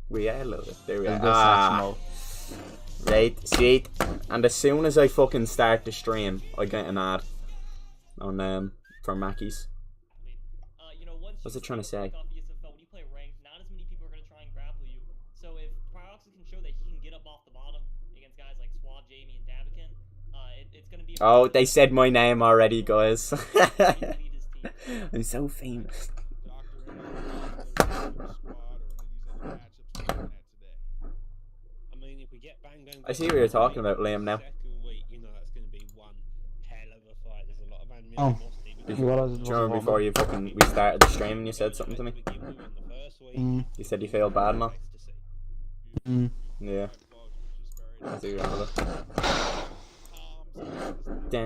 We are a little bit. There we Let's are. go slash mode. Right, sweet. And as soon as I fucking start the stream, I get an ad on for Mackey's. What's it trying to say? Off ESFL, when you play ranked, not as many people are going to try and grapple you. So if Pyroxis can show that he can get up off the bottom against guys like Suave, Jamie, and Dabikin, it's going to be... Oh, they said my name already, guys. I'm so famous. I see what you're talking about, Liam, now. Oh. Do you remember before we started the stream and you said something to me? You said you feel bad now? Yeah. I do remember that.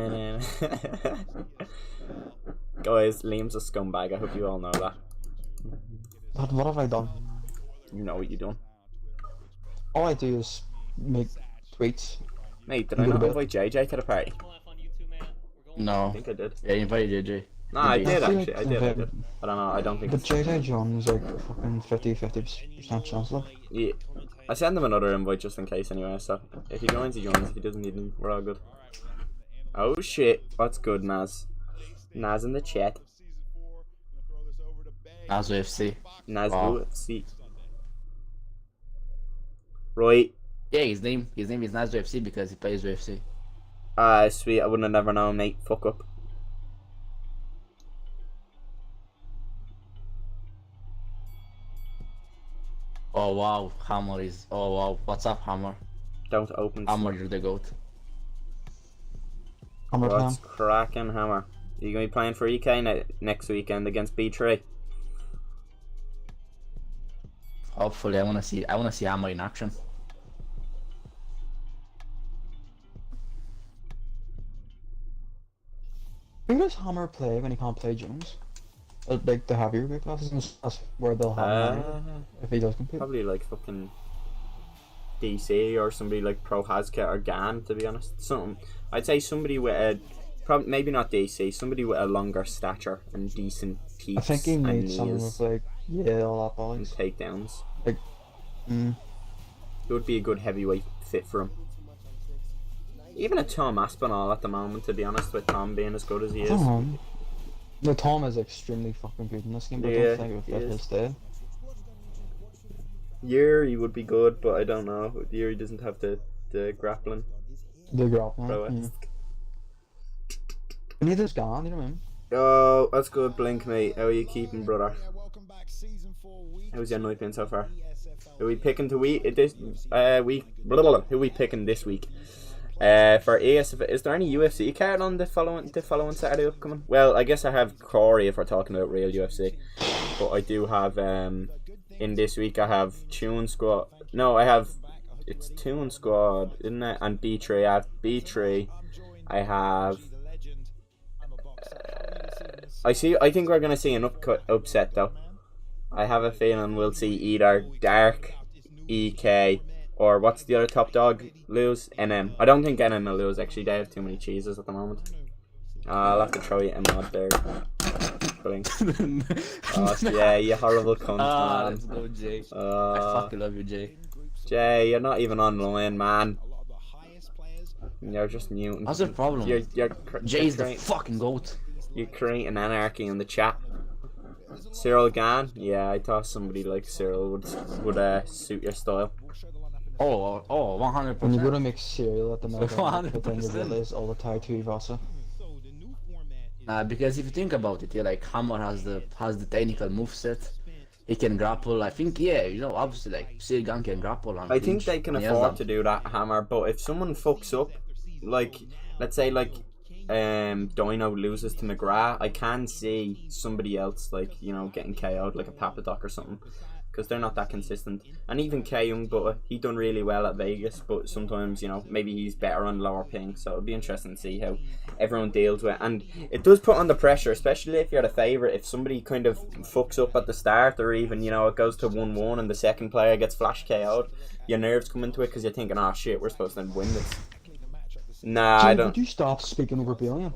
Guys, Liam's a scumbag. I hope you all know that. What have I done? You know what you're doing. All I do is make tweets. Mate, did I not invite JJ to the party? No. I think I did. Yeah, you invited JJ. No, I did actually. I did. I don't know. I don't think. But JJ John is like fucking 50% chance though. Yeah. I send him another invite just in case anyway. So if he joins, he joins. If he doesn't, we're all good. Oh shit! What's good, Naz? Naz in the chat. Naz UFC. Naz UFC. Right. Yeah, his name is Naz UFC because he plays UFC. Sweet. I wouldn't have never known, mate. Fuck up. Oh wow, Hammer is. Oh wow, what's up, Hammer? Don't open. Hammer, you're the goat. Hammer What's cracking, Hammer? You gonna be playing for EK next weekend against B3? Hopefully, I wanna see Hammer in action. Who does Hammer play when he can't play Jones? Like the heavier weight classes, that's where they'll have him if he does compete. Probably like fucking DC or somebody like Pro Hazka or Gan, to be honest. I'd say somebody with a maybe not DC, somebody with a longer stature and decent peaks. I think he and needs someone knees with like all that and balance. takedowns. Like, It would be a good heavyweight fit for him. Even a Tom Aspinall at the moment, to be honest, with Tom being as good as he is. No, Tom is extremely fucking good in this game, but I don't think it would fit his style. Yuri would be good, but I don't know. Yuri doesn't have the grappling. The grappling. Prowess. Neither's gone, you know what I mean? Oh, that's good, Blink, mate. How are you keeping, brother? How's your night been so far? Who are we picking to week this week? Who are we picking this week? For ESFL, is there any UFC card on the following Saturday upcoming? Well, I guess I have Corey if we're talking about real UFC, but I do have in this week I have Tune Squad. No, I have it's Tune Squad, isn't it? And B3. I have B3. I have. I think we're gonna see an upset though. I have a feeling we'll see either Dark, EK, or what's the other top dog lose? NM. I don't think NM will lose, actually. They have too many cheeses at the moment. I'll have to throw you a mod there. Oh, yeah, you horrible cunt, man. Let's go, Jay. I fucking love you, Jay. Jay, you're not even online, man. You're just mutant. What's the problem? Jay's the fucking goat. You're creating anarchy in the chat. Cyril Gan? Yeah, I thought somebody like Cyril would suit your style. Oh, 100%. When you go to make cereal at the moment, 100%. but then you realize all the Thai to Vasa. Because if you think about it, like Hammer has the technical moveset. He can grapple. I think, obviously, like Sirgan can grapple. I think they can afford to do that, Hammer. But if someone fucks up, like let's say like Dino loses to McGrath, I can see somebody else getting KO'd, like a Papadoc or something, because they're not that consistent. And even K Young Butter, he done really well at Vegas, but sometimes maybe he's better on lower ping. So it'll be interesting to see how everyone deals with it. And it does put on the pressure, especially if you're the favourite. If somebody kind of fucks up at the start, or even it goes to 1-1 and the second player gets flash KO'd, your nerves come into it because you're thinking, oh shit, we're supposed to win this. Nah, Jim, I don't. Would you stop speaking over Billion?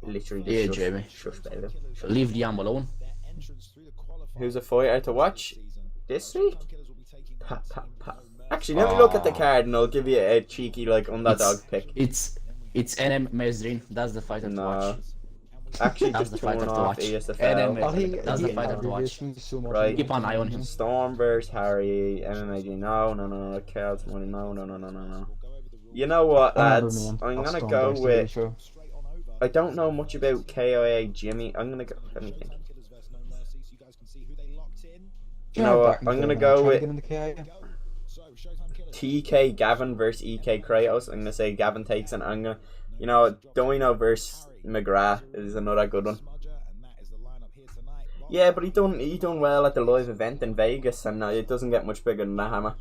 Literally, Yeah, just Jamie. shush, baby. Leave the arm alone. Who's a fighter to watch? This week? Pat, pat, pat. Actually, let me look at the card and I'll give you a cheeky like underdog pick. It's NM Mesdrin. That's the fighter to watch. Actually, That's just the fighter turn to off watch. ESFL. That's the fighter to watch. So much. Right. Keep an eye on him. Storm versus Harry. MMA. No. Chaos money. No. You know what, lads? I'm gonna go with. I don't know much about KOA Jimmy. I'm gonna go. Let me think. You know what? I'm gonna go with TK Gavin versus EK Kratos. I'm gonna say Gavin takes it. I'm gonna, you know, Dino versus McGrath is another good one. Yeah, but he done well at the live event in Vegas, and it doesn't get much bigger than that, Hammer.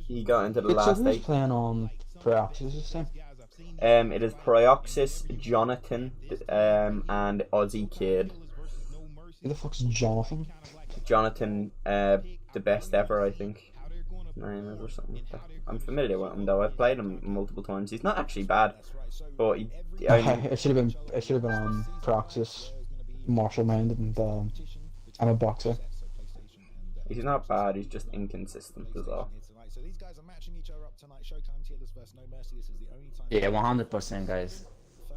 He got into the last who's 8. playing on Praxis this time? It is Prioxis, Jonathan, and Aussie Kid. Who the fuck's Jonathan? Jonathan, the best ever, I think. Name or something like that. I'm familiar with him though. I've played him multiple times. He's not actually bad, but It should have been on Praxis, martial minded, and I'm a boxer. he's not bad. He's just inconsistent as well. Yeah, 100%, guys.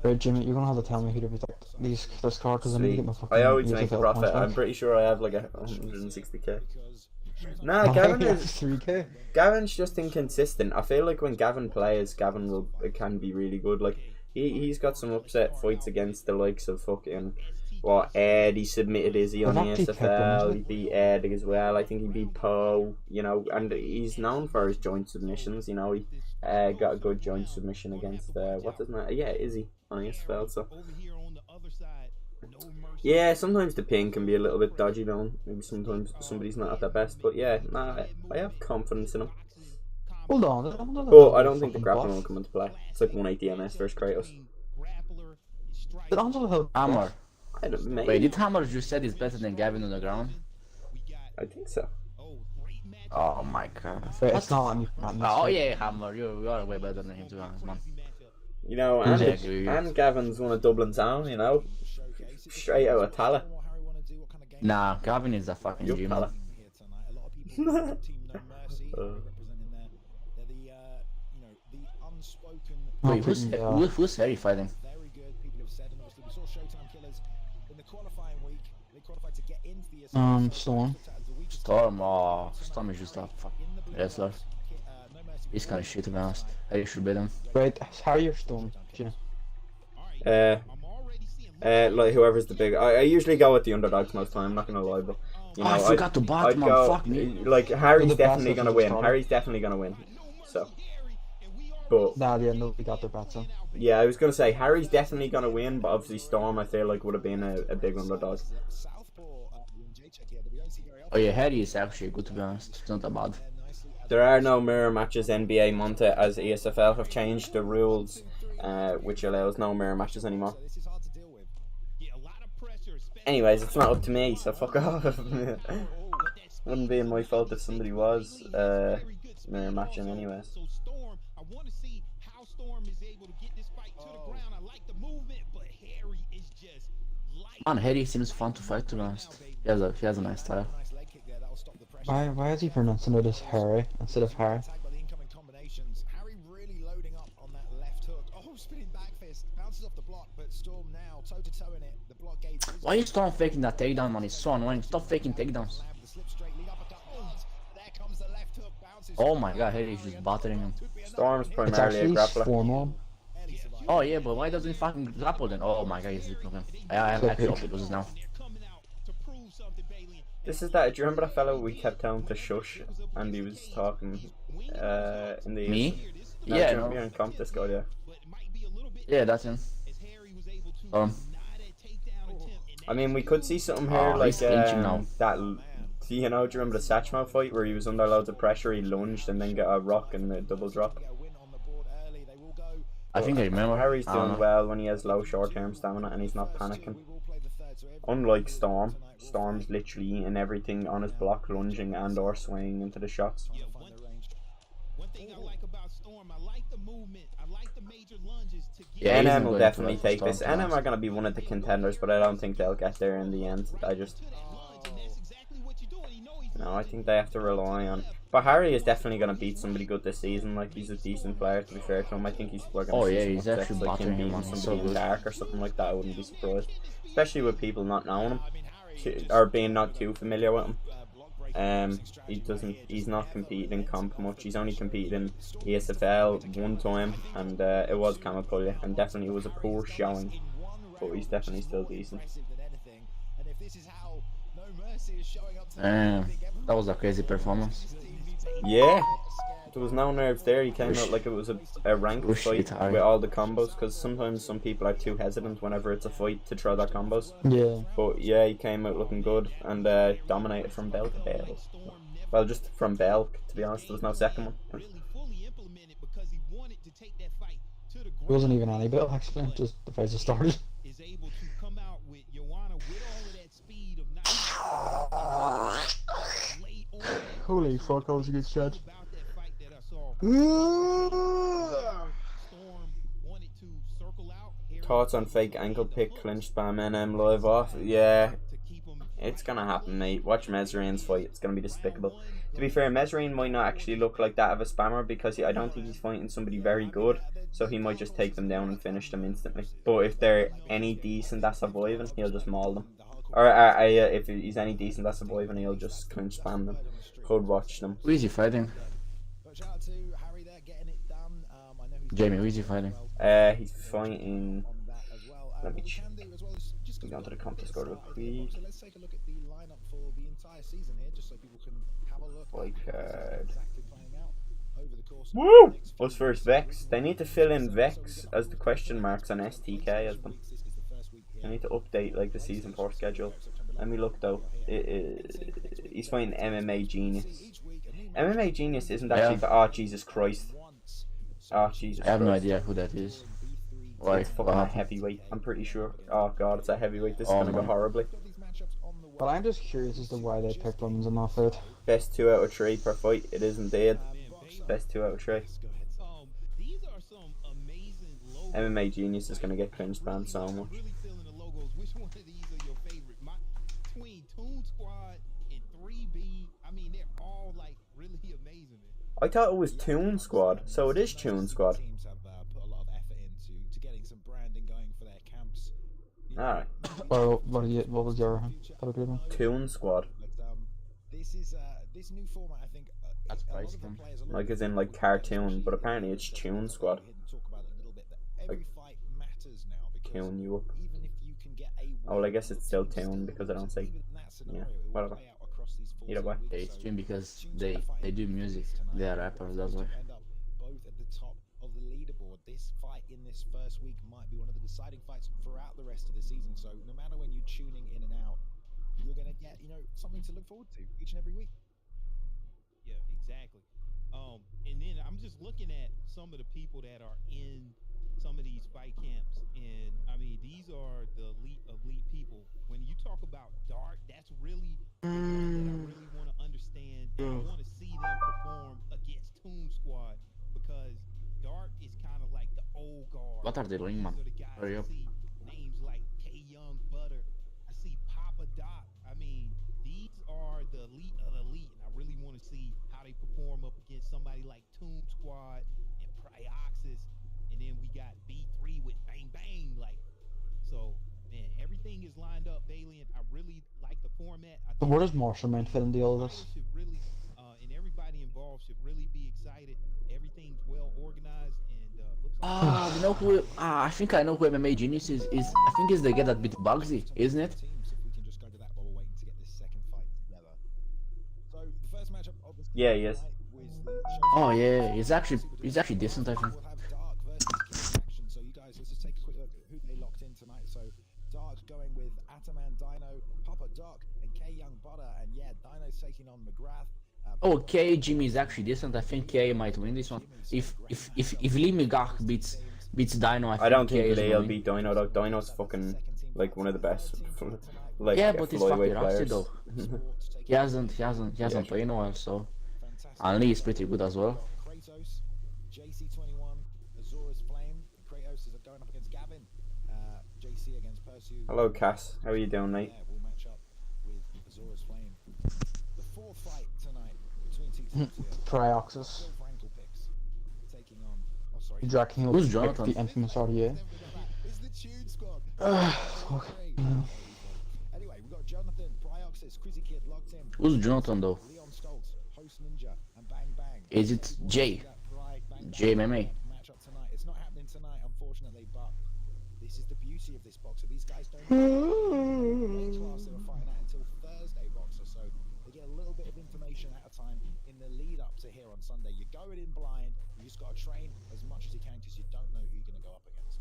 Right, Jimmy, you're gonna have to tell me who to protect this card because I need to get my fucking. I always make ESFL profit. points back. I'm pretty sure I have like 160k. Nah, Oh, Gavin yeah, is 3k. Gavin's just inconsistent. I feel like when Gavin plays, it can be really good. Like he's got some upset fights against the likes of fucking Ed. He submitted Izzy on I've actually kept him, ESFL. isn't He it? beat Ed as well. I think he beat Poe. You know, and he's known for his joint submissions. You know, he got a good joint submission against what doesn't that? Yeah, Izzy on ESFL. So yeah, sometimes the pin can be a little bit dodgy though. Maybe sometimes somebody's not at their best. But yeah, I have confidence in him. Hold on. But I don't think the grappling will come into play. It's like 180 MS versus Kratos. Did Angelo have Hammer. I don't, maybe. Wait, did Hammer just said he's better than Gavin on the ground? I think so. Oh my god. Wait, it's not on. Oh yeah, Hammer, you are way better than him, to be honest, man. You know, and Gavin's one of Dublin town, you know. Straight out of Tala. Nah, Gavin is a fucking Yup, G, Tala. man. Wait, who's Harry fighting? Storm. Storm, oh, Storm is just a fucking wrestler. He's kind of shit, to be honest. Harry should beat him. Right, Harry or Storm? Do you know? Like whoever's the big. I usually go with the underdogs most time. I'm not gonna lie, but you know, I forgot to bat, I'd man. go, Fuck me. Like Harry's The definitely best gonna of win. his Harry's definitely gonna win. So, but Nah, yeah, nobody got their bats on. yeah, I was gonna say Harry's definitely gonna win, but obviously Storm I feel like would have been a big underdog. Oh yeah, Harry is actually good, to be honest. It's not that bad. There are no mirror matches NBA Monte as ESFL have changed the rules, which allows no mirror matches anymore. Anyways, it's not up to me, so fuck off. Wouldn't be my fault if somebody was mirror matching anyways. Man, Harry seems fun to fight, to be honest. He has a nice style. Why is he pronouncing it as Harry instead of Harry? Why is Storm faking that takedown, man? It's so annoying. Stop faking takedowns. Oh my god, Harry's just battering him. Storm's It's primarily a actually grappler. formal. Oh yeah, but why doesn't he fucking grapple then? Oh my god, he's looking. I actually hope he loses now. This is that. Do you remember that fellow we kept telling to shush, and he was talking in the Me? No, Yeah, do you no. remember you're in comp this guy, yeah. Yeah, that's him. I mean, we could see something here Oh, like he's clinching now. that. You know, do you remember the Satchmo fight where he was under loads of pressure, he lunged and then got a rock and a double drop? I think I remember. Harry's I don't doing know. well when he has low short-term stamina and he's not panicking. Unlike Storm, Storm's literally eating everything on his block, lunging and or swinging into the shots. Yeah, NM he's will going definitely to take Storm, this. to be NM honest. are going to be one of the contenders, but I don't think they'll get there in the end. No, I think they have to rely on. But Harry is definitely going to beat somebody good this season. Like, he's a decent player, to be fair to him. I think we're going to see some he's upsets, actually like him battering him, beating man. He's somebody so in good. Dark or something like that. I wouldn't be surprised, especially with people not knowing him or being not too familiar with him. He's not competing in comp much. He's only competed in ESFL one time, and it was Kamapulia, and definitely it was a poor showing, but he's definitely still decent. That was a crazy performance. Yeah, there was no nerves there. He came out like it was a ranked fight with all the combos, because sometimes some people are too hesitant whenever it's a fight to throw their combos. Yeah. But yeah, he came out looking good and dominated from bell to bell. Well, just from bell, to be honest. There was no second one. It wasn't even any bit actually, just the fight just started. Holy fuck, that was a good stretch. Thoughts on fake ankle pick, clinch spam, NM live off? Yeah, it's gonna happen, mate. Watch Mesrian's fight. It's gonna be despicable. To be fair, Mesrian might not actually look like that of a spammer, because I don't think he's fighting somebody very good, so he might just take them down and finish them instantly. But if they're any decent at surviving, he'll just maul them. Or if he's any decent at surviving, he'll just clinch spam them. Could watch them. Who is he fighting? Jamie, who is he fighting? He's fighting. Let me check. Go down to the comp Discord real quick. Fight card. Woo! What's first? Vex. They need to fill in Vex as the question marks on STK as them. They need to update like the season 4 schedule. Let me look though. He's fighting MMA Genius. MMA Genius isn't actually. Oh Jesus Christ! Oh Jesus! I have no idea who that is. Why? It's fucking a heavyweight. I'm pretty sure. Oh god, it's a heavyweight. This is gonna go horribly. But I'm just curious as to why they picked women's in that fight. Best 2 out of 3 per fight. It is indeed. Best 2 out of 3. MMA Genius is gonna get cringe banned so much. I thought it was Toon Squad, so it is Toon Squad. Alright. Or what was your agreement? Toon Squad. That's pricing. Like as in like cartoon, but apparently it's Toon Squad. Like tune you up. Oh well, I guess it's still Toon because I don't say. Yeah, whatever. Either way. Yeah, it's true because they do music. They are rappers, that's why. This fight in this first week might be one of the deciding fights throughout the rest of the season. So no matter when you're tuning in and out, you're gonna get something to look forward to each and every week. Yeah, exactly. And then I'm just looking at some of the people that are in some of these fight camps, and I mean these are the elite people. When you talk about Dart, that's really the one that I really want to understand. And I want to see them perform against Toon Squad because Dart is kind of like the old guard. What are they doing, man? Hurry up. Names like K Young Butter. I see Papa Doc. I mean, these are the elite of the elite, and I really want to see how they perform up against somebody like Toon Squad and Prioxis, and then we got B3 with Bang Bang. Like, so man, everything is lined up, Bailey, and I really like the format. But where does Marshall Man fit into all of this? Should really, and everybody involved should really be excited. Everything's well organized and looks like You know who? I think I know who MMA Genius is. I think it's the guy that beat Bugsy, isn't it? Teams, if we can just go to that while we're waiting to get this second fight together. So the first matchup obviously. Yeah, he is. Oh yeah, he's actually decent, I think. We'll have Dark versus action. So you guys, let's just take a quick look at who they locked in tonight. So Dark going with Ataman Dino, Papa Doc, and K Young Butter, and yeah, Dino's taking on McGrath. Oh, K Jimmy is actually decent. I think K might win this one. If Lee Migach beats Dino, I don't think K Lee'll beat Dino though. Dino's fucking like one of the best. Like yeah, but he's fucking flyweight rusty players. though. he hasn't played in a while, so and Lee is pretty good as well. Kratos, JC21, Azura's Flame. Kratos is going up against Gavin. JC against Perseus. Hello, Cass. How are you doing, mate? Yeah, will match up with Azura's Flame. The fourth fight tonight between two teams here. Trioxis. Frankel picks taking on. Oh, sorry. Jack Hill Who's picked Jonathan? the infamous RDA. It's the Tune Squad. Fuck. Anyway, we've got Jonathan, Bryoxis, Crizzy Kid logged in. Who's Jonathan though? Leon Stoltz, Host Ninja, and Bang Bang. Is it Jay? Jay MMA? Match up tonight. It's not happening tonight, unfortunately, but this is the beauty of this boxer. These guys don't have the weight class they were fighting at until Thursday, boxer. So they get a little bit of information at a time in the lead up to here on Sunday. You're going in blind. You just got to train as much as you can because you don't know who you're going to go up against.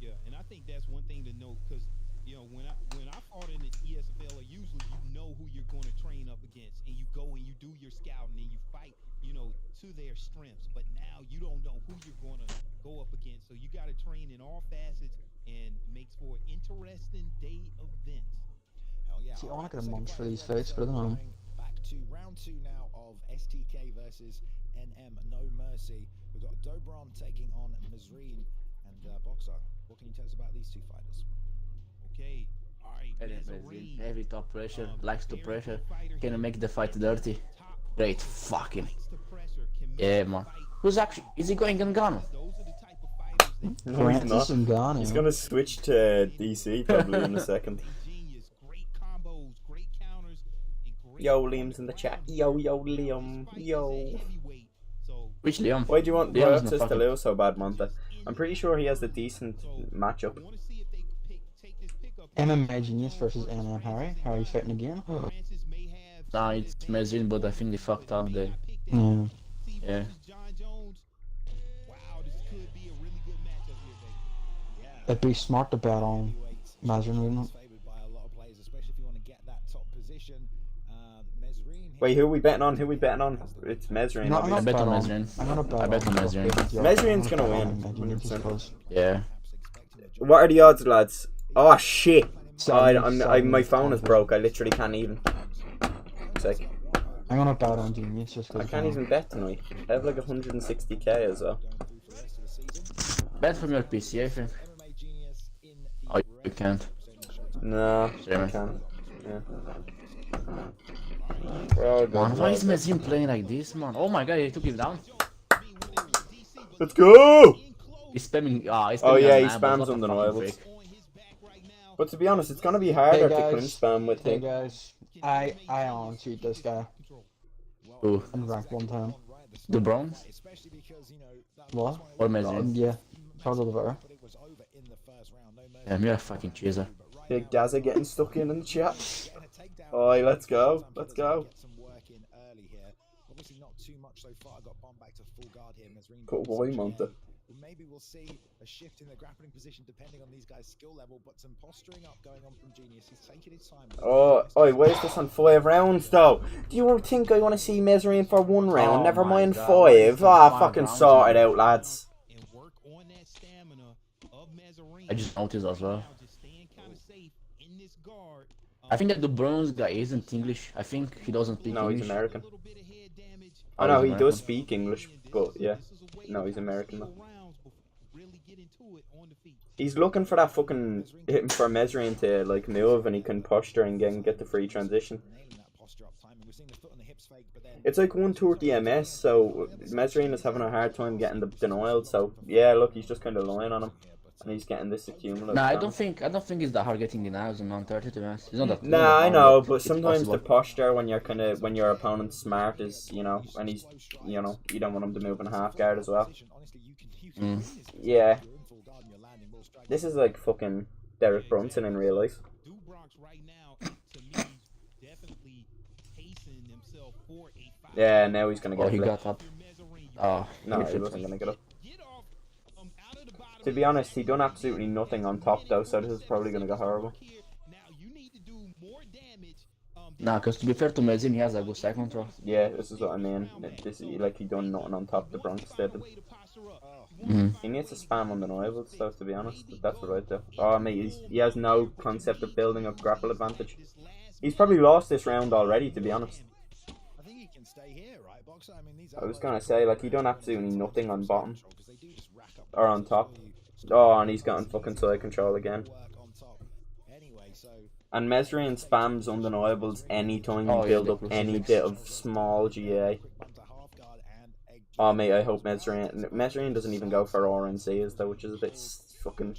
Yeah, and I think that's one thing to note because you know when I fought in the ESFL, usually you know who you're going to train up against, and you go and you do your scouting and you fight, you know, to their strengths. But now you don't know who you're going to go up against, so you got to train in all facets and makes for an interesting day event. Hell yeah! See, I want to get a Second month for fight these is fights, but I don't know. going back to round 2 now of STK versus NM No Mercy. We've got Dobron taking on Mizreen, and Boxer. What can you tell us about these two fighters? Okay, all right. Nazarene, Heavy top pressure, likes to very pressure. good fighter Can here. make the fight dirty. Top Great fucking. likes to pressure, can make Yeah, the man. fight. Who's actually? Is he going in Ghana? Those are the type of fighters that No, he's Francis not. and Ghana. He's gonna switch to DC probably in a second. they genius, great combos, great counters, and great Yo, Liam's in the chat. Yo, Liam. Yo. Which Liam? Why do you want Liam's in the Bryoxis to fucking- lose so bad, Monta? I'm pretty sure he has a decent matchup. MMA Genius versus NM Harry. Harry's fighting again. Nah, it's Mezin, but I think they fucked up there. Yeah. Yeah. It'd be smart to bet on Mazin, wouldn't it? Favoured by a lot of players, especially if you want to get that top position. Mezreen. Wait, who are we betting on? Who are we betting on? It's Mezreen. No, I obviously. bet on on- Mezin. I'm gonna bet I bet on Mezin. Mezrin's gonna win, 100%. 100%. Yeah. What are the odds, lads? Oh shit! So, My phone is broke. I literally can't even. It's like, I'm gonna bet on Genius just I because. can't even bet tonight. I have like 160k as well. Bet from your PC, I think. Oh, you can't. No, Same. I can't. Yeah. Bro, Man, why is God. Mezin playing like this, man? Oh my god, he took him down. Let's go! He's spamming. He's spamming Oh yeah, he undeniables. What spams a undeniables. fucking But to be honest, it's gonna be harder to guys. clinch spam with Hey him. guys, I on cheat this guy. freak. Who? I'm ranked one time. The Browns? What? Or Mezin? Yeah. Charles Oliveira. Yeah, you're a fucking cheeser. Big Dazza getting stuck in the chat. Oi, let's go. Let's go. Good boy, Monta. Maybe we'll see a shift in the grappling position depending on these guys' skill level, but some posturing up going on from Genius. He's taking his time. Oh, oi, where's this on 5 rounds though? Do you think I want to see Mezreen for 1 round? Oh Never my mind God, 5. why is it Ah, 5 fucking rounds, sort it man? out, lads. And work on that stamina of Mezreen. I just noticed as well. Just staying kind of safe in this guard. I think that the Browns guy isn't English. I think he doesn't speak No, he's English. American. Little bit of head damage. I know, he's he American. does speak English, but yeah. No, he's American though. Really get into it on the feet. He's looking for that fucking hitting for Mezreen to like move and he can posture and get the free transition. It's like 130 MS, so Mezreen is having a hard time getting the denial. So yeah, look, he's just kind of lying on him, and he's getting this accumulative. Nah, I damage. don't think it's that hard getting the knives on 130 to be honest. It's not that. Nah, I know, but sometimes the posture when you're when your opponent's smart is, you know, and he's, you know, you don't want him to move in a half guard as well. Mm. Yeah, this is like fucking Derek Brunson in real life. Dubronx right now, to me, definitely pacing himself for a fight. Yeah, now he's gonna Oh, get he flipped. got up. Oh, No, he flipped. wasn't gonna get up. Get off out of the bottom. To be honest, he done absolutely nothing on top though, so this is probably gonna go horrible. Now you need to do more damage. Nah, because to be fair to Mezin, he has a good side control. Yeah, this is what I mean. This is like he done nothing on top. The Bronx did. Mm. He needs to spam undeniable stuff, to be honest. That's what I do. Oh, mate, he has no concept of building up grapple advantage. He's probably lost this round already, to be honest. I think he can stay here, right, Boxer? I mean, these I was gonna say, like, he done absolutely nothing on bottom. Or on top. Oh, and he's gotten fucking side control again. work on top. Anyway, so And Mesrian spams undeniables anytime you Oh, yeah, build the up any crucifix. bit of small GA. Oh mate, I hope Mesrian doesn't even go for RNC as though, which is a bit fucking,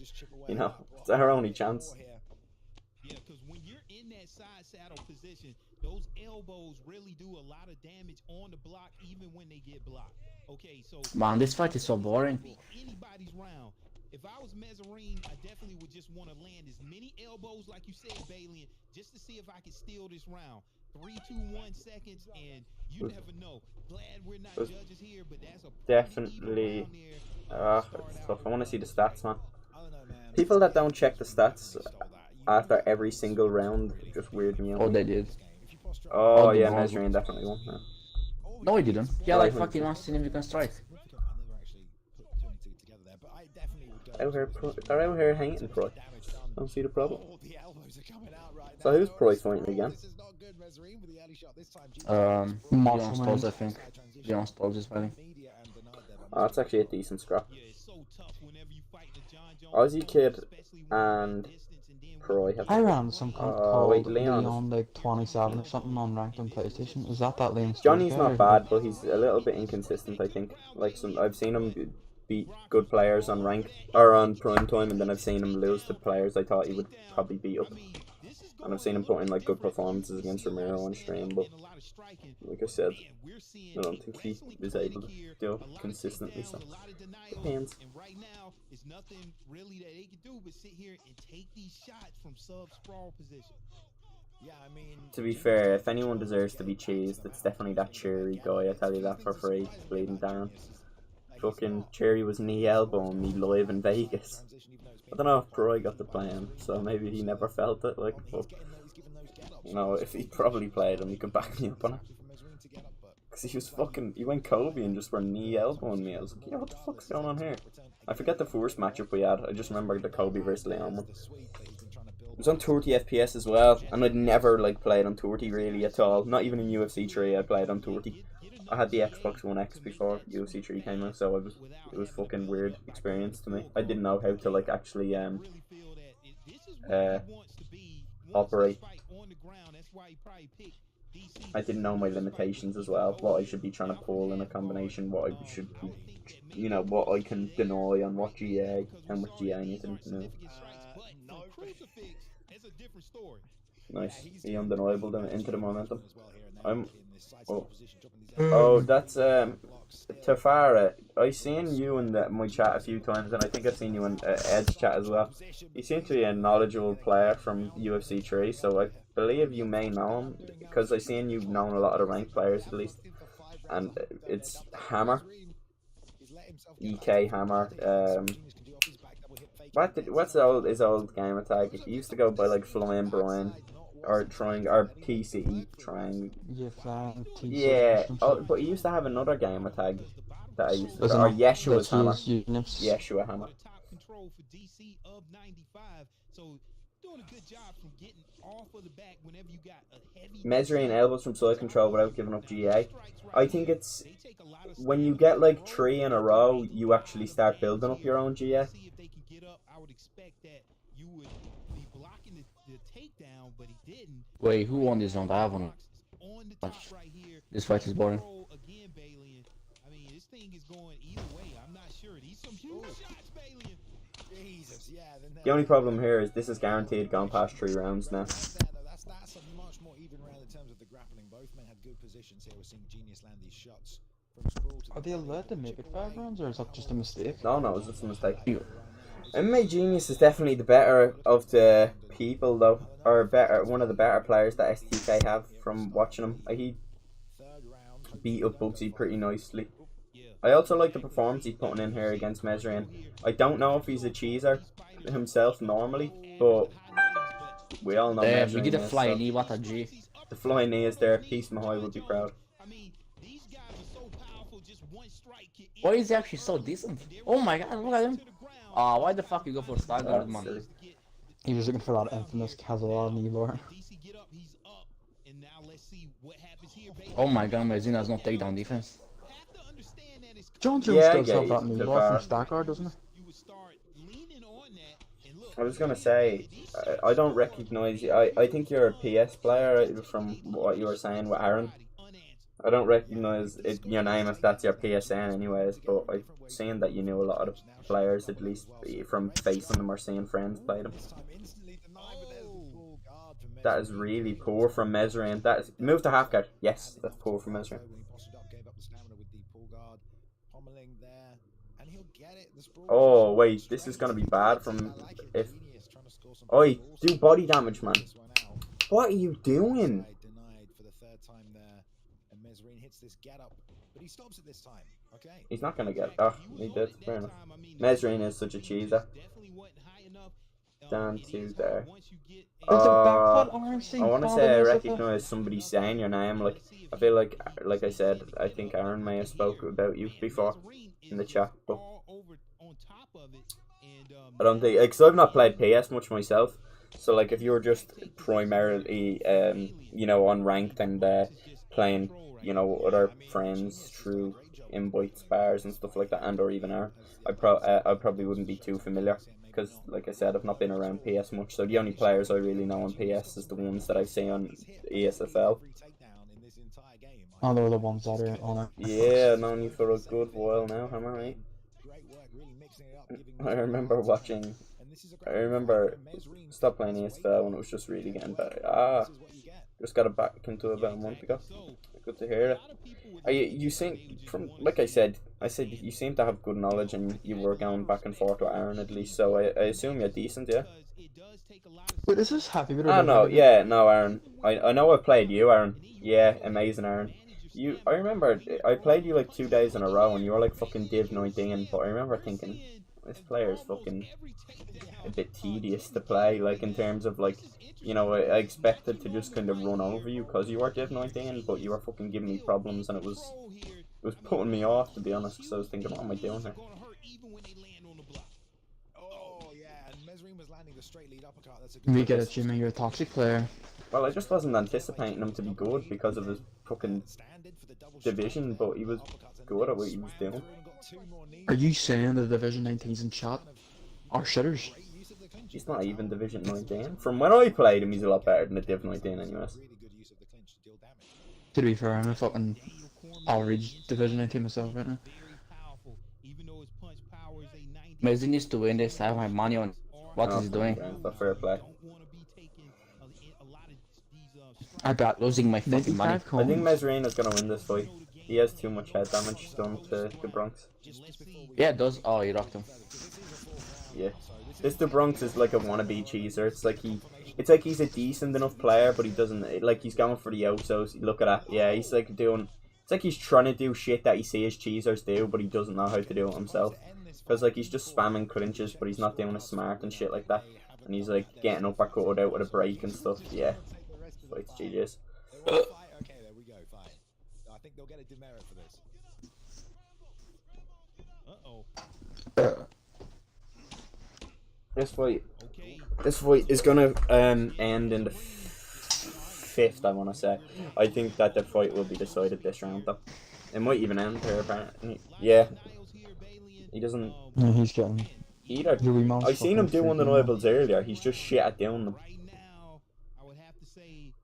you know, it's our only chance. Yeah, because when you're in that side saddle position, those elbows really do a lot of damage on the block, even when they get blocked. Okay, so Man, this fight is so boring. anybody's round. If I was Mezzarine, I definitely would just want to land as many elbows, like you said, Balian, just to see if I can steal this round. 3, 2, 1 seconds, and you never know. Glad we're not judges here, but that's a Definitely. It's tough. I want to see the stats, man. People that don't check the stats after every single round just weird me out. Oh, they did. Oh the yeah, bronze Mesrian definitely won. Yeah. No, he didn't. Yeah, like fucking one significant strike. They're out here hating Proy. Don't see the problem. So who's Proy fighting again? Leon Stolz, I think. Leon Stolz is fighting. Oh, that's actually a decent scrap. Aussie Kid and Proy have. I ran some cunt Oh, called wait, Leon. Leon like 27 or something on ranked on PlayStation. Is that Leon? Johnny's Stolz not guy, bad, but he's a little bit inconsistent, I think. Like I've seen him beat good players on rank or on prime time, and then I've seen him lose to players I thought he would probably beat up. And I've seen him put in like good performances against Romero on stream, but like I said, I don't think he is able to do it consistently. So depends. Right now, it's nothing really that they can do but sit here and take these shots from sub-sprawl position. Yeah, I mean, to be fair, if anyone deserves to be cheesed, it's definitely that Cherry guy. I tell you that for free, Bleeding Darren. Fucking Cherry was knee elbowing me live in Vegas. I don't know if Proy got to play him, so maybe he never felt it. Like, but, you know, if he probably played him, he could back me up on it. Because he was fucking, he went Kobe and just were knee elbowing me. I was like, yeah, what the fuck's going on here? I forget the first matchup we had. I just remember the Kobe versus Leon one. It was on 30 FPS as well, and I'd never like played on 30 really at all. Not even in UFC 3 I played on 30. I had the Xbox One X before UFC 3 came out, so it was fucking weird experience to me. I didn't know how to like actually operate. I didn't know my limitations as well, what I should be trying to pull in a combination, what I should be, you know, what I can deny on what GA, how much GA I need to know. Nice, he undeniable them into the momentum. Oh, that's Tafara. I seen you in my chat a few times, and I think I've seen you in Ed's chat as well. You seem to be a knowledgeable player from UFC 3, so I believe you may know him, because I seen you've known a lot of the ranked players at least. And it's Hammer, EK Hammer. What's his old gamer tag? He used to go by like Flying Brian. Or TCE trying. Yeah. Oh, but he used to have another gamer tag that I used to. Or Yeshua's Hammer. Yeshua Hammer. Measuring elbows from side control without giving up GA. I think it's when you get like 3 in a row, you actually start building up your own GA. Wait, who won this round? I have one. This fight is boring. I mean, this thing is going either way. I'm not sure. These some huge shots, Balian. Jesus, yeah. The only problem here is this is guaranteed going past 3 rounds now. That's a much more even round in terms of the grappling. Both men had good positions here. We're seeing Genius land these shots from sprawl to. Are they allowed to make it 5 rounds, or is that just a mistake? No, it's just a mistake. MMA Genius is definitely the better of the people, though, or one of the better players that STK have from watching him. He beat up Bugsy pretty nicely. I also like the performance he's putting in here against Mesrian. I don't know if he's a cheeser himself normally, but we all know Mesrian. We get a flying knee, what a G. The flying knee is there. Peace Mahoy would be proud. Why is he actually so decent? Oh my god, look at him. Why the fuck you go for Stargard, man? He was looking for that infamous Kazala knee lore. Oh my god, Mazina has no takedown defense. John Jones still have that knee lore from Stargard, doesn't he? I was gonna say, I don't recognize you. I think you're a PS player from what you were saying with Aaron. I don't recognize your name if that's your PSN anyways, but I've seen that you knew a lot of players, at least from facing them or seeing friends play them. That is really poor from Mesrin. That is move to half guard. Yes, that's poor from Mesrin. Oh wait, this is gonna be bad from if. Oi, do body damage, man. What are you doing? He's not gonna get. Oh, he did. Fair enough. Mesrin is such a cheeser. Down to there. I want to say I recognize somebody saying your name. Like I feel like I said, I think Aaron may have spoke about you before in the chat, but I don't think because I've not played PS much myself. So like if you're just primarily you know unranked and playing you know other friends through invites, bars and stuff like that, and or even Aaron, I probably wouldn't be too familiar. Because, like I said, I've not been around PS much, so the only players I really know on PS is the ones that I see on ESFL. Oh, they're the ones that are on it. Yeah, I've known you for a good while now, Hammer, mate. I remember stop playing ESFL when it was just really getting better. Just got it back into about a month ago. Good to hear it. You seem, from like I said you seem to have good knowledge, and you were going back and forth with Aaron at least. So I assume you're decent, yeah. Wait, is this happy video? Oh no, yeah, no, Aaron. I know I've played you, Aaron. Yeah, amazing, Aaron. I remember I played you like 2 days in a row, and you were like fucking Div 19. But I remember thinking, this player is fucking a bit tedious to play. Like in terms of like. You know, I expected to just kind of run over you because you were Div 19, but you were fucking giving me problems, and it was putting me off, to be honest, because I was thinking, what am I doing here? We get it, Jimmy, you're a toxic player. Well, I just wasn't anticipating him to be good because of his fucking division, but he was good at what he was doing. Are you saying the Division 19s in chat are shitters? He's not even Division 19. From when I played him, he's a lot better than the Div 19 anyways. To be fair, I'm a fucking average Division 19 myself right now. Messi needs to win this. I have my money on what he's doing. But fair play. I bet losing my fucking money. I think Mesrin is gonna win this fight. He has too much head damage done to the Bronx. Yeah, it does. Oh, you rocked him. Yeah. This the Bronx is like a wannabe cheeser. It's like he's a decent enough player, but he doesn't like he's going for the outsos. Look at that. Yeah, he's like doing. It's like he's trying to do shit that he sees cheesers do, but he doesn't know how to do it himself. Because like he's just spamming clinches, but he's not doing it smart and shit like that. And he's like getting uppercutted out with a break and stuff. Yeah, fight's GG's. Okay, there we go. Fine. I think they'll get a demerit for this. This fight is gonna end in the 5th, I want to say. I think that the fight will be decided this round though. It might even end here apparently. Yeah. He doesn't. Yeah, he's getting. Either. I seen him do undeniables earlier. He's just shit at doing them.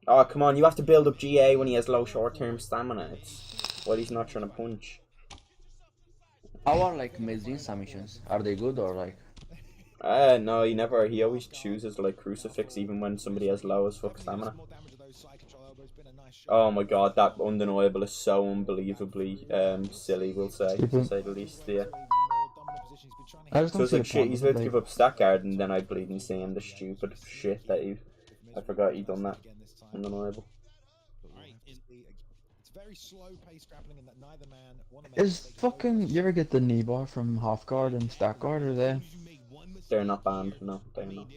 Oh come on! You have to build up GA when he has low short-term stamina. It's while he's not trying to punch. How are like Mesrin submissions? Are they good or like? No, he never. He always chooses like crucifix even when somebody has low as fuck stamina. Oh my god, that undeniable is so unbelievably silly. We'll say, to say the least. Yeah. So it's like shit. He's about to give up stack guard, and then I bleed and see him the stupid shit that he. I forgot he done that. Undeniable. Is fucking you ever get the knee bar from half guard and stack guard, or they? They're not banned. No, they're not.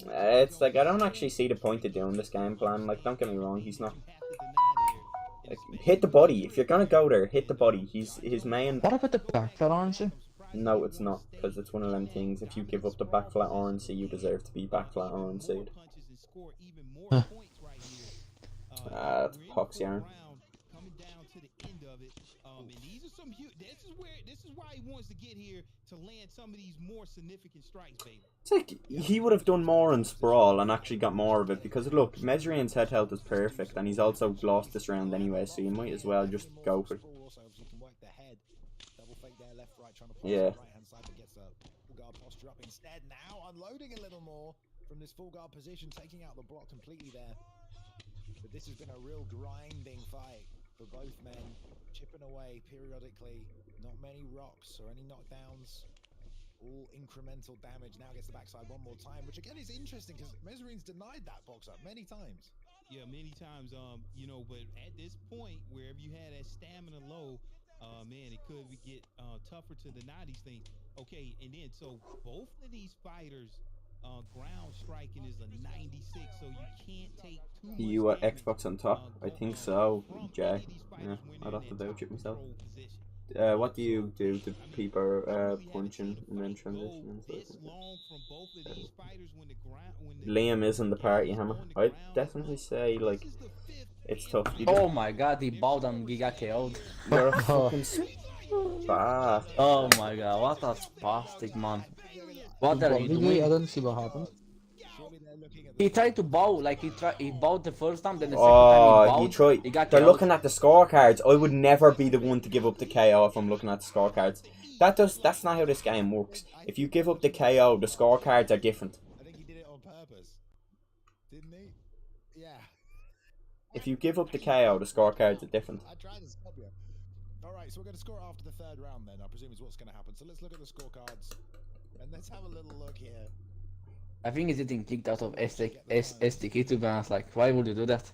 It's like I don't actually see the point of doing this game plan. Like, don't get me wrong, he's not. Like, hit the body. If you're gonna go there, hit the body. His main. What about the back flat RNC? No, it's not, because it's one of them things. If you give up the back flat RNC, you deserve to be back flat RNC'd. Huh. It's pox yarn. to the end of it. And these are some huge. This is why he wants to get here to land some of these more significant strikes, baby. It's like he would have done more in Sprawl and actually got more of it because look, Mesrian's head health is perfect and he's also lost this round anyway, so you might as well just go for it. Yeah. Posture up instead now, unloading a little more from this full guard position, taking out the block completely there. But this has been a real grinding fight for both men, chipping away periodically. Not many rocks or any knockdowns. All incremental damage. Now gets the backside one more time, which again is interesting because Mesrine's denied that box up many times. Yeah, many times. You know, but at this point, wherever you had that stamina low, man, it could get tougher to deny these things. Okay, and then so both of these fighters, ground striking is a 96, so you can't take too much You are damage, Xbox on top? I think so, from Jay. any of these fighters Yeah, when I'd they're have in to that doubt it top myself. control position. What do you do to people Really punching haven't and then seen a fight transition and go stuff? this long from both of these fighters when the ground Liam is in the party, game is Hammer. on the I'd ground. definitely Look, say like this is the fifth it's and tough. You Oh just, my god, he bowed and he got KO'd. you're a fucking spaz. Oh my god, what a spastic, man. What are you I doing? didn't see what happened. He tried to bow, like he bowed the first time, then the second Oh, time he he bowed, tried. he got They're KO'd. looking at the scorecards. I would never be the one to give up the KO if I'm looking at the scorecards. That's not how this game works. If you give up the KO, the scorecards are different. I think he did it on purpose. Didn't he? Yeah. If you give up the KO, the scorecards are different. I tried to stop you. Alright, so we're going to score after the third round then, I presume is what's going to happen. So let's look at the scorecards. And let's have a little look here. I think he's getting kicked out of STK to be honest, like, why would you do that?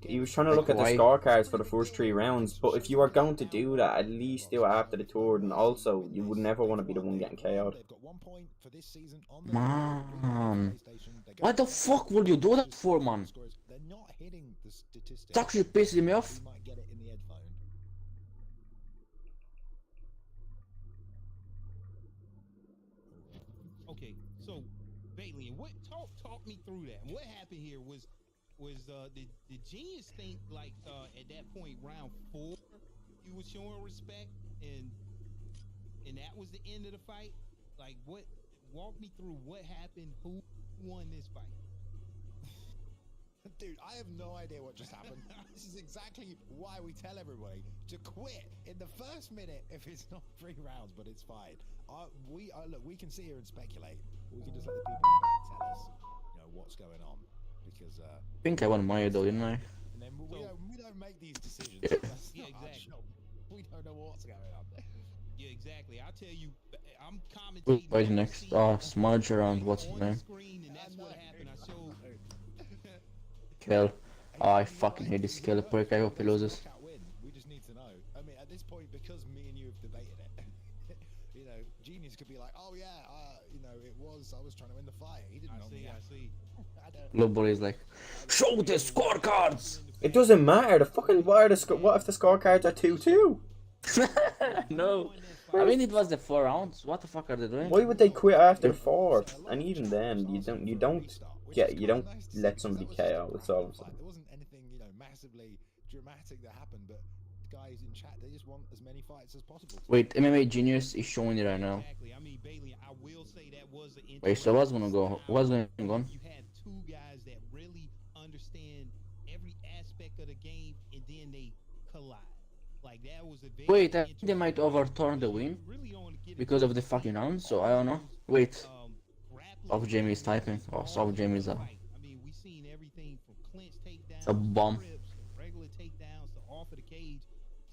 He was trying to look at the Why? scorecards for the first 3 rounds, but if you are going to do that, at least do it after the third, and also, you would never want to be the one getting KO'd. They've got 1 point for this season on the Man, PlayStation. They're what the fuck would you do that for, man? They're not hitting the statistics. It's actually pissing me off. We might get it in the headphone. Okay, so Bailey, what talk me through that? What happened here was the genius think like at that point round 4 you were showing respect and that was the end of the fight? Like what, walk me through what happened, who won this fight? Dude, I have no idea what just happened. This is exactly why we tell everybody to quit in the first minute if it's not 3 rounds, but it's fine. Look, we can sit here and speculate. We can just let the people in the back tell us, you know, what's going on. Because I think I won Mario though, didn't I? and then we don't make these decisions. Yeah. That's Yeah, not our exactly. job. We don't know what's going on. Yeah, exactly. I'll tell you, I'm Who's commentating. fighting next? Smudge around, what's his on the name? screen, and that's what happened. I showed. Kill. Oh, I fucking hate this kill prick, I hope he loses. Knockout win. We just need to know. I mean, at this point, because me and you have debated it, you know, Genius could be like, oh yeah, you know, I was trying to win the fight. He didn't know me. I see. Low boy is like, show the scorecards! It doesn't matter. The fucking what if the scorecards are 2-2? No. I mean, it was the 4 rounds. What the fuck are they doing? Why would they quit after 4? And even then, you don't let somebody KO. That's all I'm saying. There wasn't anything, you know, massively dramatic that happened, but guys in chat, they just want as many fights as possible. Wait, MMA Genius is showing it right now. Exactly. I mean, Bailey, I will say that was an Wait, so what's gonna go? What's going on? You had 2 guys that really understand every aspect of the game, and then they collide. Like that was a very Wait, I think they might overturn the win because of the fucking round, so I don't know. Wait. Soft Jamie is typing. Oh, Soft Jamie is a... I mean, we seen everything from clinch takedowns, a bomb. grips, regular takedowns to off of the cage.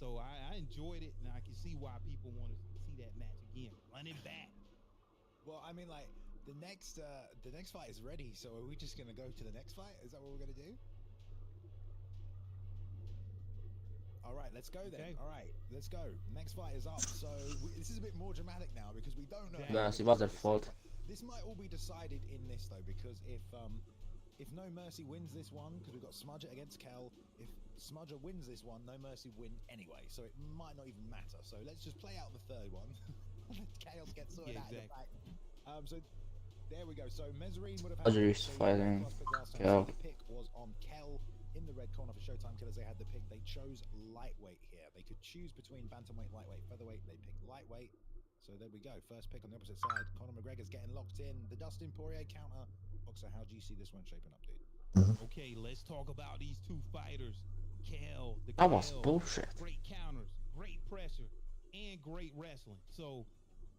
So I enjoyed it, and I can see why people want to see that match again. Running back. Well, I mean, like the next fight is ready. So are we just gonna go to the next fight? Is that what we're gonna do? All right, let's go then. Okay. All right, let's go. Next fight is up. So this is a bit more dramatic now because we don't know. Yes, it was their fault. This might all be decided in this though, because if No Mercy wins this one, because we've got Smudger against Kel. If Smudger wins this one, No Mercy win anyway, so it might not even matter. So let's just play out the third one. Chaos gets sorted out in the back. So there we go. So Mesrine would have had Smudger is fighting Kel. The pick was on Kel. In the red corner for Showtime Killers, they had the pick. They chose lightweight here. They could choose between bantamweight, lightweight, featherweight. They picked lightweight. So there we go. First pick on the opposite side. Conor McGregor's getting locked in. The Dustin Poirier counter. Boxer, how do you see this one shaping up, dude? Okay, let's talk about these two fighters. Kel, the That was Kel, bullshit. Great counters, great pressure, and great wrestling. So,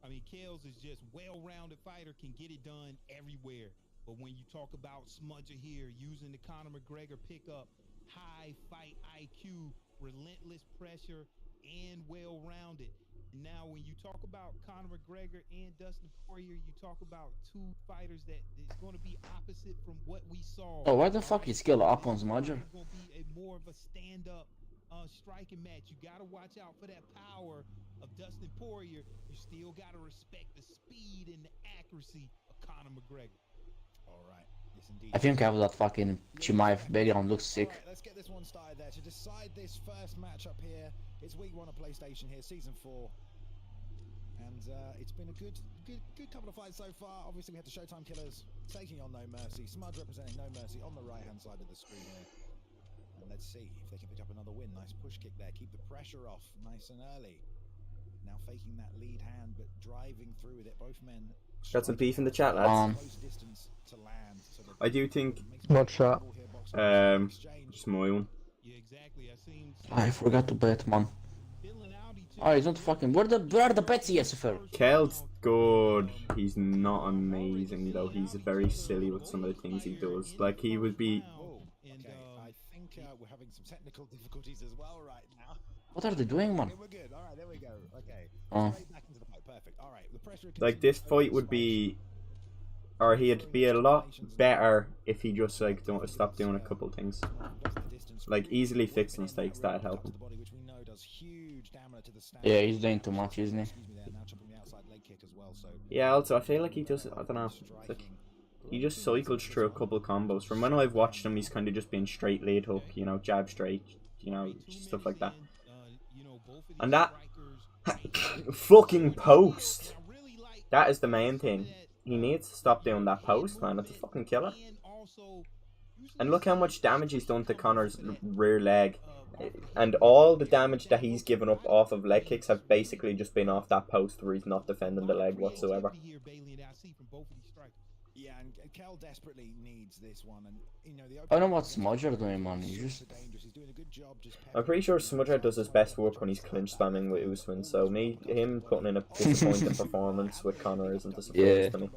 I mean, Kel's is just well-rounded fighter, can get it done everywhere. But when you talk about Smudger here, using the Conor McGregor pickup, high fight IQ, relentless pressure, and well-rounded. Now, when you talk about Conor McGregor and Dustin Poirier, you talk about two fighters that is going to be opposite from what we saw. Oh, why the fuck you skill up on Smudger? It's going to be a more of a stand-up striking match. You got to watch out for that power of Dustin Poirier. You still got to respect the speed and the accuracy of Conor McGregor. All right. Yes, indeed. I think I have that fucking Chimaev background looks sick. All right, let's get this one started there. To decide this first matchup here, it's week 1 of PlayStation here, season 4. And it's been a good couple of fights so far. Obviously, we had the Showtime Killers taking on No Mercy. Smudge representing No Mercy on the right-hand side of the screen here. And let's see if they can pick up another win. Nice push kick there. Keep the pressure off nice and early. Now faking that lead hand, but driving through with it. Both men... Got some beef in the chat, lads. I do think... What shot? Just my one. Yeah, exactly. I forgot to bet, man. Oh, he's not fucking... Where are the bets, ESFL? Kel's good. He's not amazing, though. He's very silly with some of the things he does. Like, he would be... Okay, I think we're having some technical difficulties as well right now. What are they doing, man? Okay, we're good. All right, there we go. Okay. Oh. Straight back into the fight. Perfect. All right. The pressure Like, this fight would be... Or he'd be a lot better if he just, like, don't stop doing a couple things. Like, easily fix mistakes, that'd help him. Yeah, he's doing too much, isn't he? Yeah, also, I feel like he does... I don't know. It's like, he just cycles through a couple combos. From when I've watched him, he's kind of just been straight lead hook, you know, jab straight, you know, stuff like that. And that... fucking post! That is the main thing. He needs to stop doing that post, man. It's a fucking killer. And look how much damage he's done to Conor's rear leg. And all the damage that he's given up off of leg kicks have basically just been off that post where he's not defending the leg whatsoever. Yeah, and Kel desperately needs this one. And you know, I don't know what Smudger doing, man. He's just... I'm pretty sure Smudger does his best work when he's clinch spamming with Usman, so him putting in a disappointing performance with Conor isn't a surprise to me.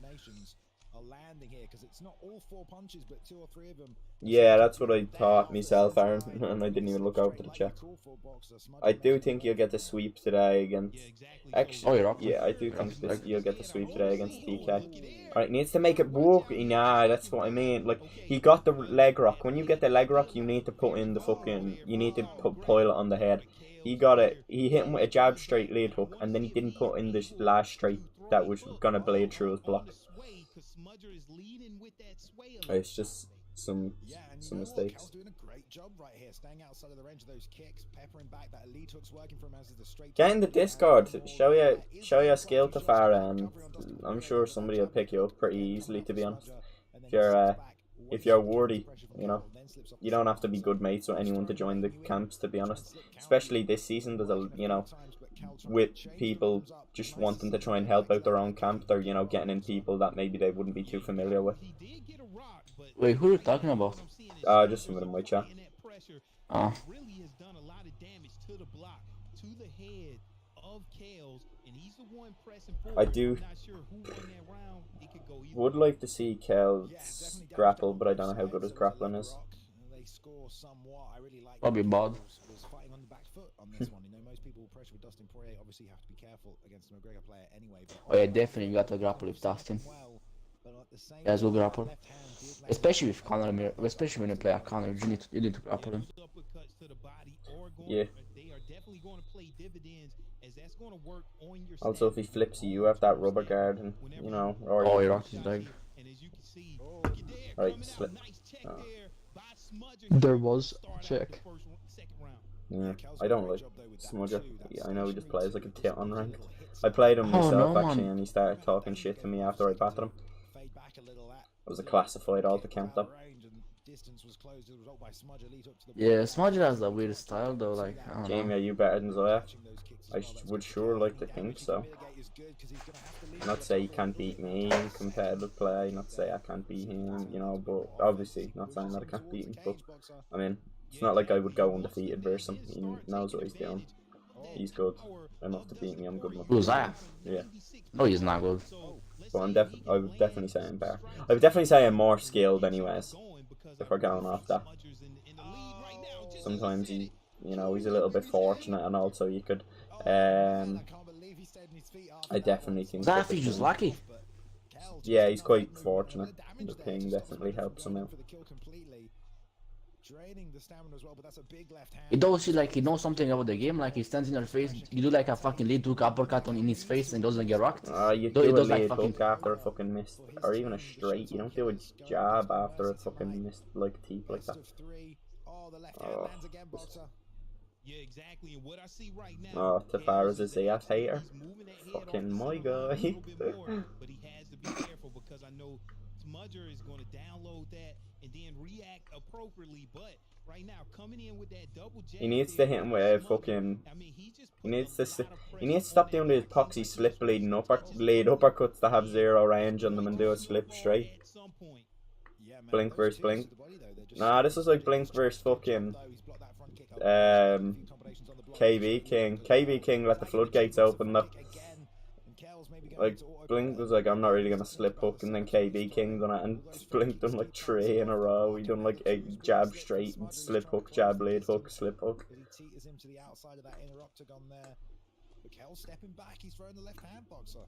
Yeah, that's what I thought myself, Aaron, and I didn't even look over to the chat. I do think you'll get the sweep today against... Actually, yeah, I do think you'll get the sweep today against TK. Alright, needs to make it work. Nah, that's what I mean. Like, he got the leg rock. When you get the leg rock, you need to put in the fucking... You need to pile it on the head. He got it. He hit him with a jab straight lead hook, and then he didn't put in the last straight that was gonna blade through his block. It's just some mistakes. Get in the Discord. Show your skill to Farah, and I'm sure somebody will pick you up pretty easily. To be honest, if you're worthy, you know, you don't have to be good mates with anyone to join the camps. To be honest, especially this season, there's a with people just wanting to try and help out their own camp. They're getting in people that maybe they wouldn't be too familiar with. Wait, who are you talking about? Just someone in my chat. Oh. I would like to see Kel grapple, but I don't know how good his grappling is. Probably bad. Oh yeah, definitely got to grapple with Dustin. Yeah, as well grapple. Especially with Conor, especially when you play a Conor, you need to grapple him. Yeah. Also, if he flips you have that rubber guard, and or oh, he rocked his leg. Right, slip. Oh. There was a check. Yeah, I don't like Smudger. Yeah, I know he just plays like a tit on rank. I played him myself actually, and he started talking shit to me after I battered him. It was a classified alt account though. distance was closed as a result by Smudger lead up to the Yeah, Smudger has a weird style though. Like I don't Jamie, know. are you better than Zoya? catching those kicks as I well. That's would good. sure like to The think damage he so. can mitigate is good 'cause he's gonna have to leave Not the say he cover can't beat me in competitive play, not say I can't beat him, you know, but obviously not saying that I can't beat him, but I mean, it's not like I would go undefeated versus him. He knows what he's doing. He's good enough to beat me, I'm good enough to Who's beat him. that? Yeah. No, he's not good. But I would definitely say I'm better. I would definitely say I'm more skilled anyways, if we're going off that. Sometimes he, you know, he's a little bit fortunate, and also you could, I definitely think that Zafi's just lucky. yeah, he's quite fortunate. The ping definitely helps him out. Draining the stamina as well, but that's a big left hand. He does see like he knows something about the game. Like he stands in your face, you do like a fucking lead hook uppercut on in his face and doesn't get rocked. You Though do he a does, like, lead fucking- hook after a fucking missed, or even a straight. You don't do a jab after a fucking missed like teep like that. Best of three. Oh, the left hand Oh. lands again, boxer. Yeah, exactly. And what I see right now. Oh, Tavares is a hater. He's moving that head Fucking off my the center line a guy. little bit more, but he has to be careful because I know Smudger is going to download that and then react appropriately. But right now, coming in with that double jab, He needs to hit him with a fucking. I mean, he just He needs to. He needs to stop doing these poxy slip lead uppercuts that have zero range on them and do a slip straight. at some point. Yeah, man, Blink those versus twos blink. to the body, though, they're just Nah, this is like Blink versus fucking He's blocked that front kick up. Combinations on the block. KB King. KB King let the floodgates open though. Again, and Kel's maybe going Like into auto Blink was like, I'm not really gonna slip hook, and then KB King done it, and Blink done like 3 in a row. He done like a jab straight, slip hook, jab lead hook, slip hook. But he teeters him to the outside of that inner octagon there. But Kel's stepping back, he's throwing the left hand boxer.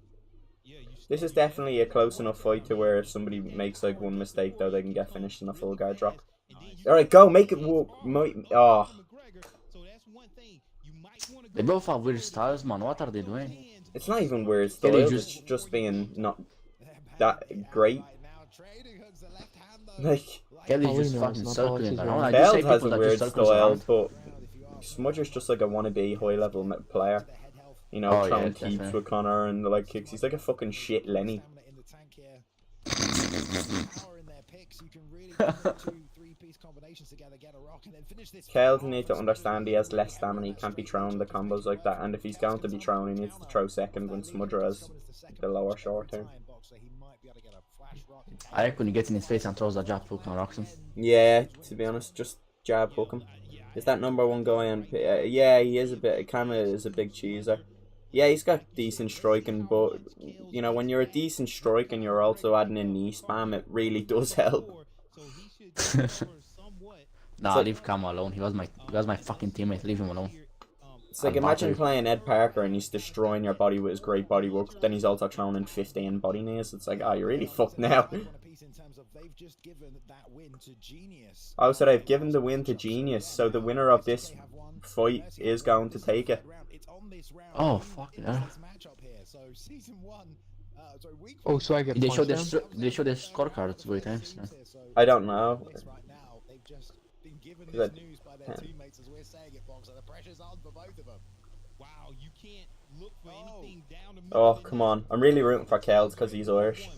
Yeah, you This is definitely a close enough fight to where if somebody makes like one mistake though, they can get finished in a full guard drop. All right, go, make it work. Oh, So that's one thing you might want to They both have weird styles, man. What are they doing? it's not even weird Can he style. just- It's just being not that great. Right now, trading hooks the left hand though. Like Kelly's Oh, just he knows, fucking not circling always around. wrong. I just say Beld has people a that weird just circles style, around. but Smudger's just like a wannabe high level player. You know, Oh, yeah, throwing teeps definitely. with Connor and the like kicks. He's like a fucking shit Lenny. In the tank here. Power in their picks, you can really get the 2-3-piece combinations together, get a rock, and then finish this. Kels need to understand he has less stamina. He can't be throwing the combos like that. And if he's going to be throwing, he needs to throw second when Smudger has the lower short term. I reckon he gets in his face and throws a jab hook and rocks him. Yeah, to be honest, just jab hook him. Is that #1 guy on? Yeah, he is a bit. Kind of is a big cheeser. Yeah, he's got decent striking, but you know when you're a decent striker and you're also adding in knee spam, it really does help. Nah, So- leave Cam alone. He was my fucking teammate. Leave him alone. It's like And imagine battery. playing Ed Parker and he's destroying your body with his great body work. Then he's also throwing in 15 body knees. It's like, oh, you're really fucked now. Oh, so they've given the win to Genius. So the winner of this fight is going to take it. Oh fucking hell! Oh, so I get They show points the then? they show the scorecards 3 times. Yeah. I don't know. That- Wow, you can't look for anything down the middle. Oh, come on. I'm really rooting for Kels because he's Irish.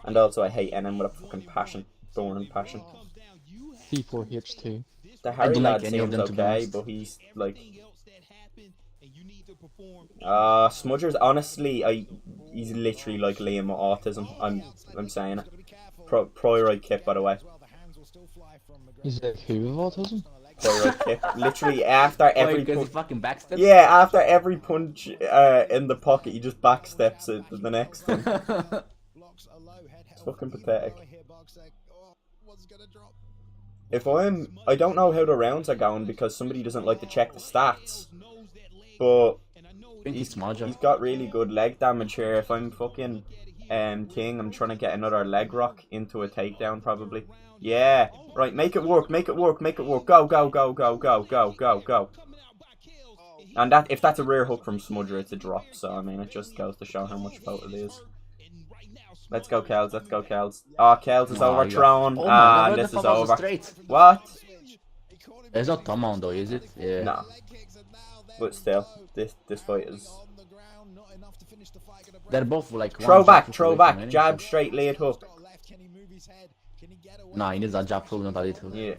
And also I hate NM with a fucking passion. Burning passion. C4 hits too. The Harry don't like lad any of seems them, to be okay, honest. but he's like... Uh, Smudger's honestly, he's literally like Liam with autism. I'm saying it. Pro-right kick, by the way. He's like, who with autism? Pro-right kick. Literally after every Because he punch. fucking backsteps. Yeah, after every punch in the pocket, he just backsteps it to the next one. It's fucking pathetic. If I don't know how the rounds are going because somebody doesn't like to check the stats. But I think he's Smudger. he's got really good leg damage here. If I'm fucking King, I'm trying to get another leg rock into a takedown probably. Yeah, right, make it work, make it work, make it work. Go, go, go, go, go, go, go, go. And that if that's a rear hook from Smudger, it's a drop. So I mean, it just goes to show how much both it is. Let's go, Kels. Let's go, Kels. Oh, Kels is Oh, overthrown. Oh my God, And where this the is fuck was the over. straight? What? It's not Tom on though, is it? Yeah. No. But still, this fight is They're both like one throw jab back, hook throw away back, from winning, jab so- straight, lead hook. Nah, he needs that jab pull, not that little. Yeah.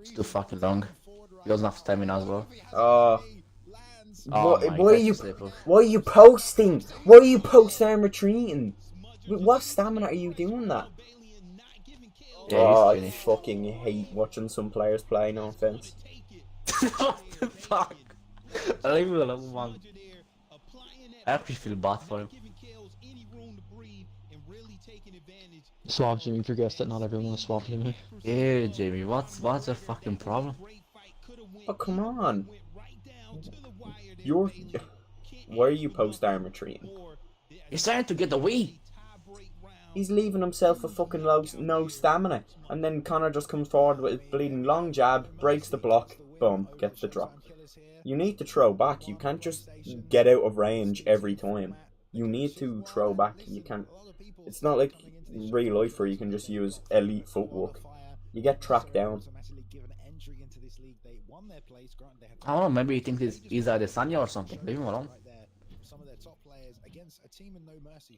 It's too fucking long. He doesn't have stamina as well. Oh. Oh my, Why are that's you? a slip hook. Why are you posting? Why are you post-arm retreating? With what stamina are you doing that? Yeah, Oh, I he's finished. fucking hate watching some players play. No offense. What the fuck? Leave me alone, man. I actually feel bad for him. Swap Jimmy, if you guessed it, not everyone will swap Jimmy. Yeah, Jamie, what's your fucking problem? Oh, come on. You're... Why are you post-arm retreating? He's trying to get away. He's leaving himself a fucking no stamina. And then Connor just comes forward with his bleeding long jab, breaks the block, boom, gets the drop. You need to throw back. You can't just get out of range every time. You need to throw back. You can't... It's not like real life where you can just use elite footwork. You get tracked down. I don't know, maybe he thinks he's Adesanya or something. Leave him alone.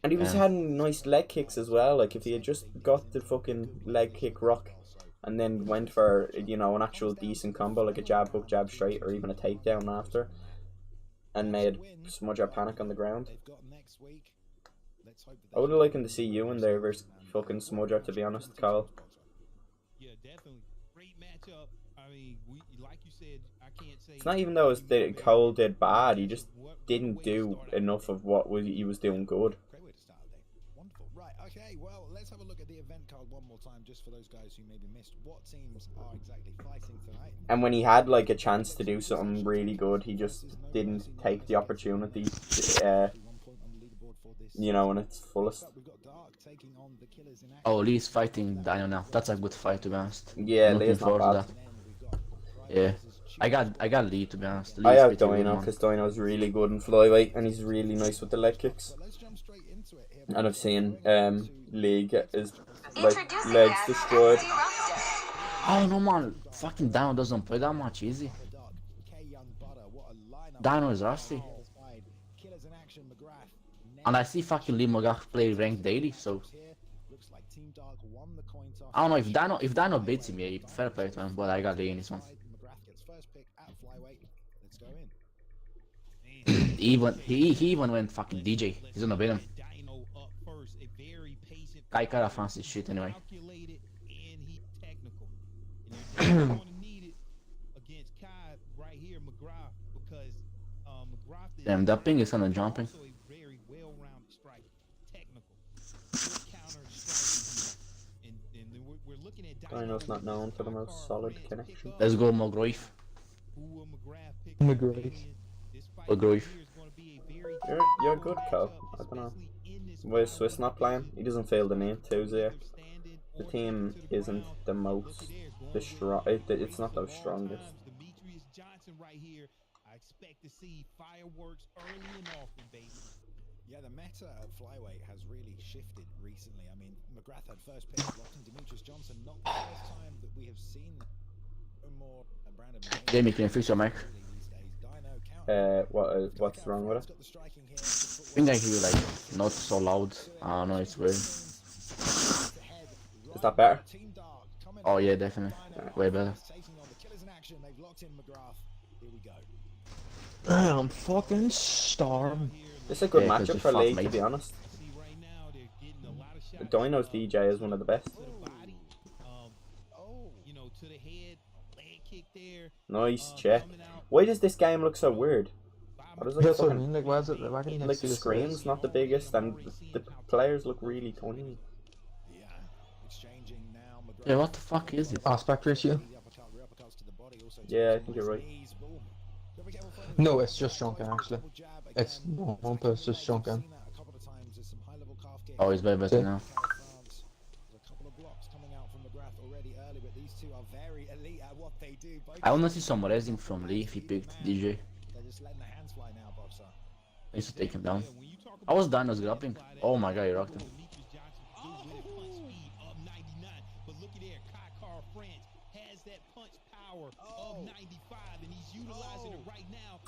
And he was having nice leg kicks as well. Like, if he had just got the fucking leg kick rock and then went for, you know, an actual decent combo, like a jab hook, jab straight, or even a takedown after, and made Smudger panic on the ground. I would have liked to see you in there versus fucking Smudger, to be honest, Kyle. Yeah, definitely. Great matchup. I mean, like you said, I can't say. It's not even though Cole did bad, he just didn't do enough of what he was doing good. Great way to start the day. Wonderful. Right, okay, well, let's have a look at the event card one more time, just for those guys who maybe missed what teams are exactly fighting tonight. And when he had like a chance to do something really good, he just didn't take the opportunity, you know, in its fullest. Oh, Lee's fighting Dino now. That's a good fight, to be honest. Yeah, I'm looking Lee's not forward bad. to that. Yeah, I got Lee, to be honest. I Lee's have pretty good, Dino man. because Dino's really good in flyweight and he's really nice with the leg kicks. And I've seen Lee get his legs destroyed. Oh no, man, fucking Dino doesn't play that much easy. Dino is rusty. And I see fucking Lee McGrath play ranked daily, so I don't know if Dino beats him, yeah, fair play to him, but I got Lee in this one. he even went fucking DJ. He's gonna beat him. Guy kinda fancy shit anyway. Damn, that ping is kinda jumping. Dino's not known for the most solid connection. Let's go McGrath. McGrath. McGrath. You're good, Cal. I don't know. Why is Swiss not playing? He doesn't feel the need to, there. The team isn't the most... It's not the strongest. Yeah, the meta at flyweight has really shifted recently. I mean, McGrath had first pick, locked in Demetrius Johnson. Not the first time that we have seen more Brandon. Jamie, can you fix your mic? What's wrong with it? I think I hear you like not so loud. I don't know, it's weird. Is that better? Oh yeah, definitely. Way better. I'm fucking starving. It's a good Yeah, 'cause matchup you for fuck League, me. to be honest. Dino's DJ is one of the best. Nice check. Why does this game look so weird? What is it? That's what I Fucking, mean, like, why is it, why can you like see the the screen's not the biggest and the players look really tiny. Yeah, what the fuck is it? aspect ratio? Yeah, I think you're right. No, it's just shrunken actually. It's one post just shrunken. Oh, it's way better See? now. I wanna see some raising from Lee if he picked DJ. I used to take him down. I was Dino's grappling. Oh my god, he rocked him.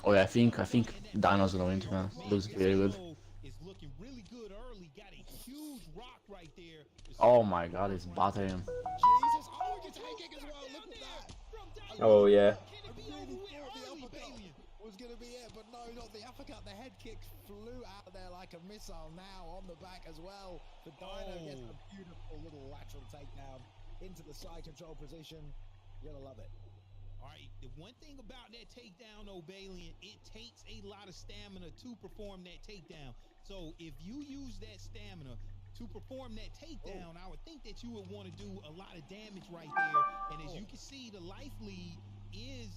Oh yeah, I think Dino's gonna win, to be honest. Looks very good. looking really good early. Got a huge rock right there. Oh my god, it's battering him. Jesus, oh, he gets a head kick as well. Look at that. Oh yeah. I really thought the uppercut was going to be it, but no, not the uppercut. The head kick flew out there like a missile now on the back as well. The Dino gets a beautiful little lateral takedown into the side control position. You're going to love it. All right, the one thing about that takedown, O'Balian, it takes a lot of stamina to perform that takedown. So if you use that stamina to perform that takedown, I would think that you would want to do a lot of damage right there. And as you can see, the life lead is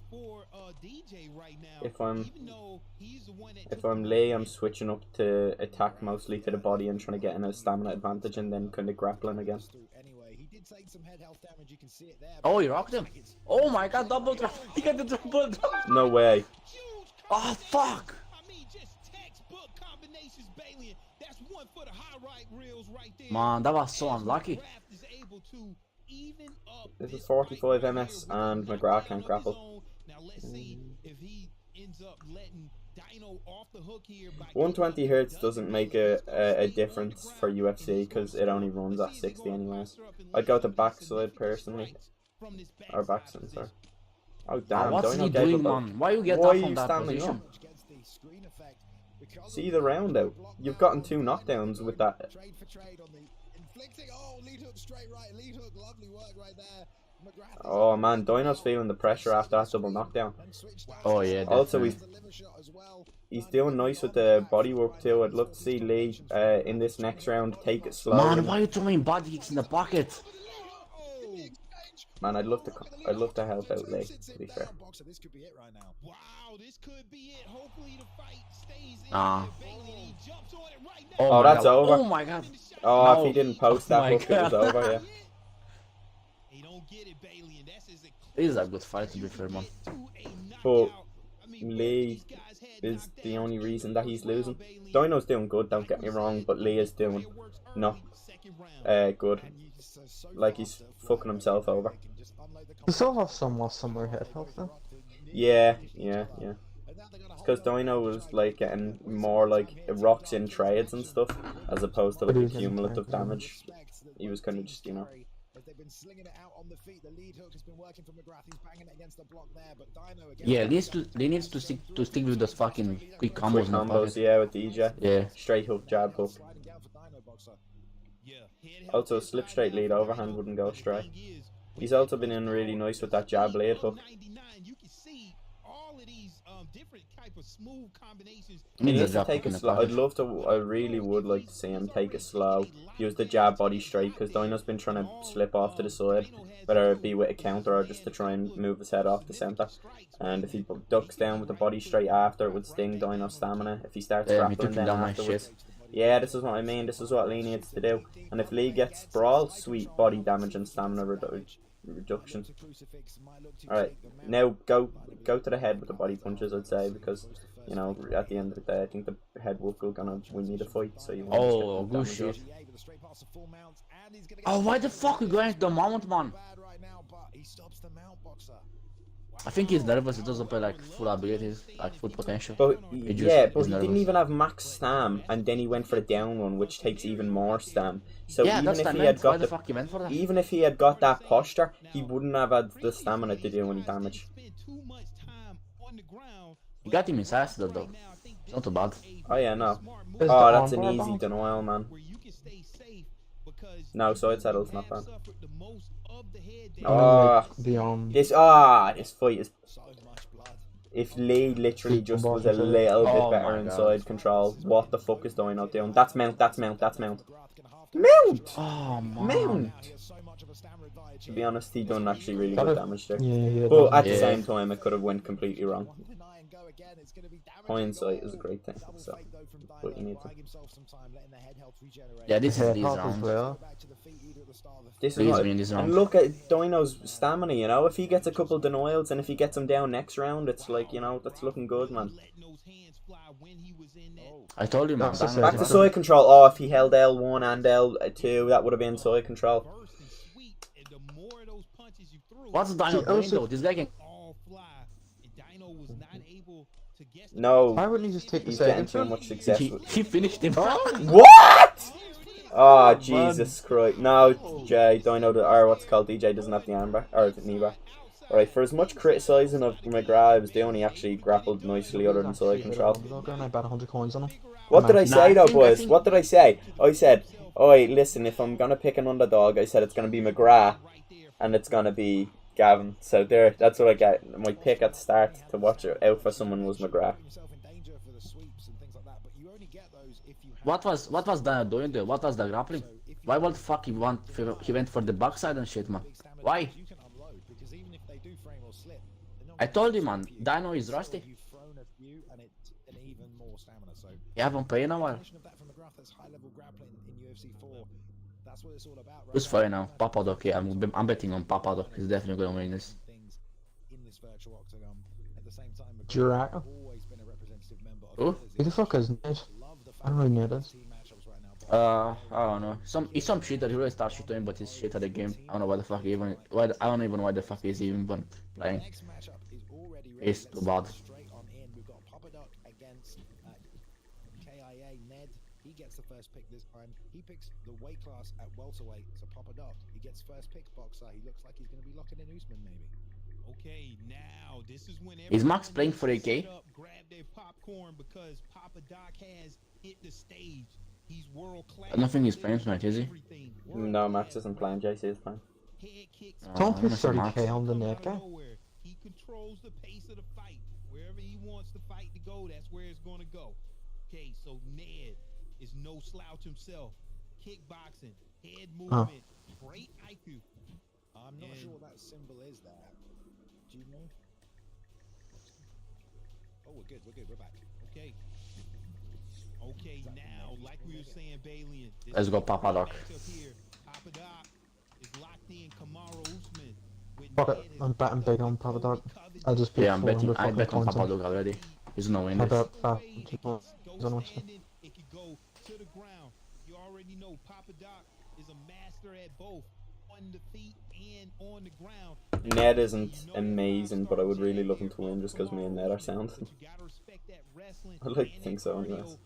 for DJ right now. Even though he's the one that If I'm Lee, I'm switching up to attack mostly to the body and trying to get in a stamina advantage and then kind of grappling again. Anyway, he did take some head health damage. You can see it there. Oh, he rocked him. Oh my god, double drop. He got the double drop. No way. Oh, fuck. I mean, just textbook combinations, Balian. That's one for the highlight reels right there. Man, that was so unlucky. Is able to even up This is 45 MS and McGrath can't grapple. Now let's see if he ends up letting Dino off the hook here. 120 Hz doesn't make a difference for UFC because it only runs at 60 anyways. I'd go to backside personally. Or back sensor. Oh damn, What's Dino he gave doing, up. man? Why you get Why that are from you that standing position? up? See the round out. You've gotten 2 knockdowns with that. Trade for trade on the inflicting. Oh, lead hook straight right. Lead hook, lovely work right there. McGrath Oh man, Dino's feeling the pressure after that double knockdown. Oh yeah, Also, definitely. he's doing nice with the body work too. I'd love to see Lee in this next round take it slow. Man, why are you throwing body kicks in the pocket? Man, I'd love to help out Lee, to be fair. This could be it right now. Wow, this could be it. Hopefully the fight stays in. Ah. Balian, he jumps on it right now. Oh, my that's god. over. Oh my god. Oh, No. if he didn't post that my hook, it was God. over, yeah. He don't get it, Balian. That's his This is a good fight, to be fair, man. But Lee is the only reason that he's losing. Dino's doing good, don't get me wrong, but Lee is doing not good. Like he's fucking himself over. You still have some similar head health then? Yeah. It's because Dino was like getting more like rocks in trades and stuff, as opposed to like a cumulative damage. He was kind of just, you know. They've been slinging it out on the feet. The lead hook has been working for McGrath. He's banging it against the block there, but Dino again. Yeah, they needs to stick with those fucking quick combos. Quick in the combos, pocket. yeah, with DJ. Yeah. Straight hook, jab hook. Also, slip straight lead overhand wouldn't go straight. He's also been in really nice with that jab lead hook. You can see all of these different type of smooth combinations. He Needs a needs to jab take in it the slow. pocket. I'd love to. I really would like to see him take it slow. Use the jab body straight because Dino's been trying to slip off to the side, whether it be with a counter or just to try and move his head off the center. And if he ducks down with the body straight after, it would sting Dino's stamina. If he starts Yeah, he grappling took then down my afterwards. shit. Yeah, this is what I mean. This is what Lee needs to do. And if Lee gets sprawl, sweet body damage and stamina reduction. Alright, now go to the head with the body punches, I'd say, because, you know, at the end of the day, I think the head work will gonna win you the fight, so you want to Oh, get good damage shit. off. Oh, why the fuck are you going to the mount, man? I think he's nervous. He doesn't play like full abilities, like full potential. But He just yeah, but is he nervous. didn't even have max stam, and then he went for a down one, which takes even more stam. So Yeah, even that's if what I he had meant. Why got the fuck you went for that? even if he had got that posture, he wouldn't have had the stamina to do any damage. You got him inside still, though. It's not too bad. Oh yeah, no. Is Oh, the that's an armbar easy back? denial, man. No, side saddle's not bad. Oh, this fight is. If Lee literally just was a little bit Oh better my inside God. control, what the fuck is Dino doing? That's mount. Mount! Oh, man. Mount! To be honest, he done actually really good damage there. Yeah, But at the Yeah. same time, it could have went completely wrong. Hindsight is a great thing, so but you need to. Yeah, this is head these health as rounds. well. This is Please what, win this round. and look at Dino's stamina. You know, if he gets a couple denials and if he gets him down next round, it's like, you know, that's looking good, man. I told you, man. That's the Daniel- Back to side control. Oh, if he held L1 and L2, that would have been side control. What's Dino See, doing, also- though? This guy can... All fly, and Dino was not able No, Why wouldn't he just take the he's getting second too shot? much success. He finished him. What? Oh, Jesus Christ. No, Jay, don't know the, or what's it called, DJ doesn't have the armbar, or the knee bar. Alright, for as much criticising of McGrath, was the only actually grappled nicely other than side control. And I bet 100 coins on him. What did I say though, I boys? think- What did I say? I said, oi, listen, if I'm gonna pick an underdog, I said it's gonna be McGrath, and it's gonna be Gavin. So there, that's what I get. My pick at the start to watch out for someone was McGrath. What was Dana doing there? What was the grappling? Why the fuck he went for the backside and shit, man? Why? I told you, man, Dino is rusty. He haven't played in a while. Who's fair now? Papadoc, yeah, I'm betting on Papadoc. He's definitely gonna win this. Juraka? Who? Who the fuck is Ned? I don't really know this. I don't know. He's some cheater. He really starts shooting, but he's shit at the game. I don't know why the fuck he even. I don't even know why the fuck he's even playing. He's too bad. He gets the first pick this time. He picks the weight class at welterweight, so Papadoc. He gets first pick boxer. He looks like he's going to be locking in Usman maybe. Okay, now this is when Is Max playing for AK? Grab their popcorn because Papadoc has hit the stage. He's world class. I don't think he's playing tonight, is he? No, Max isn't playing, JC is playing. Don't put I miss him, 30k on the net guy. He controls the pace of the fight. Wherever he wants the fight to go, that's where it's going to go. Okay, so Ned is no slouch himself. Kickboxing, head movement, great IQ. I'm not sure what that symbol is there. Do you know? Oh, we're good, we're back. Okay. Okay, now, like we were saying, Balian. Let's go, Papadoc. Papadoc is locked in Kamaru Usman. Fuck it, I'm betting big on Papadoc. I'll just put Yeah, I'm betting. 400 I fucking bet on coins on him. Papadoc already. He's gonna win I this. bet 500 coins on him. It could go to the ground. You already know Papadoc is a master at both on the feet and on the ground. Ned isn't amazing, but I would really love him to win just because me and Ned are sound. I like to think so, anyways.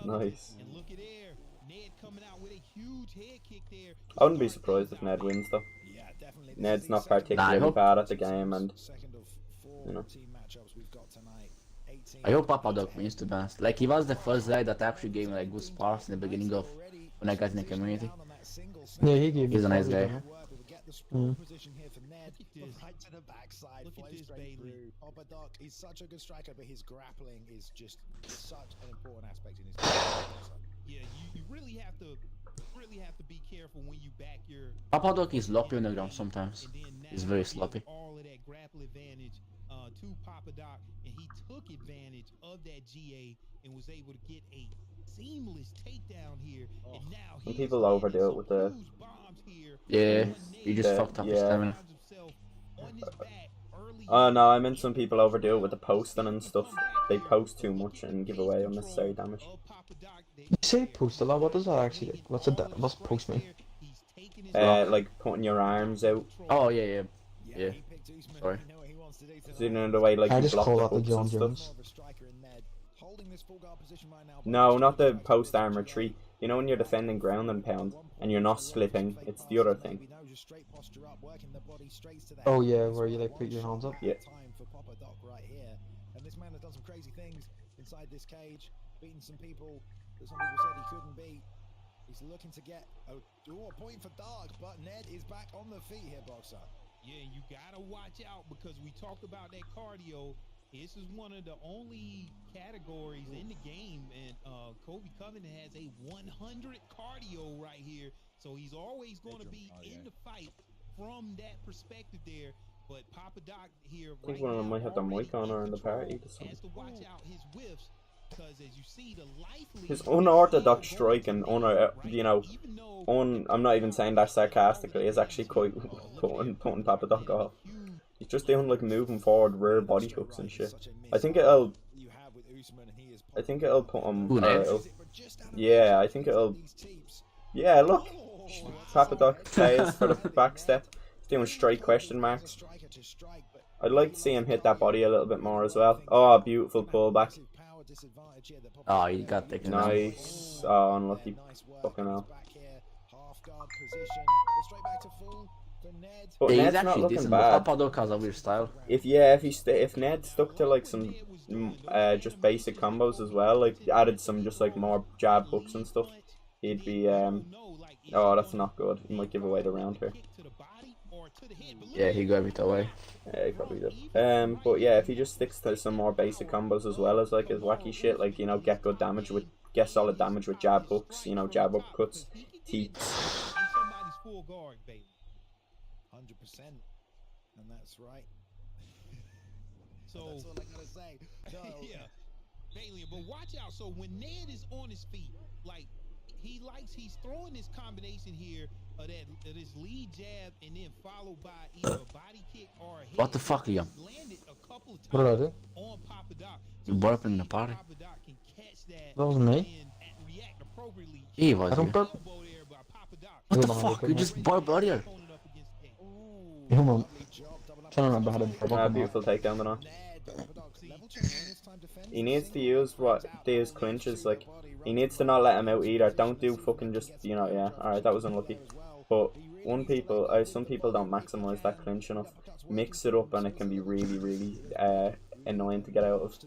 Nice. And look at there, Ned coming out with a huge head kick there. I wouldn't be surprised if Ned wins, though. Ned's not particularly bad at the game, and you know. I hope Papadoc wins, to be honest. Like, he was the first guy that actually gave me like good sparks in the beginning of when I got in the community. Yeah, he gave me. He's a nice guy. Position here for Ned, right to the backside, flows straight through. Papadoc, he's such a good striker, but his grappling is just such an important aspect in his game. Yeah, you really have to be careful when you back your. Papadoc is sloppy on the ground sometimes. And then now He's very he gave sloppy. All of that grapple advantage to Papadoc, and he took advantage of that GA and was able to get a seamless takedown here. And now Some people overdo it with the. Yeah, he just fucked up his stamina. Oh no, I meant some people overdo it with the posting and stuff. They post too much and give away unnecessary damage. You say post a lot, what does that actually do? What's post mean? Like putting your arms out. Oh yeah. Sorry. So, you know the way like I you just block call the that the hooks John and stuff. Jones. No, not the post arm retreat. You know when you're defending ground and pound and you're not slipping, it's the other thing. Oh yeah, where you like put your hands up. Yeah. And this man has done some crazy things inside this cage, beating some people that some people said he couldn't beat. He's looking to get a point for Dark, but Ned is back on the feet here, boxer. Yeah, you gotta watch out because we talked about that cardio. This is one of the only categories in the game, and Kobe Covington has a 100 cardio right here, so he's always going to be in the fight from that perspective there. But Papadoc here, I think one of them might have their mic on or in the party. has to watch out his whiffs because as you see, the lively His unorthodox strike and you know, I'm not even saying that sarcastically. Is actually quite putting Papadoc off. He's just doing like moving forward rear body hooks and shit. I think it'll put him. Yeah, I think it'll. Yeah, look, Papadoc plays for the back step. doing straight question marks. I'd like to see him hit that body a little bit more as well. Oh, beautiful pullback. Oh, he got taken down. Nice. Oh, unlucky. Fucking hell. But Yeah, he's Ned's not actually looking decent, bad. but Papadok has a weird style. If Ned stuck to like some just basic combos as well, like added some just like more jab hooks and stuff, he'd be oh, that's not good. He might give away the round here. Yeah, he got it away. Yeah, he probably did. But yeah, if he just sticks to some more basic combos as well as like his wacky shit, like, you know, get solid damage with jab hooks, you know, jab upcuts, teeth. 100%, and that's right. So that's all I gotta say. No. Yeah, Bailey, but watch out. So when Ned is on his feet, like he's throwing this combination here of this lead jab and then followed by either a body kick or a hit. What the fuck, Liam? Landed a couple of What did I times do? on Papadok. You burped in the party. Papadok can catch that. That wasn't me. And react appropriately. He was I don't here. burp. Elbow there by Papadok. What the I don't know how fuck? to You burp. just burped earlier. Opponent up against that. Come on. Trying to remember how to burp. Beautiful takedown then on. He needs to use these clinches, like, he needs to not let him out either. Don't do fucking just, you know, yeah, alright, that was unlucky. But some people don't maximize that clinch enough. Mix it up and it can be really, really annoying to get out of.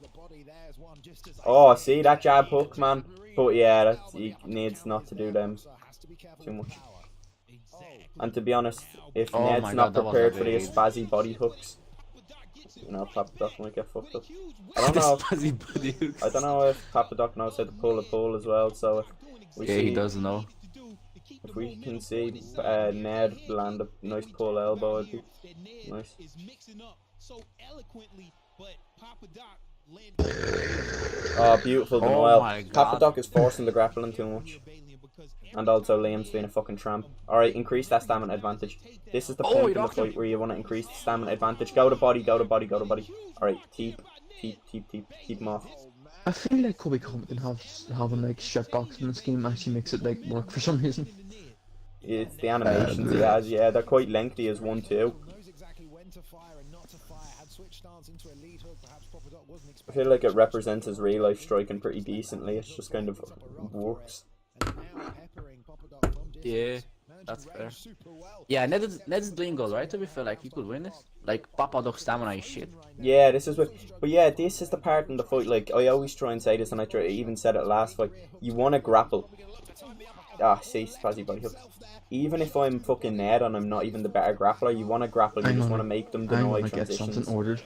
Oh, see that jab hook, man. But yeah, he needs not to do them too much. And to be honest, if Oh Ned's my not God, that was prepared a for these big- spazzy body hooks, you know, Papadok might get fucked up. I don't know if Papadok knows how to pull a pull as well, so if we Yeah, see, he does know. if we can see Ned land a nice pull elbow, it'd be nice. Oh, beautiful Oh denial. my God. Papadok is forcing the grappling too much. And also Liam's being a fucking tramp. Alright, increase that stamina advantage. This is the Oh, point he in the knocked him. fight where you want to increase the stamina advantage. Go to body, go to body, go to body. Alright, keep him off. I feel like Kobe Compton having like shit boxing in this game actually makes it like work for some reason. It's the animations he has, yeah, they're quite lengthy as 1-2. I feel like it represents his real life striking pretty decently, it's just kind of works. Yeah, that's fair. Yeah, Ned's doing good, right? To be fair, like, he could win this. Like, Papadok's stamina is shit. Yeah, this is what, but yeah, this is the part in the fight, like, I always try and say this, and I even said it last fight, you want to grapple. Ah, see, spazzy body hook. Even if I'm fucking Ned and I'm not even the better grappler, you want to grapple, you just want to make them I deny want to get transitions. something ordered.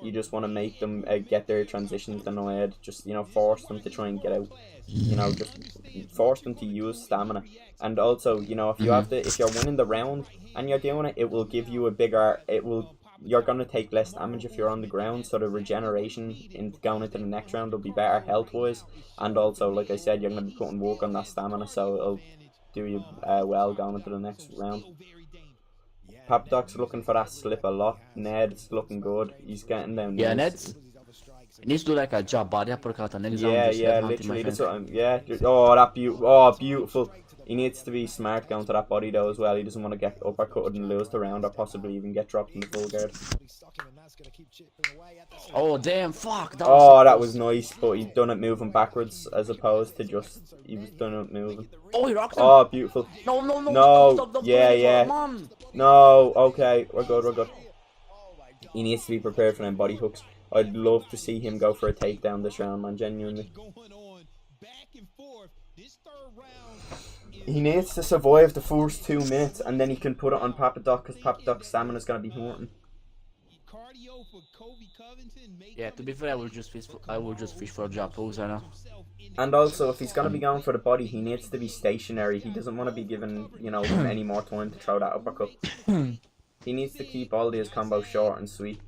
You just want to make them get their transitions denied, just, you know, force them to try and get out. You know, just force them to use stamina. And also, you know, if you have if you're winning the round and you're doing it, it will give you a bigger, you're going to take less damage if you're on the ground, so the regeneration in going into the next round will be better health wise, and also, like I said, you're going to be putting work on that stamina, so it'll do you well going into the next round. Papadok's looking for that slip a lot. Ned's looking good. He's getting down. Yeah, nice. He needs to do like a jab body uppercut and then Yeah, literally. That's what I'm. Yeah. Oh, beautiful. He needs to be smart going to that body though as well. He doesn't want to get uppercutted and lose the round, or possibly even get dropped in the full guard. Oh damn! Fuck. That was nice, but he done it moving backwards as opposed to just he was done it moving. Oh, he rocked him. Oh, beautiful. No. No. Yeah. Man. No. Okay, we're good. He needs to be prepared for them body hooks. I'd love to see him go for a takedown this round, man. Genuinely. He needs to survive the first 2 minutes, and then he can put it on Papadok, because Papadok's stamina is going to be hurting. Yeah, to be fair, I will just fish for a jab pose right now. And also, if he's going to be going for the body, he needs to be stationary. He doesn't want to be given, you know, any more time to throw that uppercut. He needs to keep all these combos short and sweet.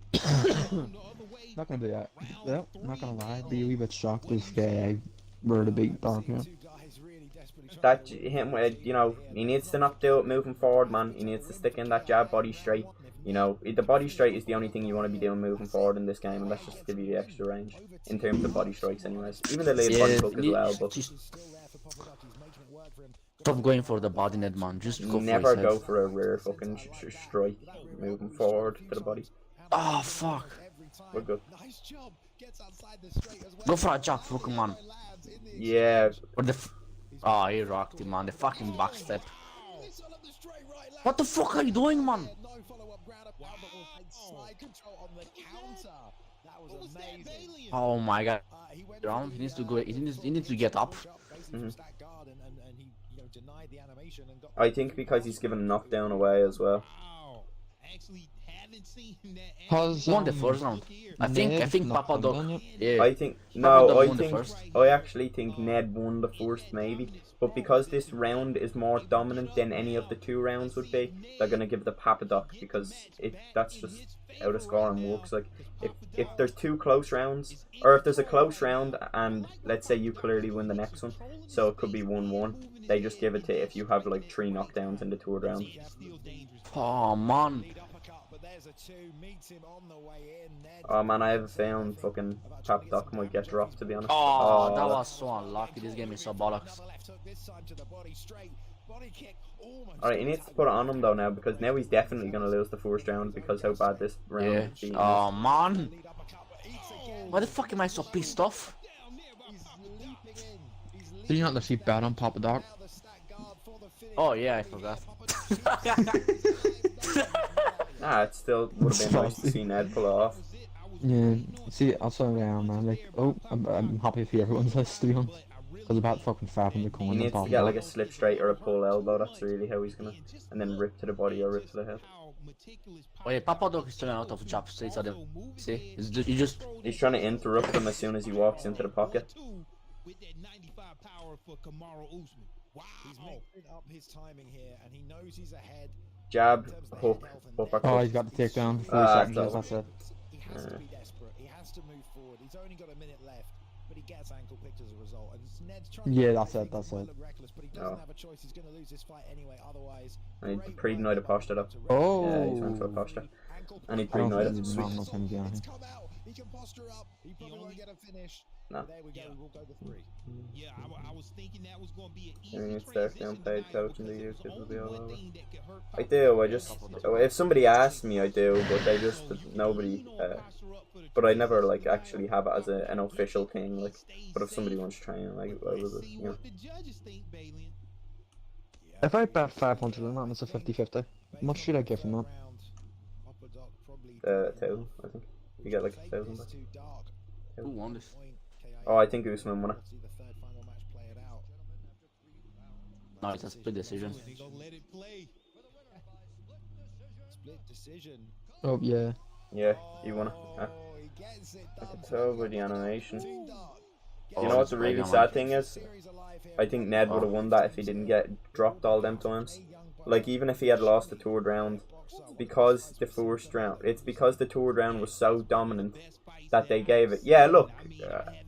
Not gonna do that. No, not gonna lie. Be a wee bit shocked if I were to beat Dark, you know. That him, you know, he needs to not do it moving forward, man. He needs to stick in that jab body straight. You know, the body straight is the only thing you want to be doing moving forward in this game, and that's just to give you the extra range in terms of body strikes, anyways. Even the lead body hook as well, but Stop going for the body, Ned, man. Just go for Never his go head. for a rear fucking strike moving forward to the body. Oh, fuck. We're good. Nice job. Gets outside the straight as well. Go for a jab, fucking man. Lands in the Yeah, Or the oh, he rocked him, man. The fucking backstep. This one up the straight right, lands. What the fuck are you doing, man? No follow-up ground up, Albert will take slide control on the counter. That was amazing. Oh my god. He went Round. for He needs to the, go. He needs to get up. basically from stack guard and he denied the animation and got I think because he's given a knockdown away as well. Wow. Actually haven't seen that. Has, Won the first round. I think not Papa done Doc. yet? Yeah. I think Papa no, Doc I won the think first. I actually think Ned won the first maybe, but because this round is more dominant than any of the 2 rounds would be, they're gonna give the Papadoc because that's just how the scoring works. Like if there's 2 close rounds, or if there's a close round and let's say you clearly win the next one, so it could be 1-1. They just give it to if you have like 3 knockdowns in the 3rd round. Oh man. Oh man, I have a feeling fucking Papadoc might get dropped, to be honest. Oh, that was so unlucky. This game is so bollocks. Alright, he needs to put it on him though now, because now he's definitely going to lose the first round because how bad this round Yeah. is being. Oh man. Why the fuck am I so pissed off? Did you not actually bet on Papa Doc? Oh yeah, I forgot. Nah, it still would have been nice to see Ned pull it off. Yeah, see, that's what I am, man. Like, I'm happy for everyone's list, to be honest. Because about fucking fab in the corner. He needs to Papa get Doc. like a slip straight or a pull elbow, that's really how he's going to... And then rip to the body or rip to the head. Oh yeah, Papa Doc is turning out of jab straight at him. See? He just He's trying to interrupt him as soon as he walks into the pocket. With that 95 power for Kamaru Usman. Wow. He's mixing up his timing here, and he knows he's ahead. Jab, hook, uppercut. Oh, he's got the takedown. 4 Ah, seconds, that's that's it. He has to be desperate. He has to move forward. He's only got a minute left, but he gets ankle picked as a result. And Ned's trying Yeah, to that's it, that's it. look reckless, but he doesn't have a choice. He's going to lose this fight anyway. Otherwise, I need to pre-deny the posture though. Oh! Yeah, he's trying for a posture. I need I don't pre-denied think it. he's not enough time to get on It's him. come out. He can posture up. He probably won't get a finish. No. There we go. We'll go to 3. Yeah, I was thinking that was going to be an Yeah, easy he needs to start down transition paid tonight coach in the because youth, it'll be only all one over. thing that could hurt I Papa do, I Doc just... is If somebody asks me, I do, but they just... Nobody... But I never, like, actually have it as an official thing, like... But if somebody wants to try and, like, I will, you know... the judges think, Balian. If I bet 500 on that, it's a 50-50. How much should I give him that? 1,000, I think. You get, like, 1,000 back. who won this? Oh, I think Usman won it. No, it's a split decision. They gonna let it play. Split decision. Oh, yeah. Yeah, he won it. Ah, He gets it I can done. tell by the animation. Too dark. You know what the really sad thing is? I think Ned would have won that if he didn't get dropped all them times. Like, even if he had lost the 3rd round, because the 1st round, it's because the 3rd round was so dominant that they gave it. Yeah, look,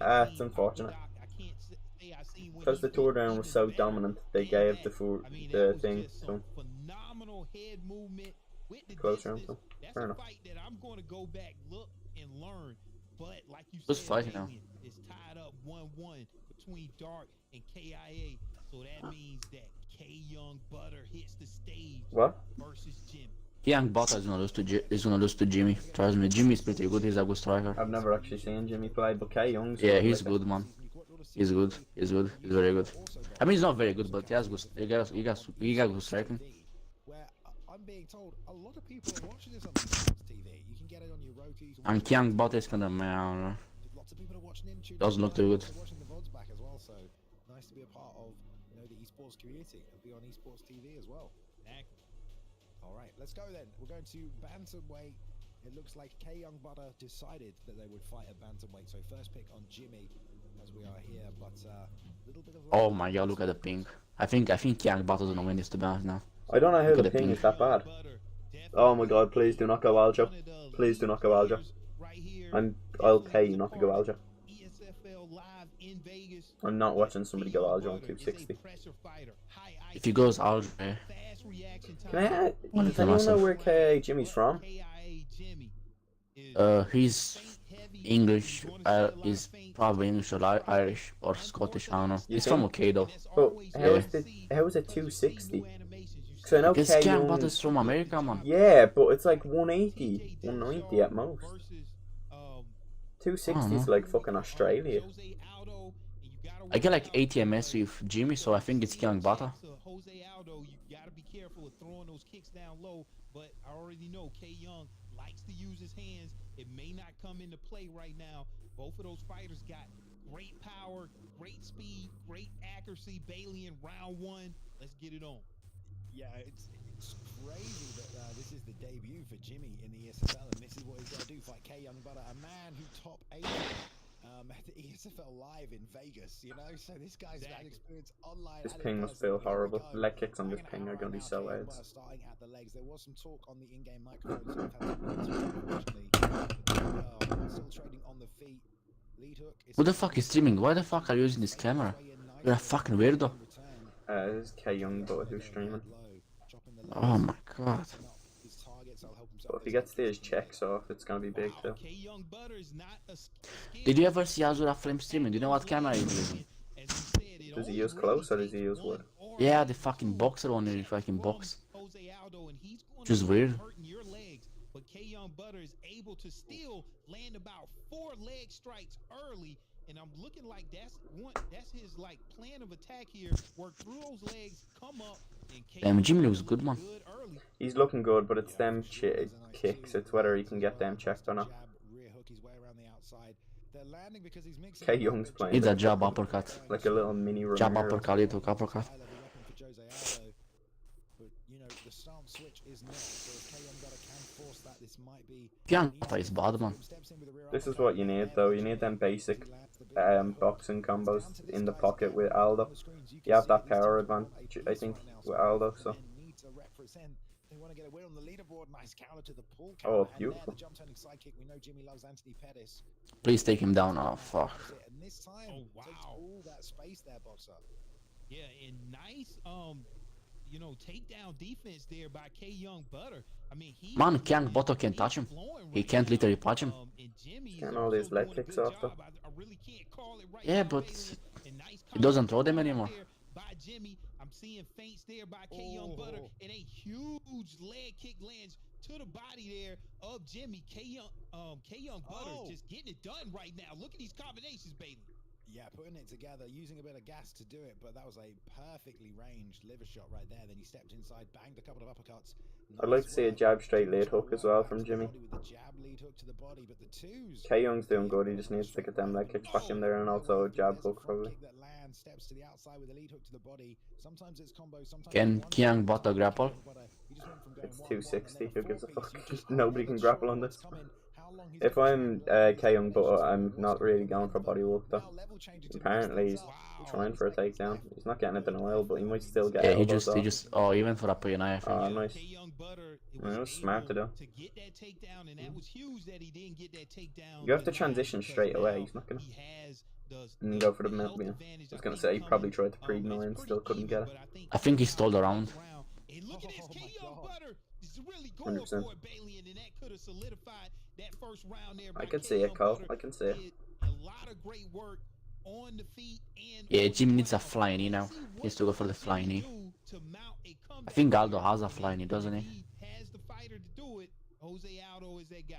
it's unfortunate. Because the 3rd round was so dominant, they gave the thing to him. Phenomenal head movement with the Close round, distance. so That's fair a enough. fight that I'm going to go back, look, and learn. But like you Who's said, fighting now? Balian, it's tied up 1-1 between Dark and KIA. So that means that K Young Butter hits the stage What? versus Jimmy. Young Butter is gonna lose to Jimmy. Trust me, Jimmy's pretty good. He's a good striker. I've never actually seen Jimmy play, but K Young's Yeah, good, he's like, good, man. He's good. He's good. He's very good. I mean, he's not very good, but he has good. He got good striking. Where I'm being told a lot of people are watching this on sports TV. You can get it on your Roku. You can watch And Young Butter is kinda man. Lots of people are watching him. Doesn't look too good. They're watching the VODs back as well, so nice to be a part of the esports community and be on esports TV as well. All right, let's go then. We're going to bantamweight. It looks like K Young Butter decided that they would fight at bantamweight. So first pick on Jimmy, as we are here, but little bit of. Oh my god, look at the ping. I think Young Butter's gonna win this, to be honest now. I don't know how Look the at the ping ping. is that bad. Oh my god, please do not go Aljo. Please do not go Aljo. I'll pay you not to go Aljo. ESFL live in Vegas. I'm not watching somebody go Aljo on 260. If he goes out, Can I, does anyone know where K Jimmy's from? he's English, is probably English or Irish or Scottish. I don't know. You He's think? from UK though. But Yeah. how is it 260? Because I know Because K Gang Young. Butter's from America, man. Yeah, but it's like 180, 190 at most. I 260 don't is know. like fucking Australia. I get like 80 MS with Jimmy, so I think it's Gang Butter. Jose Aldo, you gotta be careful of throwing those kicks down low, but I already know K Young likes to use his hands. It may not come into play right now. Both of those fighters got great power, great speed, great accuracy. Bailey in round 1. Let's get it on. Yeah, it's crazy that this is the debut for Jimmy in the ESFL, and this is what he's got to do, fight K Young Butter, a man who top 8 at the ESFL live in Vegas, you know, so this guy's had experience online. This and ping in must person. feel Here we horrible. go. Leg kicks on this Bang an ping are hour going to be now, so K Young aids. Butter starting at the legs. There was some talk on the in-game microphone, so we've had to unfortunately. Still trading on the feet. Lead hook. Who the fuck is streaming? Why the fuck are you using this camera? You're a fucking weirdo. This is K Young Butter who's streaming. Oh my god. But if he gets these checks off, it's going to be big too. Did you ever see Azura Flame streaming? Do you know what camera he's using? Does he use close or does he use wood? Yeah, the fucking boxer on the fucking box. Just weird. But K Young Butter is able to still land about 4 leg strikes early, and I'm looking like that's his like plan of attack here. Work through those legs, come up, and K Damn, Jimmy looks good, man. He's looking good, but it's them kicks. It's whether he can get them checked or not. K Young's playing It's a jab uppercut. like a little mini Jab Romero. uppercut, he took uppercut. Gang Butter is bad, man. This is what you need though. You need them basic boxing combos in the pocket with Aldo. You have that power advantage, I think, with Aldo. So. Oh, beautiful. Please take him down. Oh, fuck. Oh, wow. Yeah, and nice, you know, takedown defense there by K Young Butter. I mean, Man, Gang Butter can touch him. He can't literally punch him. Getting all these leg kicks off though. Yeah, but he doesn't throw them anymore. By Jimmy, I'm seeing feints there by K Young Butter, and a huge leg kick lands to the body there of Jimmy. K Young Butter just getting it done right now. Look at these combinations, Bailey. Yeah, putting it together, using a bit of gas to do it, but that was a perfectly ranged liver shot right there. Then he stepped inside, banged a couple of uppercuts. I'd like to see a jab straight lead hook as well from Jimmy. K Young's doing good, he just needs to get them leg kicks back in there and also a jab hook probably. Can Gang Butter grapple? It's 260, who gives a fuck? Nobody can grapple on this. If I'm K Young Butter, I'm not really going for body work though. Apparently he's trying for a takedown. He's not getting a denial, but he might still get Yeah, he elbows just oh, he went for a PNI, I think. Oh, nice. That was smart to do. You have to transition straight away, he's not gonna go for the middle. I was gonna say he probably tried to pre-deny and still couldn't get it. I think he stole the round. And look at this, K Young Butter is really 100%. for it, Bailey, and that could have solidified that first round there. I can see it, Cole. I can see it. A lot of great work on the feet and Yeah, Jim needs a flying knee now. He needs to go for the flying knee. I think Aldo has a flying knee, doesn't he? Has the fighter to do it. Jose Aldo is that guy.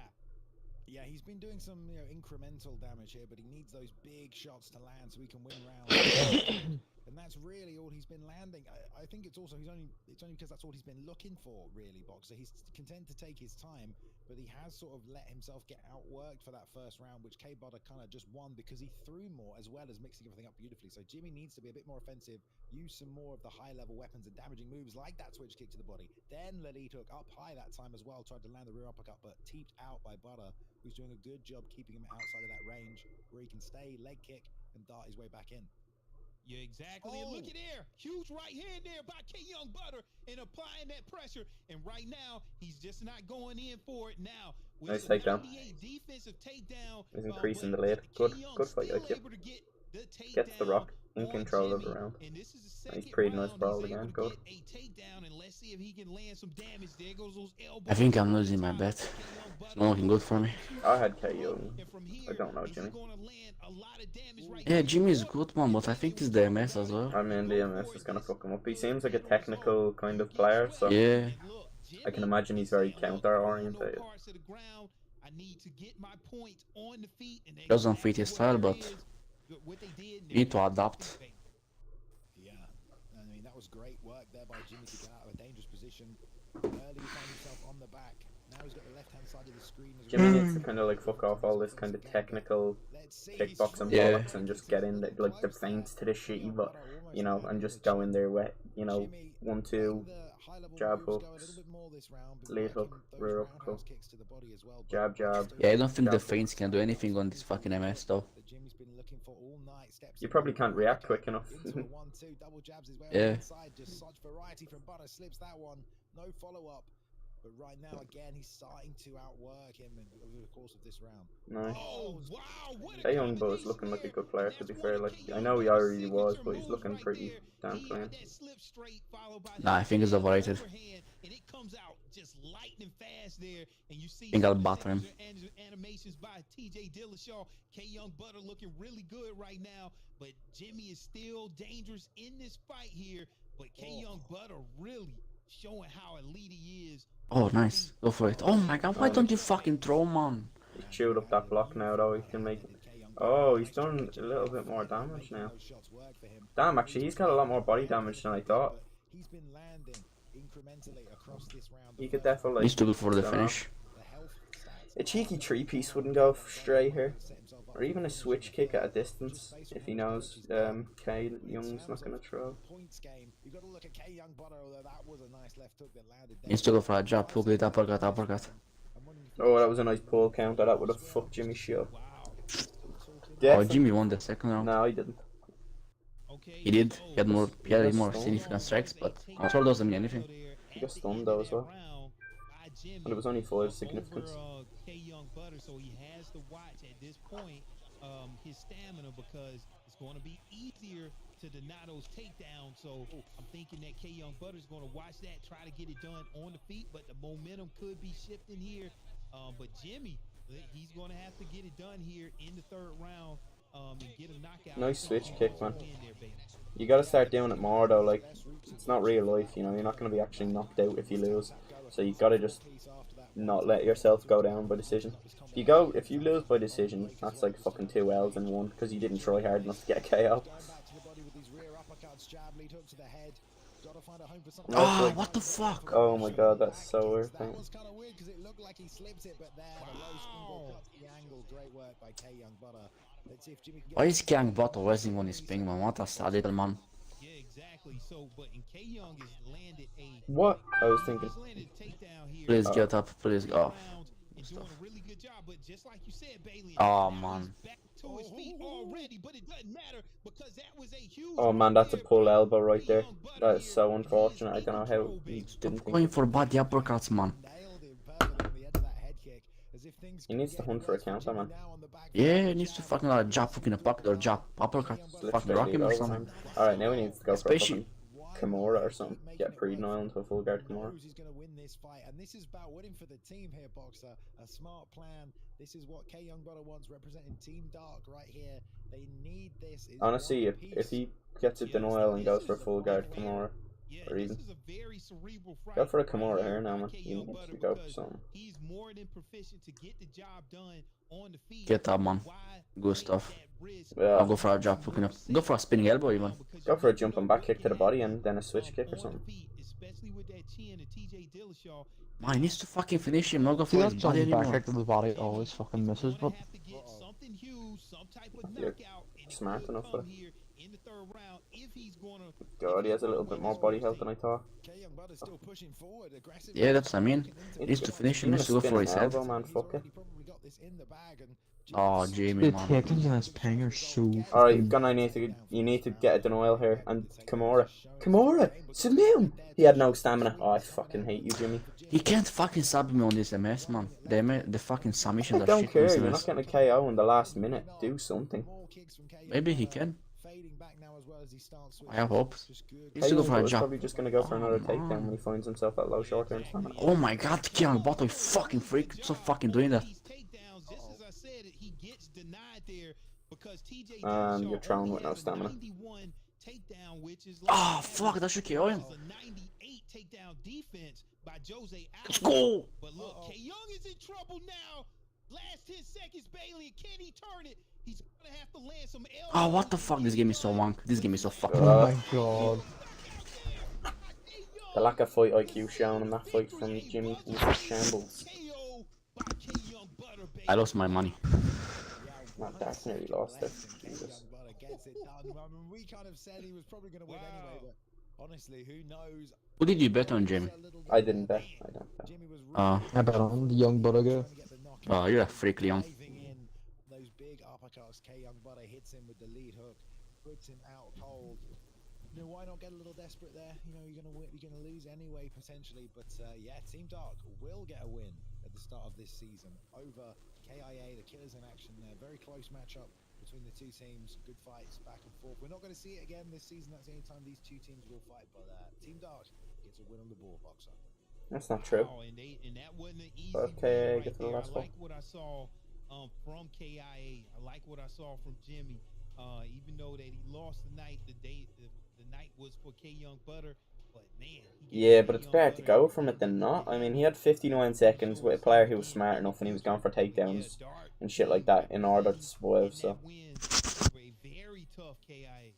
Yeah, he's been doing some incremental damage here, but he needs those big shots to land so he can win rounds. And that's really all he's been landing. I think it's also it's only because that's all he's been looking for, really, Boxer. He's content to take his time, but he has sort of let himself get outworked for that first round, which K Butter kind of just won because he threw more as well as mixing everything up beautifully. So Jimmy needs to be a bit more offensive, use some more of the high-level weapons and damaging moves like that switch kick to the body. Then Lelite took up high that time as well, tried to land the rear uppercut, but teeped out by Butter, who's doing a good job keeping him outside of that range where he can stay, leg kick, and dart his way back in. Yeah, exactly. And look at there. Huge right hand there by K Young Butter and applying that pressure. And right now, he's just not going in for it now. Nice takedown. Defensive takedown. He's increasing the lead. Good fight, IQ. Able to get The takedown Gets the Rock in on control of the Jimmy, round. and this is the He's second pretty nice round. brawl He's able again. to Good. get a takedown, and let's see if he can land some damage. There goes those elbows. I think I'm over the losing my top. bet. K Young It's Butter not looking good for me. I had KO. and from I here, don't know, is he Jimmy. gonna land a lot of damage right Yeah, here? Jimmy is Or good, man, but I if think Bailey it's was the talking MS about as it, well. I mean, go the for MS it, is gonna this fuck him up. He good seems like a end result. technical kind You of get player, swept. so Yeah. And look, I can Jimmy imagine he's is very saying, look, counter I don't want no orientated. parts of the ground. I need to get my points on the feet, and Doesn't exactly fit his what style, there but is, what they did, you and need to they're adapt. technique, Yeah, I mean that was great work there by Jimmy to get out of a dangerous position. Early he found himself on the back. Now he's got the left hand side of the screen as Jimmy well. needs to kind of like fuck off all this kind of technical Let's see. kickboxing Yeah. bollocks and just get in like the feints to the shitty, but you know, and just go in there with, you know, 1-2, jab hooks, lead hook, rear uppercut, jab jab. Yeah, I don't think the Jab. feints can do anything on this fucking MS though. You probably can't react quick enough. Yeah. Just such variety from Butter, slips that one. No follow up. But right now, again, he's starting to outwork him over the course of this round. Nice. Oh wow! What a Hey, young Buzz combination looking like a there. good player, And to be that's fair. one of Like, K. I Young know he Butter's already was, signature but he's moves looking right pretty there. damn He clean. had that slip straight followed by Nah, I that think it's big overrated. overhand, and it comes out just lightning fast there. And you see Think I'll some batter him. signature animations by TJ Dillashaw. K. Young Butter looking really good right now, but Jimmy is still dangerous in this fight here. But K. Young Butter really showing how elite he is. Oh, nice. Go for it. Oh my god, why don't you fucking throw, man? He's chewed up that block now, though. He can make. Oh, he's done a little bit more damage now. Damn, actually, he's got a lot more body damage than I thought. He's been landing incrementally across this round. He could definitely. Needs to go for the don't know. finish. A cheeky 3-piece wouldn't go straight here. Or even a switch kick at a distance, if he knows K. Young's not going to throw. Points game. You got to look at K. Young Butter, although that was a nice left hook that landed there. Needs to go for a jab, hook it, uppercut, uppercut. Oh, that was a nice pull counter. That would have fucked Jimmy shit up. Oh, Jimmy won the second round. No, he didn't. He did. He had more significant strikes, but control doesn't mean anything. He got stunned though as well. And it was only 5 significance. K. Young Butter, so he has to watch at this point his stamina, because it's going to be easier to deny those takedowns. So I'm thinking that K. Young Butter is going to watch that, try to get it done on the feet, but the momentum could be shifting here. But Jimmy, he's going to have to get it done here in the third round and get a knockout. Nice switch kick, man. You gotta start doing it more though. Like, it's not real life, you know. You're not gonna be actually knocked out if you lose. So you gotta just not let yourself go down by decision. If you lose by decision, that's like fucking 2 L's in one, because you didn't try hard enough to get a KO. Ah, what the fuck? Oh my god, that's so weird. That was kind of weird because it looked like he slipped it, but there, the low single cut to the angle. Great work by K. Young Butter. Let's see if Jimmy can get Why is Kang Bottle resting on his ping, man? What a sad little man. Yeah, exactly. So, but in K. Young has landed a What? I was thinking. he's landed a takedown here. Please get up, please go. Rounds and doing a really good job, but just like you said, Bailey. Oh, now man. he's back to his feet already, but it doesn't matter because that was a huge. Oh man, that's a pull elbow right there. That is so unfortunate. I don't know how he didn't Going think. for body uppercuts, man. nailed him perfectly on the end of that head kick, as if things He needs to hunt for a counter, man. Yeah, he needs to fucking jab hook in the pocket or jab uppercut. Fucking rock him or something. Alright, now he needs to go for a Especially- fucking Kimura or something. Get pre-Nile into a full guard Kimura. He's going to win this fight, and this is about winning for the team here, Boxer. A smart plan. This is what K. Young Butter wants, representing Team Dark right here. They need this. It's Honestly, one if piece. he gets a denial and goes for a full guard Kimura, Yeah, or this even is a very cerebral fight. go for a Kimura here now, by man. K. He Young needs Butter to go for because something. He's more than proficient to get the job done on the feet. Get up, man. Why Good take stuff. that risk? I'll Yeah, go for a jab hook in the... Go for a spinning elbow, even. go for a jumping back kick to the body and then a switch kick or something. Especially with that chin and TJ Dillashaw. Man, he needs to fucking finish him, not go See for that his body jumping back anymore. kick to the body always fucking misses, but Have to get something huge, some type of You're knockout, and it smart could enough for come it. here in the third round if he's gonna. God, he has a little bit more body health than I thought. Young Butter still pushing forward, aggressive. Yeah, that's what I mean. He needs to finish him, You needs to go for his head. elbow, man, fuck it. He probably got this in the bag and Oh, Jamie, The man. takedowns on this ping are so Alright, fucking... Gunnar, you need to get a denial here. And Kimura, submit him! He had no stamina. Oh, I fucking hate you, Jimmy. He can't fucking sub me on this MS, man. The fucking submissions I are don't shit on this care, you're MS. not getting a KO in the last minute. Do something. Maybe he can. fading back now as well as he starts I have hope. just good. He's to go for a He's jump. probably just going to go for another Oh, takedown man. when he finds himself at low short term stamina. Oh my god, Keanu Botto, you fucking freak. Stop fucking doing that. These takedowns, just as I said, he gets denied there because TJ You're thrown with no stamina. 91 takedown, which is Oh, fuck, that should KO him. a 98 takedown defense by Jose Let's Aldo. go! But look, K Young is in trouble now. Last 10 seconds, Bailey. Can he turn it? He's gonna have to land some elbows. Oh, what the fuck, this game is so wonk. This game is so fucking Oh my god. The lack of fight IQ shown in that fight from Jimmy was shambles. KO by K Young Butter, baby. I lost my money. Not that nearly lost it. Jesus. Young Butter gets it done. I mean, we kind of said he was probably going to win anyway, but honestly, who knows? Who did you bet on, Jamie? I didn't bet. I don't bet. Jimmy was Oh, I bet on the young Butter guy. trying to get the knockout. oh, you're a freak, Leon. Diving in those big uppercuts. K Young Butter hits him with the lead hook, puts him out cold. You know, why not get a little desperate there? You know, you're gonna lose anyway potentially, but yeah, Team Dark will get a win at the start of this season over KIA. The Killers in action there. Very close matchup between the two teams. Good fights back and forth. We're not going to see it again this season. That's the only time these two teams will fight. But Team Dark gets a win on the board, Boxer. That's not true. Oh, and that wasn't an easy But win KIA right get to the there. last I one. like what I saw from KIA. I like what I saw from Jimmy. Even though that he lost the night, the night was for K Young Butter, but man. Yeah, but it's better to go from it than not. I mean, he had 59 seconds with a player who was smart enough and he was going for takedowns and shit like that in order to survive, so. A very tough KIA.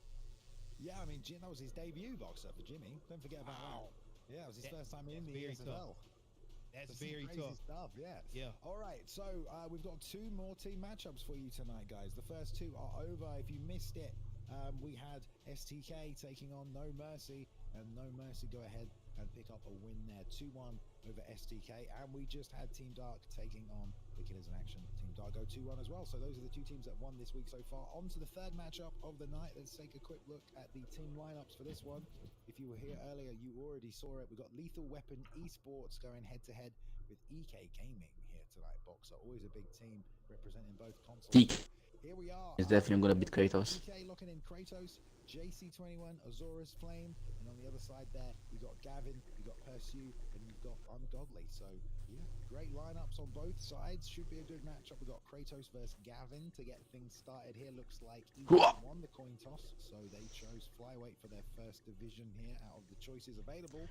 Yeah, I mean, that was his debut, Boxer, for Jimmy. Don't forget about that. Yeah, it was his first time in the very ESFL. tough. That's Some very crazy tough. stuff, yeah. Yeah. All right, so we've got two more team matchups for you tonight, guys. The first two are over. If you missed it, we had STK taking on No Mercy, and No Mercy go ahead and pick up a win there, 2-1 over STK, and we just had Team Dark taking on the Killers in Action. Team Dark go 2-1 as well, so those are the two teams that won this week so far. On to the third matchup of the night. Let's take a quick look at the team lineups for this one. If you were here earlier, you already saw it. We've got Lethal Weapon Esports going head-to-head with EK Gaming here tonight, Boxer. Always a big team representing both consoles. Teak. Here we are. He's definitely gonna beat Kratos. EK locking in Kratos, JC21, Azorus Flame, and on the other side there, you got Gavin, you got Pursue, and you've got Ungodly. So, yeah, great lineups on both sides. Should be a good matchup. We've got Kratos versus Gavin to get things started here. Looks like EK won the coin toss, so they chose Flyweight for their first division here out of the choices available.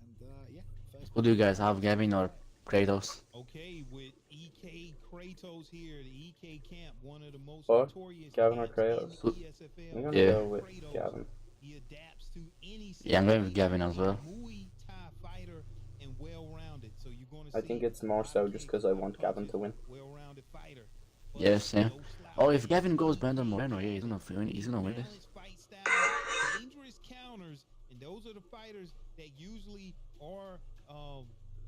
And, yeah, first. Who do you guys have, Gavin or Kratos? Okay, with EK Kratos here, the EK camp, one of the most What? notorious Gavin or camps in Kratos? the ESFL. I'm gonna Yeah. go with Kratos, Gavin. He adapts to any Yeah, I'm going with Gavin as well. Muay Thai fighter and well-rounded. So you're going to I think it's more so just because I want Gavin to win. Well-rounded fighter. But Yes, yeah. no slouch. Oh, if Gavin goes Brandon Moreno, yeah, he's gonna win. He's gonna win this. Balanced fight style, dangerous counters, and those are the fighters that usually are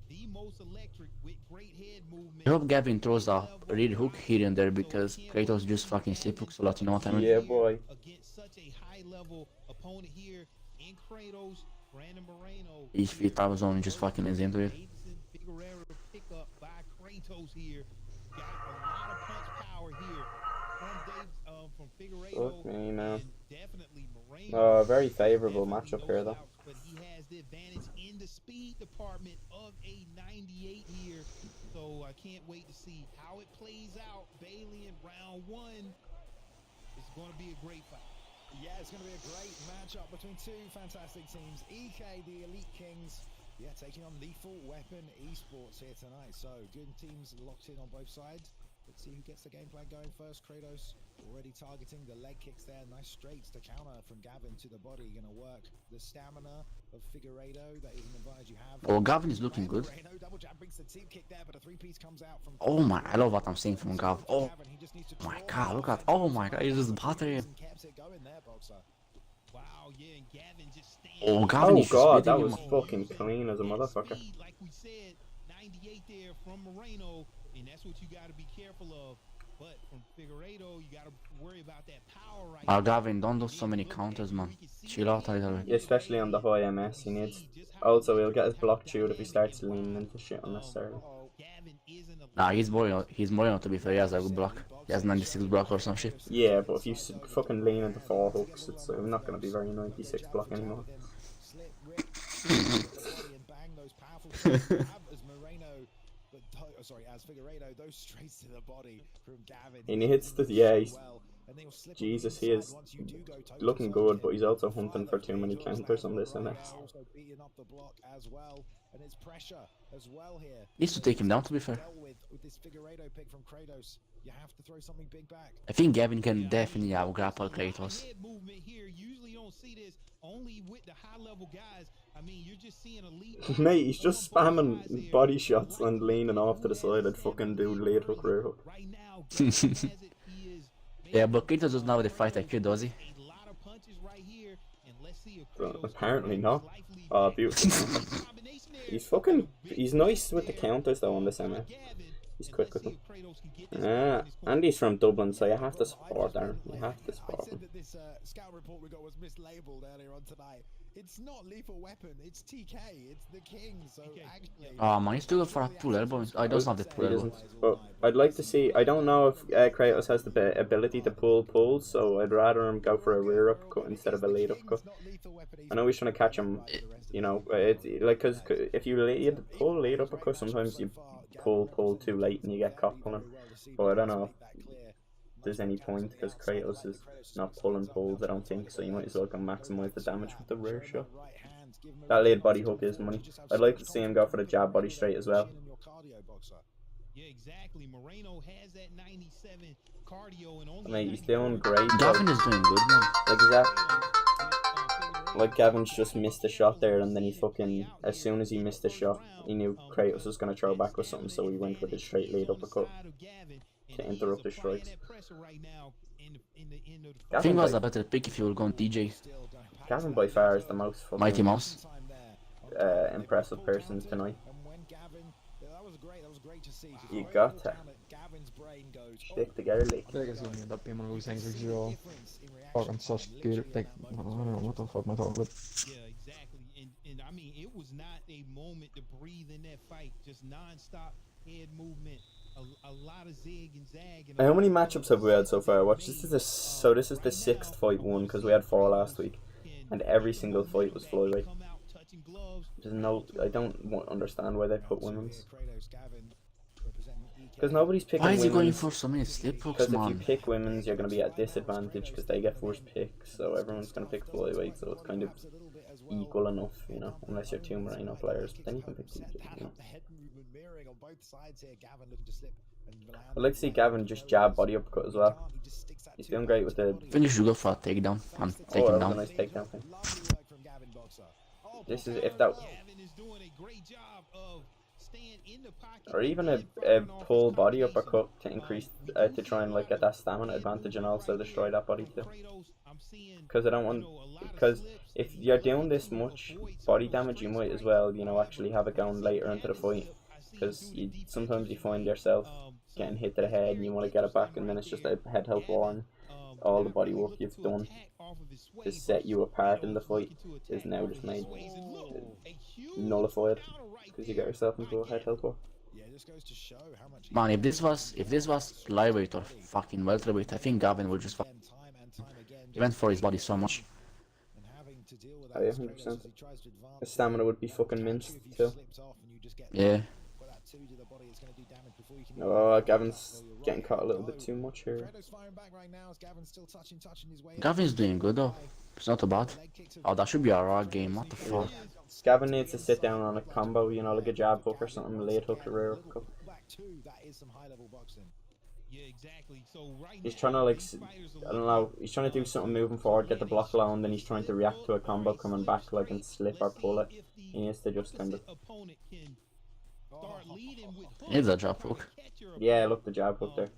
the most electric with great head movement. I hope Gavin throws a real hook here and there because Kratos just fucking slip hooks a lot, you know what I mean? Yeah, boy. Against such a high-level opponent here in Kratos, Brandon Moreno. Each feet I was on just fucking is into it. Davidson Figueroa pickup by Kratos here. Got a lot of punch power here from Figueroa. Fuck me, man. And definitely Moreno. Very favourable Definitely matchup no here, though. slouch, but he has the advantage in the speed department of a 98 here. So I can't wait to see how it plays out. Bailey in round one. It's going to be a great fight. Yeah, it's going to be a great matchup between two fantastic teams. EK, the Elite Kings, yeah, taking on Lethal Weapon Esports here tonight. So good teams locked in on both sides. Let's see who gets the game plan going first. Kratos already targeting the leg kicks there. Nice straights to counter from Gavin to the body. Going to work the stamina of Figueredo. That is an advantage you have. Oh, Gavin is looking good. Figueredo double jab brings the team kick there, but a three-piece comes out from. Oh my, I love what I'm seeing from Gav. Oh, Gavin, he just needs Oh my god, look at, oh my god, he's just battering. Wow, yeah, and Gavin just stands Oh, there. Gavin Oh is just god, that beating was him. fucking clean as a And motherfucker. speed, like we said, 98 there from Moreno, and that's what you got to be careful of. But from Figueiredo, you got to worry about that power right Oh, there. Gavin, don't do And so then many you look at counters, it, man. we can see Chill out a again, little bit. Yeah, especially on the high MS, he needs. Also, he'll get his block chewed if he starts leaning into shit unnecessarily. Gavin is an Nah, elite he's more to be fair, he has a good block. He has 96 block or some shit. Yeah, but if you fucking lean into 4 hooks, it's not going to be very 96 block anymore. Slip, rip, and bang those powerful shots grab as Moreno, but as Figueiredo, those straights to the body from Gavin. And he hits the, yeah, he's, Well, and they will slip on the Jesus, he inside is once you do go toe-to-toe looking with good, him. but he's also hunting for too many counters on this MS. Also beating up the block as well, and it's pressure as well here. Needs to take him down, to be fair. Dealt with this Figueiredo pick from Kratos. You have to throw something big back. I think Gavin can definitely out-grapple Kratos. Head movement here. Usually don't see this only with the high-level guys. I mean, you're just seeing elite. Mate, he's just spamming body shots and leaning off to the side. I'd fucking do late hook, rear hook. Right now, Gavin has it. He is Yeah, but Kratos doesn't have the fight IQ, does he? a lot of punches right here, and let's see if Well, Kratos apparently can not. life lead Oh, back. beautiful. Combination there. He's fucking. He's nice with the counters though on this MS. Gavin, He's and quick let's with see them. if Kratos can get this back in his corner. And he's from Dublin, so you have to support Darren. You have to I support said him. that this scout report we got was mislabeled earlier on tonight. It's not Lethal Weapon, it's TK, it's the King, so actually... Oh man, he's too good for a pull elbow. I doesn't have the pull He elbow. doesn't. But I'd like to see. I don't know if Kratos has the ability to pull pulls, so I'd rather him go for a rear uppercut instead of a late uppercut. I know he's trying to catch him. You know, it's like because if you pull late uppercut, sometimes you pull too late and you get caught pulling. But I don't know if there's any point because Kratos is not pulling pulls. I don't think so. You might as well go maximize the damage with the rear shot. That late body hook is money. I'd like to see him go for the jab body straight as well. Yeah, exactly. Moreno has that 97 cardio and only. Mate, he's doing great. Gavin is doing good, man. Like like Gavin's just missed a shot there, and then he fucking, as soon as he missed the shot, he knew Kratos was going to throw back with something, so he went with a straight lead uppercut to interrupt the strikes. I think it was a better pick if you were going DJ. Gavin by far is the most Mighty fucking Mouse. impressive person tonight. That was great to see. You got to Gavin's brain goes, stick together, Lee. I think it's gonna end up being one of those things where you're fucking such good. Like, I don't know what the fuck am I talking about? Yeah, exactly. And I mean, it was not a moment to breathe in that fight. Just non-stop head movement. A lot of zig and zag. And How many matchups have we had so far? Watch, this is the 6th fight won because we had 4 last week, and every single fight was flyweight. There's no, I don't understand why they put women's. Because nobody's picking Why is he going women's. for so many slip hooks, Because if you man? pick women's, you're going to be at disadvantage because they get first pick, so everyone's going to pick flyweight, so it's kind of equal enough, you know, unless you're 2 Moreno players, but then you can pick TJ, you know. I'd like to see Gavin just jab body uppercut as well. He's doing great with the... I think you should go for a takedown and take Oh, him that was a down. nice takedown thing. This is if that... Or even a pull body uppercut to increase, to try and like get that stamina advantage and also destroy that body too. Because I don't want, because if you're doing this much body damage, you might as well, you know, actually have it going later into the fight. Because sometimes you find yourself getting hit to the head and you want to get it back, and then it's just a head health war, and all the body work you've done to set you apart in the fight is now just made nullified because you get yourself into a head health war. Man, if this was flyweight or fucking welterweight, I think Gavin would just he went for his body so much. Oh yeah, 100%. His stamina would be fucking minced too. Yeah. Oh, Gavin's getting caught a little bit too much here. Gavin's doing good though. It's not too bad. Oh, that should be a raw game. What the fuck? Gavin needs to sit down on a combo, you know, like a jab hook or something, late hook or rear hook. He's trying to like, I don't know, he's trying to do something moving forward, get the block low, and then he's trying to react to a combo coming back like and slip or pull it. He needs to just kind of... Needs a jab hook. Yeah, look, the jab hook there.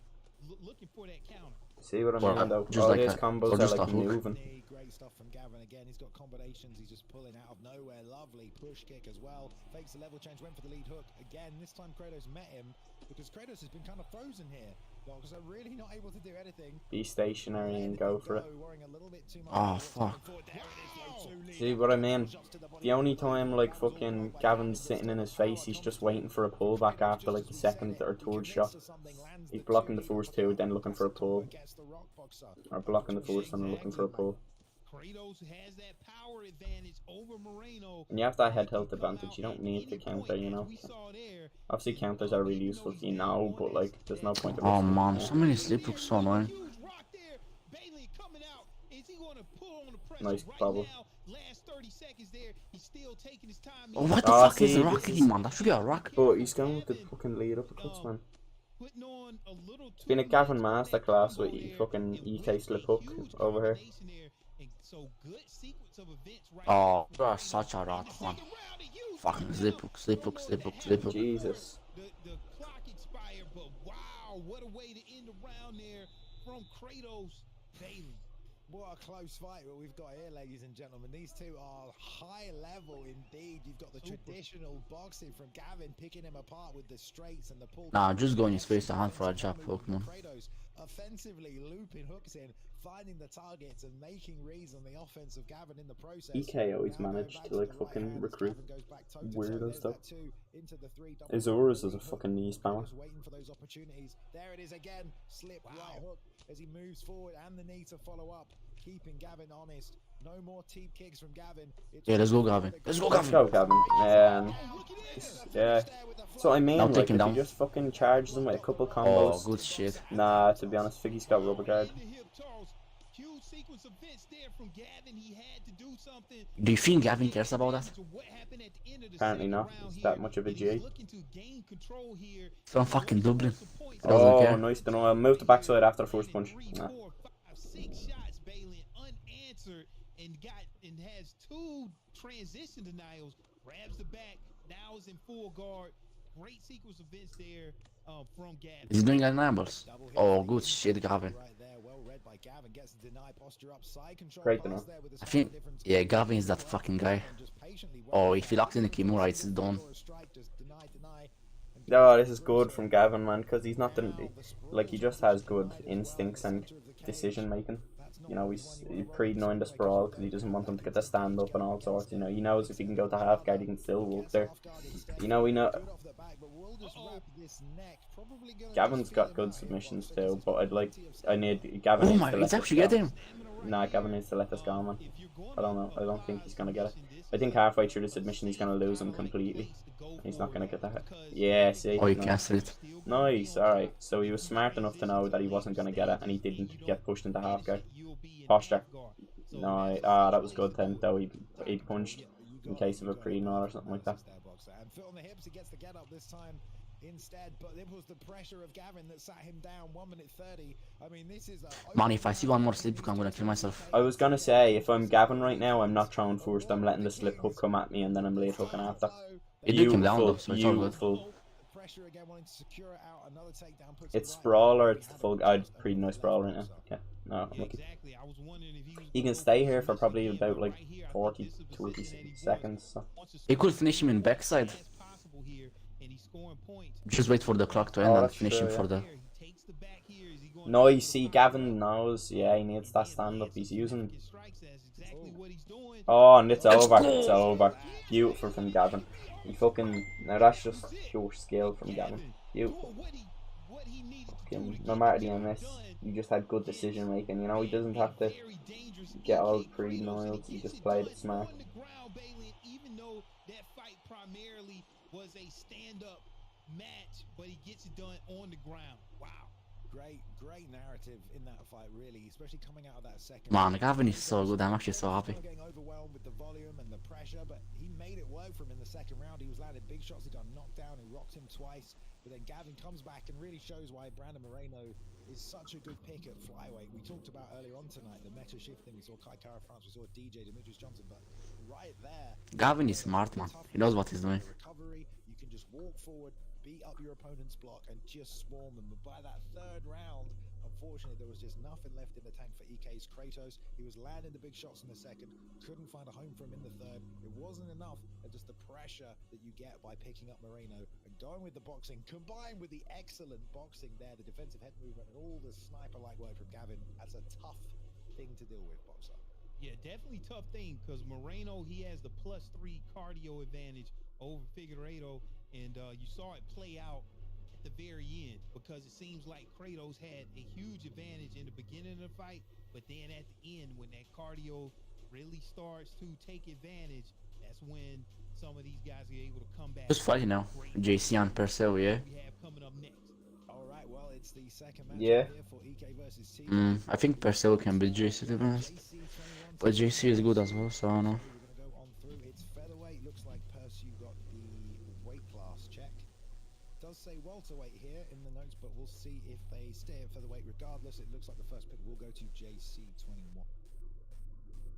looking for that counter. See what I Well, mean though? just All like his a- combos or are just like a hook. moving. Great stuff from Gavin again. He's got combinations. He's just pulling out of nowhere. Lovely push kick as well. Fakes the level change. Went for the lead hook again. This time Kratos met him because Kratos has been kind of frozen here. Box are really not able to do anything. Be stationary and go for it. Worrying a little bit too much Oh, about what's fuck. coming forward. There it is, though, 2 lead. See what I mean? The only time like fucking Gavin's sitting in his face, he's just waiting for a pullback after like the second or third shot. He's blocking the first two, then looking for a pull. Or blocking the first and then looking for a pull. Kratos has that power advantage over Moreno. And you have that head health advantage, you don't need to counter, you know. Obviously counters are really useful for you now, but like there's no point of Oh risking it, man, yeah. so many sleep hooks so annoying. Huge rock there. Bailey coming out. Is he going to pull on the pressure Nice right bubble. now? Last 30 seconds there. He's still taking his time. Oh, what the Oh, fuck is see, the this rock is- hitting, man? That should be a rock. But he's going with the fucking lead uppercuts, man. Putting on a little Been a too Gavin much of that masterclass combo with there, fucking and EK with slip a hook huge over here. combination there. And so good sequence of events right Oh, now. you are such a rat, man. Second round, he used Fucking it. slip hook, slip hook, slip hook, slip hook. Jesus. The clock expired, but wow, what a way to end the round there from Kratos Bailey. What a close fight what we've got here, ladies and gentlemen. These two are high level indeed. You've got the traditional boxing from Gavin picking him apart with the straights and the pull. Nah, just go in his face to hand for a jab hook, man. Kratos offensively looping hooks in, finding the targets and making reads on the offense of Gavin in the process. EK always Now going managed back to like the right fucking hand as recruit Gavin goes back toe-to-toe. weirdo There's stuff. that two into the three double Azores is a hook. fucking knee spammer. Just waiting for those opportunities. There it is again. Slip right hook as he moves forward and the knee to follow up. Keeping Gavin honest. No more teep kicks from Gavin. It's Yeah, let's go, Gavin. Let's go, Let's Gavin. go, Gavin. Yeah. So I mean, Don't like, take him if down. he just fucking charges him with a couple Oh, combos. good shit. Nah, to be honest, Figgy's got rubber guard. Huge sequence of events there from Gavin. He had to do something. Do you think Gavin cares about that? Apparently not. He's that much of a G. From fucking Dublin. He doesn't Oh, care. nice to know. Move the backside after the first punch. Nah. 6 shots, Bailey, unanswered, and has 2 transition denials. Grabs the back, now is in full guard. Great sequence of events there from Gavin. Is he doing enables? Oh, good shit, Gavin. right there. Well read by Gavin. Gets the deny posture up. Side control Great to pass know. there with a I think, slight difference. yeah, Gavin is that fucking guy. Just patiently Oh, if he locks in the Kimura, it's done. for a strike, just deny. And Oh, this is good from Gavin, man, because he's not the, like, he just has good instincts and decision making. You know, he's pre-knowing the sprawl because he doesn't want them to get the stand up and all sorts. You know, he knows if he can go to half guard, he can still walk there. You know, we know. Good off the back, but we'll just wrap this neck. Probably gonna Gavin's just got feel good about submissions it. too, but I need Gavin. Oh needs my, to it's let actually this go. getting him. Nah, Gavin needs to let this go, man. I don't know. I don't think he's gonna get it. I think halfway through the submission he's gonna lose him completely. He's not gonna get that. Yeah, see. Oh, he no. cancelled it. Nice. All right. So he was smart enough to know that he wasn't gonna get it, and he didn't get pushed into half guard. Posture. No, that was good then. Though he punched in case of a pre-knot or something like that. And foot on the hips, he gets the get up this time instead, but it was the pressure of Gavin that sat him down. 1 minute 30. I mean, this is a Man, if I see one more slip hook, I'm gonna kill myself. I was gonna say if I'm Gavin right now, I'm not throwing first. I'm letting the slip hook come at me, and then I'm late hooking after. It took him down though, so it's all good. Beautiful. pressure again, wanting to secure it out. Another takedown puts It's it right sprawl back. or it's the full. I'd pretty nice sprawl right now. Yeah. No, I'm lucky. Exactly. I was wondering if He can stay here for probably about like 40, 20 seconds. So. He could finish him in backside. Just wait for the clock to end Oh, and that's finish him true, for yeah. the... No, you see, Gavin knows. Yeah, he needs that stand up. He's using. Oh, and it's over. It's over. Beautiful from Gavin. He fucking. Now that's just pure skill from Gavin. Beautiful. Fucking, no matter the MS, he just had good decision making. You know, he doesn't have to get all pre-noiled. He just played it smart. Even though that fight primarily was a stand-up match, but he gets it done on the ground. Wow. Great narrative in that fight, really, especially coming out of that second. Man, Gavin is so good, I'm actually so happy. Getting overwhelmed with the volume and the pressure, but he made it work for him in the second round. He was landing big shots. He got knocked down. He rocked him twice, but then Gavin comes back and really shows why Brandon Moreno is such a good pick at flyweight. We talked about earlier on tonight the meta shifting. We saw Kai Kara France. We saw DJ Demetrius Johnson, but right there, Gavin is smart, man. He knows what he's doing. recovery. You can just walk forward, beat up your opponent's block, and just swarm them. But by that third round, unfortunately, there was just nothing left in the tank for EK's Kratos. He was landing the big shots in the second, couldn't find a home for him in the third. It wasn't enough, and just the pressure that you get by picking up Moreno and going with the boxing, combined with the excellent boxing there, the defensive head movement, and all the sniper-like work from Gavin. That's a tough thing to deal with, Boxer. Yeah, definitely tough thing because Moreno, he has the +3 cardio advantage over Figueiredo, and you saw it play out at the very end because it seems like Kratos had a huge advantage in the beginning of the fight, but then at the end, when that cardio really starts to take advantage, that's when some of these guys are able to come back. Who's fighting now? JC and Percel, yeah? We have coming up next. All right, well, it's the second match Yeah. here for EK versus TK. I think Percel can beat JC, to be honest. But JC is good as well, so I don't know. We're going to go on through. It's featherweight. Looks like Percy got the weight class check. Does say welterweight here in the notes, but we'll see if they stay at featherweight regardless. It looks like the first pick will go to JC21.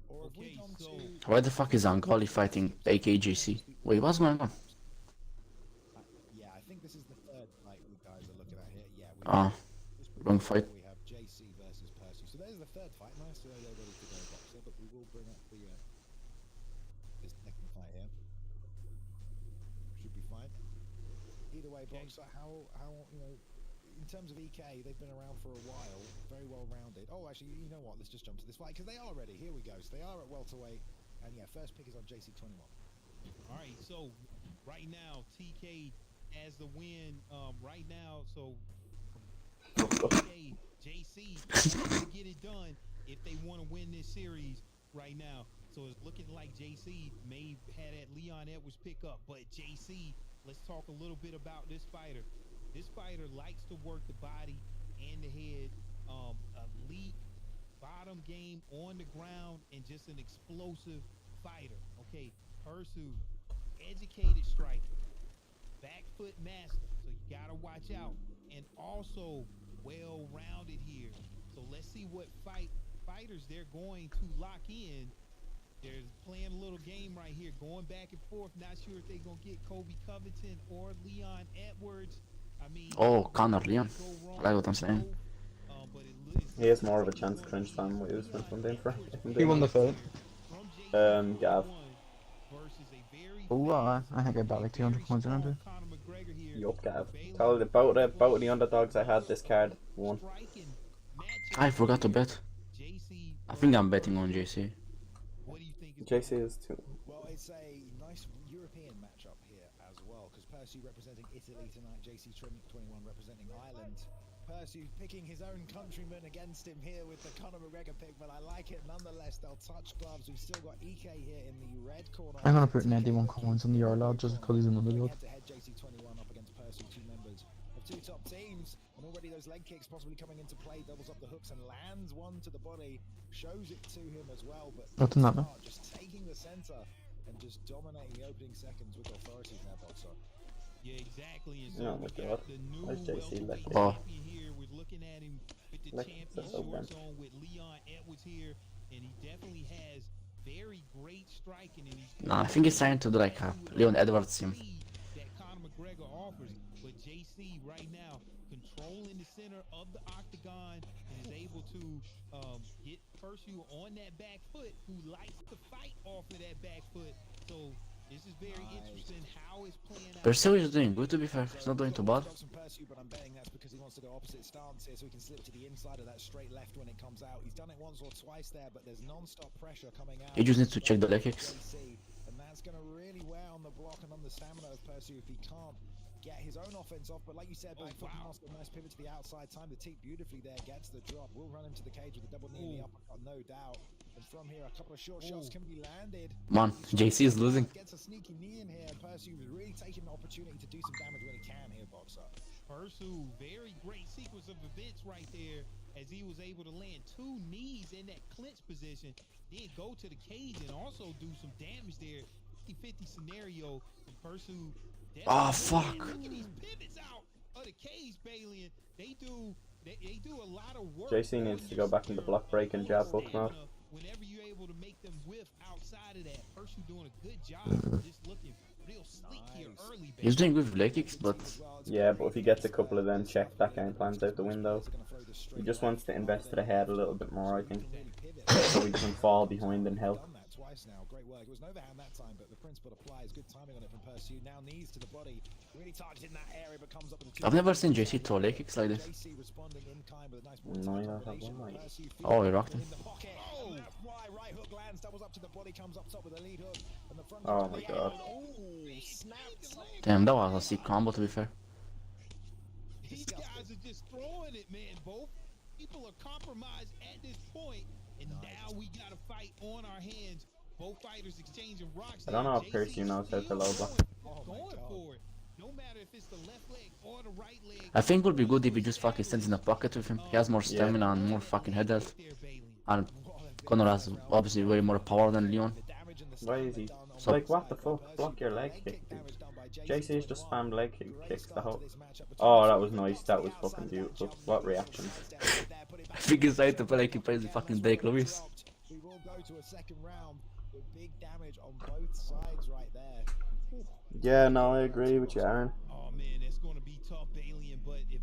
Or have we Okay, gone so to... Why the fuck is Angali fighting AKJC? Wait, what's going on? Yeah, I think this is the third fight you guys are looking at here. Yeah, we Ah, this wrong fight. We have JC versus Percy. So there's the third fight. Nice to know they're ready to go, Boxer, but we will bring up the this second fight here. Should be fine. Either way, Boxer, how you know, in terms of EK, they've been around for a while, very well rounded. Oh, actually, you know what? Let's just jump to this fight because they are ready. Here we go. So they are at welterweight, and yeah, first pick is on JC21. all right, so right now TK has the win. Right now, so TK, JC has to get it done if they want to win this series right now. So it's looking like JC may have had that Leon Edwards pick up, but JC, let's talk a little bit about this fighter. This fighter likes to work the body and the head. Elite bottom game on the ground and just an explosive fighter. Okay, Persu, educated striker, back foot master, so you gotta watch out. And also well-rounded here. So let's see what fighters they're going to lock in. They're playing a little game right here, going back and forth. Not sure if they're gonna get Kobe Covington or Leon Edwards. I mean, Oh, Conor Leon. I like what I'm saying. He has more of a chance to clinch than what he was doing for. He won the fight. Gav. Oh, I think I bet like 200 points on him. Yup, Gav. Tell about of the underdogs I had this card won. I forgot to bet. I think I'm betting on JC. JC is too. Well, it's a nice European matchup here as well, because Percy representing Italy tonight, JC21 representing Ireland. Percy picking his own countryman against him here with the Conor McGregor pick, but I like it nonetheless. They'll touch gloves. We've still got EK here in the red corner. I'm gonna put 91 coins on the Yarlad just because he's another god. Head-to-head JC21 up against Percy, two members of two top teams, and already those leg kicks possibly coming into play. Doubles up the hooks and lands one to the body, shows it to him as well. But Nothing that man. just taking the center and just dominating the opening seconds with authority now, Boxer. Yeah, exactly. And so Oh we my got god. the new Where's JC welterweight back? Oh. champion here. We're looking at him with the Look, champion that's so shorts bad. on with Leon Edwards here, and he definitely has very great striking. And he's Nah, I think it's time to do like a Leon Edwards team. that Conor McGregor offers, but JC right now controlling the center of the octagon and is able to get Percy on that back foot, who likes to fight off of that back foot. So this is very interesting how it's playing out. Persil is doing good, to be fair. He's not doing too bad. But I'm betting that's because he wants to go opposite stance here, so he can slip to the inside of that straight left when it comes out. He's done it once or twice there, but there's non-stop pressure coming out. He just needs to check the leg kicks. And that's going to really wear on the block and on the stamina of Percy if he can't get his own offense off. But like you said, back foot master, nice pivot to the outside, time to teep beautifully there, gets the drop. We'll run him to the cage with a double knee in the uppercut, no doubt. And from here, a couple of short shots can be landed. Man, JC is losing. Gets a sneaky knee in here. Percy was really taking the opportunity to do some damage when he can here, Boxer. Persu, very great sequence of events right there, as he was able to land two knees in that clinch position, then go to the cage and also do some damage there. 50-50 scenario, and Persu. Ah, fuck. Look at these pivots out of the cage, Balian. They do a lot of work. JC needs to go back into block break and jab hook mode. Whenever you're able to make them whiff outside of that, Persu doing a good job of just looking real sleek here early. He's doing good with leg kicks, but Yeah, but if he gets a couple of them checked, that game plan's out the window. He just wants to invest to the head a little bit more, I think, so he doesn't fall behind in health. Done that twice now. Great work. It was an overhand that time, but the principle applies. Good timing on it from Pursuit. Now knees to the body. Really targeting that area, but comes up with a I've never seen JC throw leg kicks like this. JC responding in kind with a nice No, you don't have one, mate. Oh, he rocked him. in the pocket. And that's why right hook lands, doubles up to the body, comes up top with a lead hook, and the front Oh to my the god. Oh, snapped. Damn, that was a sick combo to be fair. These guys are just throwing it, man. Both people are compromised at this point, and now we got a fight on our hands. Both fighters exchanging rocks. I don't know if JC Percy knows how to still low block. going for it. No matter if it's the left leg or the right leg. I think it would be good if he just fucking stands in the pocket with him. He has more stamina and more fucking head health. And Conor has obviously way more power than Leon. Why is he? So- Like, what the fuck? Block your leg kick, dude. JC's just spammed leg kicks the whole. Oh, that was nice. That was fucking beautiful. What reaction? I think he's trying to play like he plays the fucking Dake Lewis. We will go to a second round with big damage on both sides right there. Yeah, no, I agree with you, Aaron. Oh man, it's going to be tough, Alien. But if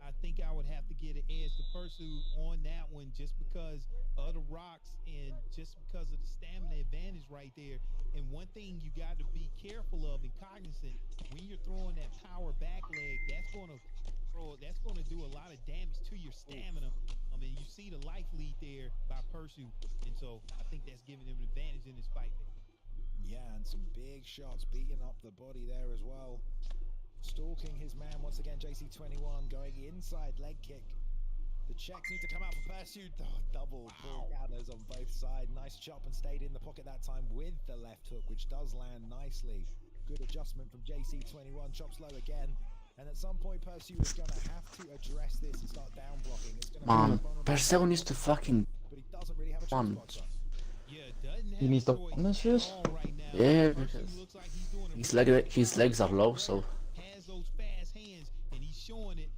I think I would have to get an edge to Pursuit on that one, just because of the rocks and just because of the stamina advantage right there. And one thing you got to be careful of and cognizant when you're throwing that power back leg, that's going to do a lot of damage to your stamina. I mean, you see the life lead there by Pursuit, and so I think that's giving him an advantage in this fight. Yeah, and some big shots beating up the body there as well. Stalking his man once again, JC21 going inside leg kick. The checks need to come out for Pursuit. Oh, double pull counters on both sides. Nice chop and stayed in the pocket that time with the left hook, which does land nicely. Good adjustment from JC21. Chops low again. And at some point, Pursuit is going to have to address this and start down blocking. It's going to Man, Perseus needs to fucking but he doesn't really have a choice. one. Boxer. Yeah, doesn't have He needs a to choice on this at yes? all right now. Yeah, Pursuit because looks like he's doing a his legs are low, so has those fast hands, and he's showing it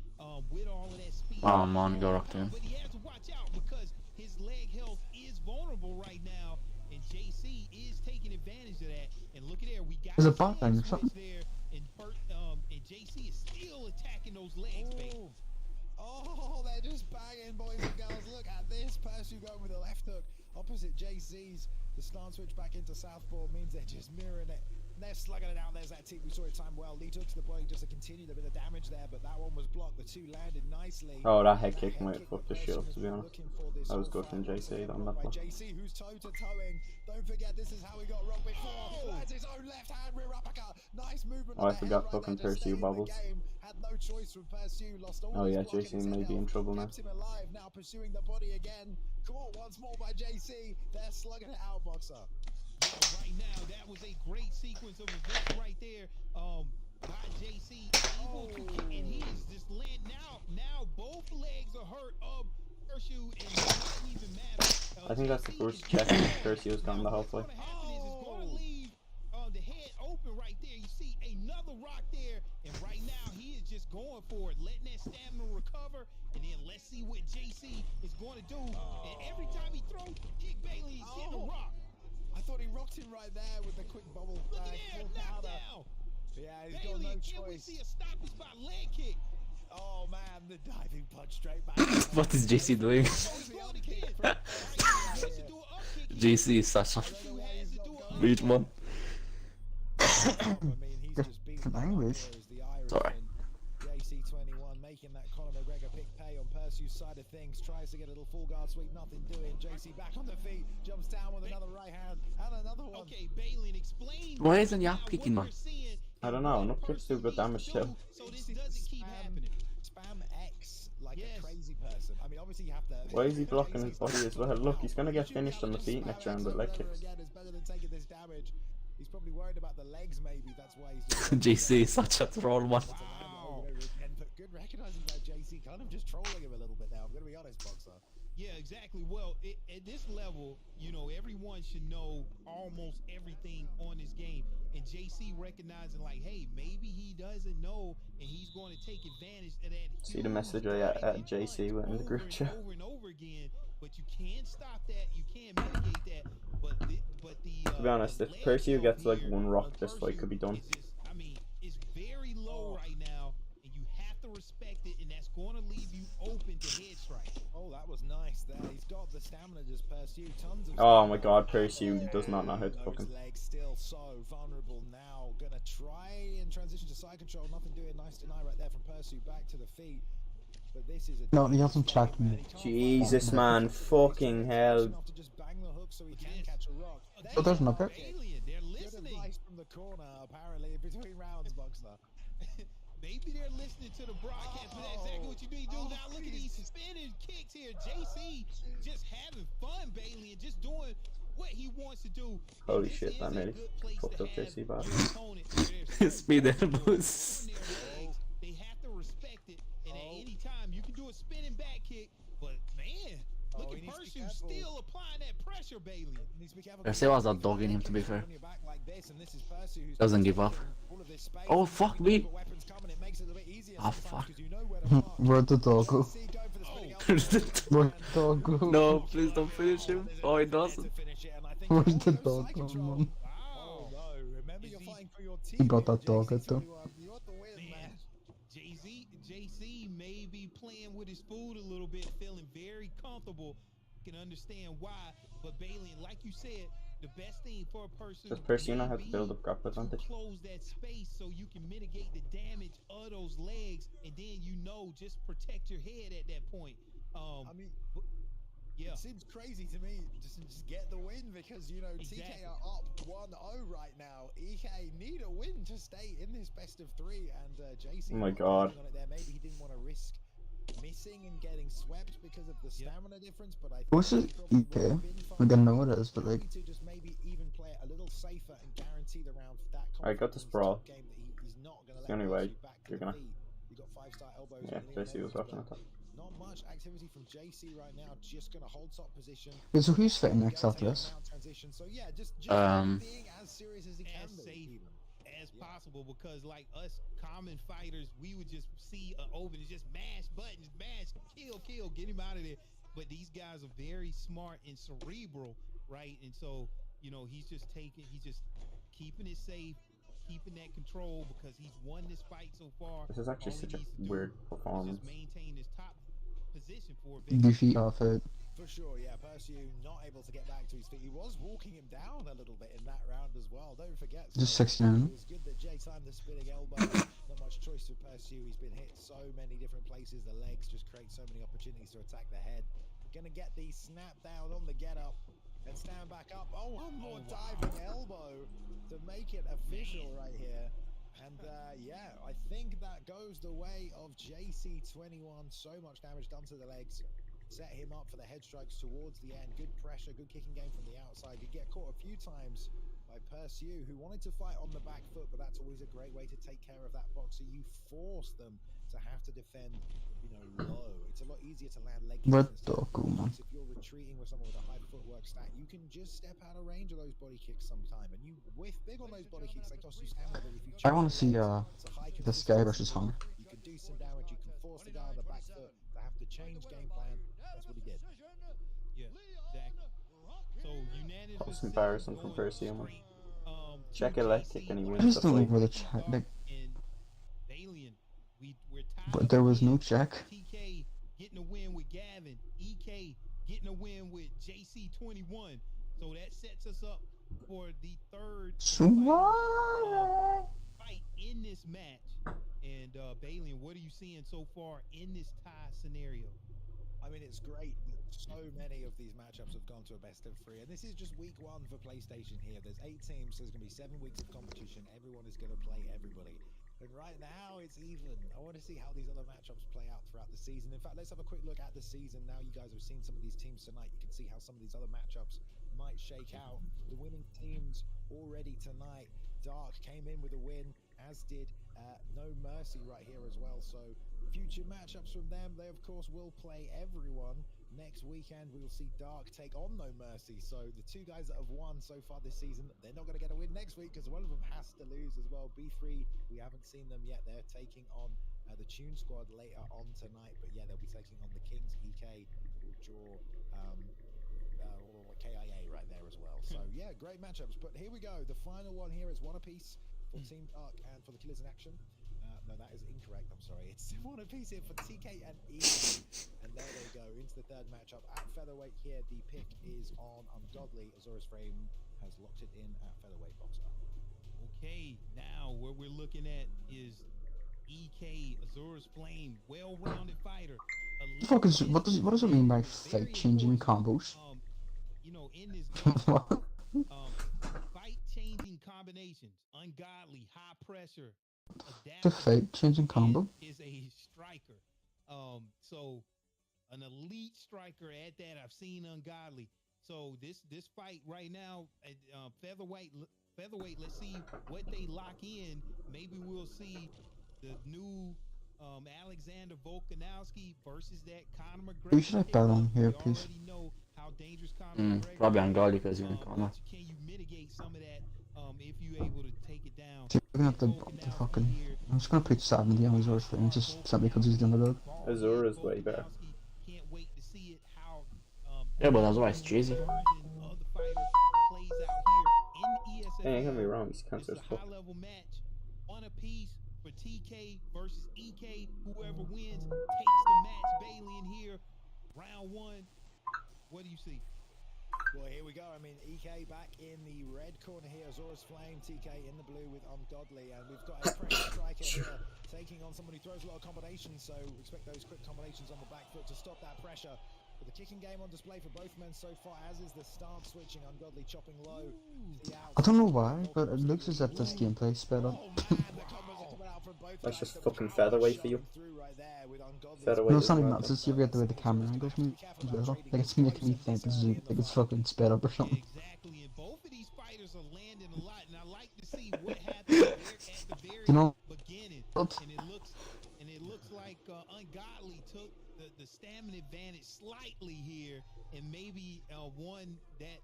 with all of that speed. oh man, go rocked him. But he has to watch out because his leg health is vulnerable right now, and JC is taking advantage of that. And look at there, we got There's a the bot line or switch something. there, and JC is still attacking those legs, baby. Oh, they're just banging, boys and girls. Look at this. Pursuit going with a left hook opposite JC's. The stance switch back into southpaw means they're just mirroring it. They're slugging it out. There's that tip. We saw it time well. Lead hook to the body just to continue the bit of damage there, but that one was blocked. The two landed nicely. Oh, that head kick might have fucked the shit up, to be honest. That was good from JC on that By block. JC, who's toe to toeing. Don't forget, this is how he got rocked before. Lands his own left hand rear uppercut. Nice movement. Oh, I on the forgot head fucking right there, just Pursuit stayed in the bobbles. game. Had no choice from Pursuit. Lost all Oh his yeah, blocking, JC his may head be in health, trouble now. kept him alive. Now pursuing the body again. Caught once more by JC. They're slugging it out, Boxer. Yeah, right now, that was a great sequence of events right there. By JC, able to kick, and he is just land now. Both legs are hurt of Pursuit, and it doesn't even matter. I think that's the JC first is check going Percy was gone the whole fight. What's gonna happen is it's going to leave the head open right there. You see another rock there, and right now he is just going for it, letting that stamina recover, and then let's see what JC is going to do. And every time he throws, kick Bailey, he's getting a rock. I thought he rocked him right there with the quick bubble. Look at there, full knocked powder. down. Yeah, he's got Bailey, no can we choice. see a stoppage by leg kick? Oh man, the diving punch straight back. What is JC doing? Scored again. Right now, he should do an up kick here. JC is such a He has to do an up beat man. I mean, he's just beating Some them up language. there as the Irish Sorry. JC21 making that Conor McGregor pick pay on Pursue's side of things. Tries to get a little full guard sweep, nothing doing. JC back on the feet, jumps down with another right hand and another one. Okay, Bailey, explain. Why isn't he now up what kicking, man? we're seeing I don't and know, what an up kick's do good damage Pursuit too. needs to do So this doesn't keep happening. Spam X like Yes. a crazy person. I mean, obviously you have to. Why is he blocking his body as well? Look, he's gonna get finished on the feet next round with leg kicks. Again, it's better than taking this damage. He's probably worried about the legs, maybe. That's why he's just. JC is such a troll man. Wow. But good recognizing that JC kind of just trolling him a little bit now. I'm going to be honest, Boxer. Yeah, exactly. Well, at this level, you know, everyone should know almost everything on this game. And JC recognizing, like, hey, maybe he doesn't know, and he's going to take advantage of that. See the huge message I at JC went in the over group and chat. over and over again. But you can't stop that. You can't mitigate that. But But the To be honest, if leg Percy count gets like here one on rock, this fight could be done. is just, I mean, it's very low right now, and you have to respect it, and that's going to leave you open to head strike. Oh, that was nice there. He's got the stamina, just pursue tons of Oh my stamina. god, Percy does not know how to Those fucking. legs still so vulnerable now. Gonna try and transition to side control. Nothing doing. Nice deny right there from Percy back to the feet. But this is a No, he dangerous hasn't fight, checked man. me. He can't Jesus, find man, the face fucking to hell. enough to just bang the hook so he can catch a rock. Oh, there's an upper. Alien, they're Good listening. advice from the corner, apparently, between rounds, Boxer. Maybe they're listening to the broadcast, but that's exactly what you need to do. Now look at these spinning kicks here. JC just having fun, Bailey, and just doing what he wants to do. Holy And this shit, is that a nearly good place fucked to up have JC bad. your opponent where they're so Speed vulnerable elbows. on their legs. They have to respect it, and at any time you can do a spinning back kick. But man, look he at needs to be Percy careful. still applying that pressure, Bailey. Needs to be careful. Percy was a dog in him, to be fair. When you're back like this, and this is Percy who's Doesn't give up. all of this space, Oh, and fuck he me. knows what weapons come, and it makes it a bit easier Ah, sometimes fuck. 'cause you know where to mark. Where'd the dog go? See, going for the spinning Where's elbow. the Where'd the dog go? No, please don't finish him. Oh, he doesn't. To finish it, and I think Where's he the goes dog side gone, control. man? Oh no! Remember, you're fighting for your team. He brought that here, dog out, though. JC21. You want the win, man. JC may be playing with his food a little bit, feeling very comfortable. Can understand why, but Bailey, like you said, the best thing for a person Does Percy know may how to be build up grapple to advantage? close that space so you can mitigate the damage of those legs, and then just protect your head at that point. I mean, Yeah. it seems crazy to me just get the win because Exactly. TK are up 1-0 right now. EK need a win to stay in this best of 3, and JC. Oh my not God. banking on it there. Maybe he didn't want to risk missing and getting swept because of the stamina difference, but I think What's he it? probably would EK? have been I fine. don't know what it is, but like, Happy to just maybe even play it a little safer and guarantee the round that I got the confidence in his sprawl. top game that he's not going to let The only Percy way back to you're the gonna. feet. You got 5-star elbows. Yeah, and Leon Percy was Edwards, watching but it. not much activity from JC right now. Just going to hold top position. wait, so who's fighting next Go after to this? mount transition. So yeah, just being as serious as he can As be. safe even. as possible, because like us common fighters, we would just see an open and just mash buttons, mash, kill, get him out of there. But these guys are very smart and cerebral, right? And so he's just keeping it safe, keeping that control, because he's won this fight so far. This is actually All he such a needs to do weird is performance. just maintain his top position for a victory. Goofy off it. For sure, yeah. Percy not able to get back to his feet. He was walking him down a little bit in that round as well. Don't forget. Just so 69. It was good that Jay timed the spinning elbow. Not much choice for Percy. He's been hit so many different places. The legs just create so many opportunities to attack the head. Gonna get the snap down on the get up and stand back up. Oh, one more diving elbow to make it official right here. And yeah, I think that goes the way of JC21. So much damage done to the legs. Set him up for the head strikes towards the end. Good pressure, good kicking game from the outside. You get caught a few times by Percy, who wanted to fight on the back foot, but that's always a great way to take care of that boxer. You force them to have to defend, low. It's a lot easier to land leg Where'd kicks. the dog go, man? If you're retreating with someone with a high footwork stat, you can just step out of range of those body kicks sometime, and you whiff big on those body kicks. They cost you stamina, but if you I want to see it's a high this guy consistency versus Hunter. you can do some damage. You can force the guy on the back foot to have to change game plan. That's what he did. Yeah, exactly. So unanimous. That's embarrassing from Percy. Check a a leg kick and he I wins just the don't know fight. where the check. Like, We're tied but up there was again. no check. TK getting a win with Gavin. EK getting a win with JC21. So that sets us up for the third fight in this match. And Bailey, what are you seeing so far in this tie scenario? I mean, it's great that so many of these matchups have gone to a best of 3, and this is just week 1 for PlayStation here. There's 8 teams, so there's going to be 7 weeks of competition. Everyone is going to play everybody. And right now, it's even. I want to see how these other matchups play out throughout the season. In fact, let's have a quick look at the season. Now you guys have seen some of these teams tonight. You can see how some of these other matchups might shake out. The winning teams already tonight. Dark came in with a win, as did No Mercy right here as well. So future matchups from them, they of course will play everyone. Next weekend we will see Dark take on No Mercy. So the 2 guys that have won so far this season, they're not going to get a win next week because one of them has to lose as well. B3, we haven't seen them yet. They're taking on the Tune Squad later on tonight. But yeah, they'll be taking on the Kings. EK will draw KIA right there as well. So yeah, great matchups. But here we go. The final one here is one apiece for Team Dark and for the Killers in Action. No, that is incorrect. I'm sorry. It's one apiece here for TK and E. And there they go into the third matchup at featherweight. Here the pick is on Ungodly. Azura's Frame has locked it in at featherweight boxer. Okay, now what we're looking at is EK, Azura's Flame, well-rounded fighter. The fuck is what does it mean by fate changing combos? You know, in this game, What? fight-changing combinations, ungodly, high pressure, The fate changing combo? is a striker. So an elite striker at that. I've seen ungodly. So this fight right now at featherweight. Let's see what they lock in. Maybe we'll see the new Alexander Volkanovski versus that Conor McGregor. Who should I bet on here, We please? already know how dangerous Conor McGregor Probably is. Angali because you're in corner. But can you mitigate some of that if you're able to take it down? So you're gonna have the fucking. I'm just gonna put 70 on Azura's Flame just simply because he's the underdog. Azura's way better. Can't wait to see it how Yeah, but that's why it's cheesy. version of the fighter plays out here in ESFL. Hey, ain't gonna be wrong, he's cancer It's as a fuck. high-level match, one apiece for TK versus EK. Whoever wins takes the match. Bailey in here, round one. What do you see? Well, here we go. I mean, EK back in the red corner here. Azura's Flame, TK in the blue with Ungodly. And we've got a pressure striker here taking on someone who throws a lot of combinations. So expect those quick combinations on the back foot to stop that pressure. But the kicking game on display for both men so far, as is the stance switching. Ungodly chopping low. To the I don't know why, but it looks as if this gameplay sped up. Oh, man, the combos are coming out from both That's guys. just The fucking power featherweight for you. showing through right there with Ungodly. Featherweight No, is it's not even mad, that. It's just you get the way the camera angles move as well. Like it's making me think it's fucking sped up or something. Exactly, and both of these fighters are landing a lot, and I like to see what happens there at the very You know beginning. what? And it looks like Ungodly took the stamina advantage slightly here, and maybe won that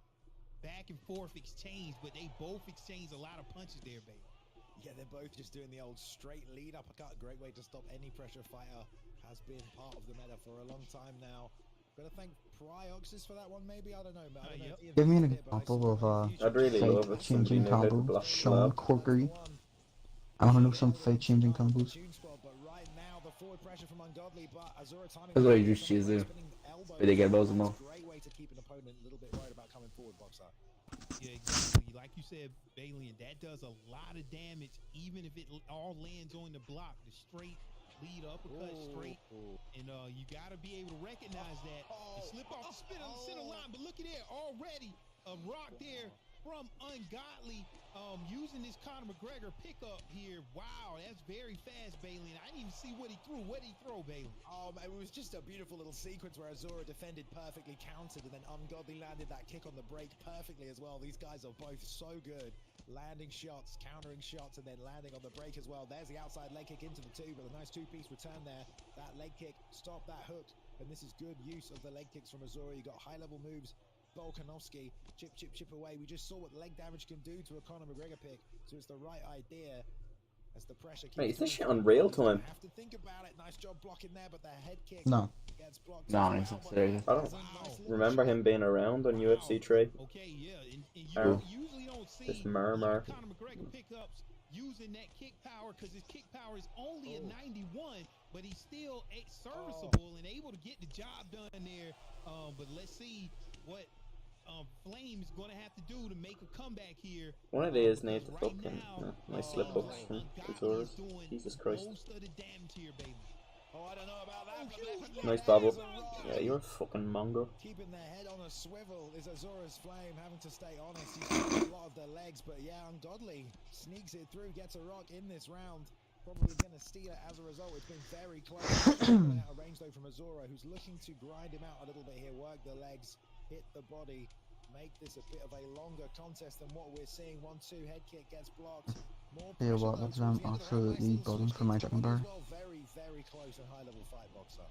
back and forth exchange, but they both exchanged a lot of punches there, baby. Yeah, they're both just doing the old straight lead uppercut. Great way to stop any pressure fighter. Has been part of the meta for a long time now. Gotta thank Pryoxis for that one, maybe. I don't know, man. I don't know if Give me an Ian did, but I example saw of it on I'd really YouTube. love fate if somebody changing knew how to combo. block Sean love. Corkery. I wanna know some fate changing combos. But right now, the forward pressure from Ungodly, but Azura timing. That's why you just choose it. But they get those more. Great way to keep an opponent a little bit worried about coming forward, boxer. Yeah, exactly. Like you said, Bailey, and that does a lot of damage, even if it all lands on the block. The straight lead uppercut straight, and you got to be able to recognize that and slip off the spin on the center line. But look at there, already a rock there from Ungodly, using this Conor McGregor pickup here. Wow, that's very fast, Bailey. And I didn't even see what he threw. What did he throw, Bailey? It was just a beautiful little sequence where Azura defended perfectly, countered, and then Ungodly landed that kick on the break perfectly as well. These guys are both so good. Landing shots, countering shots, and then landing on the break as well. There's the outside leg kick into the two, but a nice two-piece return there. That leg kick, stop that hook, and this is good use of the leg kicks from Azura. You got high-level moves. Volkanovski, chip away. We just saw what leg damage can do to a Conor McGregor pick, so it's the right idea as the pressure keeps. Wait, is this shit on real time? Have to think about it. Nice job blocking there, but the head kick No. gets blocked. No, as it's well, not but serious. I don't remember him being around on UFC 3. Okay, yeah, and you Oh. usually don't see Just murmur. Conor McGregor pickups using that kick power because his kick power is only a 91, but he's still serviceable and able to get the job done there. But let's see what Flame's going to have to do to make a comeback here. One of these need to Right fucking now, nice slip hooks from Ungodly is Azura's. doing Jesus Christ. most of the damage here, baby. Oh, I don't know about that. but that- Nice that bubble. is a rock. Yeah, you're a fucking mongo. Keeping their head on a swivel is Azura's Flame, having to stay honest. He's got a lot of their legs, but yeah, Ungodly sneaks it through, gets a rock in this round. Probably going to steal it as a result. It's been very close. Coming out of range though from Azura, who's looking to grind him out a little bit here. Work the legs, hit the body, make this a bit of a longer contest than what we're seeing. 1-2 head kick gets blocked. More Yeah, pressure, what, though, that's towards the end of the round. absolutely Nice little buzzing switch for my kick chicken to the bar. body as well. Very, very close and high level fight, boxer.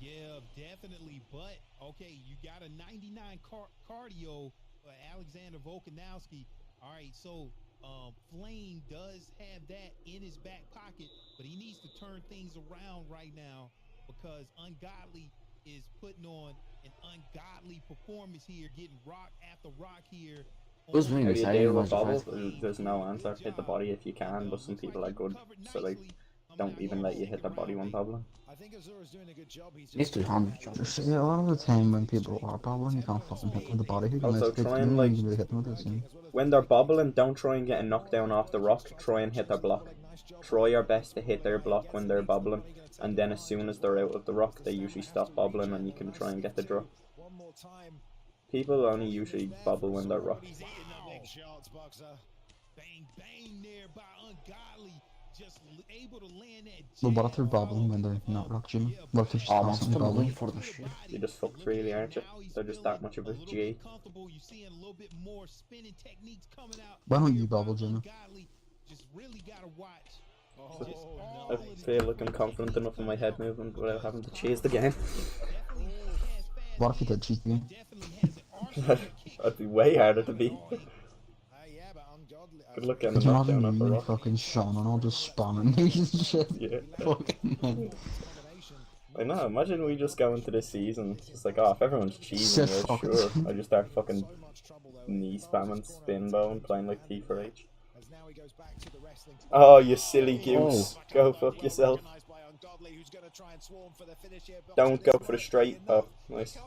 Yeah, definitely. But, okay, you got a 99 cardio for Alexander Volkanovski. All right, so Flame does have that in his back pocket, but he needs to turn things around right now because Ungodly is putting on an ungodly performance here, getting rock after rock here. Who's winning How this? do you I didn't deal with watch the bobble? fight. There's no answer. Hit the body if you can, but some people are good, so they don't even let you hit their body when bobbling. I think Azura's doing a good job. He's Needs just 200 jump. See, a lot of the time when people are bobbling, you can't fucking hit them with the body. Who can Also, they try you and don't like even really hit them with this thing. when they're bobbling, don't try and get a knockdown off the rock. Try and hit their block. Try your best to hit their block when they're bobbling, and then as soon as they're out of the rock, they usually stop bobbling, and you can try and get the drop. People only usually bobble when they're rocked. He's eating them big shots, Boxer. Bang, bang there by Ungodly. Just able to land that But what jab, if they're bobbling when they're not rock, Jimmy? What if they're just Oh, man, constantly still bobbling? looking for the shit. You just fucked really, aren't you? They're just that much of a G. Comfortable. You're seeing a little bit more spinning techniques coming out. Why don't here you by bobble, Jimmy? Ungodly. Just really gotta watch. Just all I of the feel like I'm confident enough in my head movement without having to chase the game. definitely has fast What if you did cheat the game? definitely has an arsenal of kicks. That'd be way harder to beat. yeah, but Ungodly. Good luck getting Could a you knockdown imagine off the me, rock. fucking Sean, and all just spamming these and shit? Yeah. Fucking hell. I know, imagine we just go into this season, it's just like, oh, if everyone's cheating, Sit yeah, fucked. sure. I just start fucking knee spamming, spin bow, and playing like T for H. As now he goes back to the wrestling. Oh, you silly goose. Go fuck yourself. Organised by Ungodly, who's going to try and swarm for the finish here. Don't go for the straight. Oh, nice.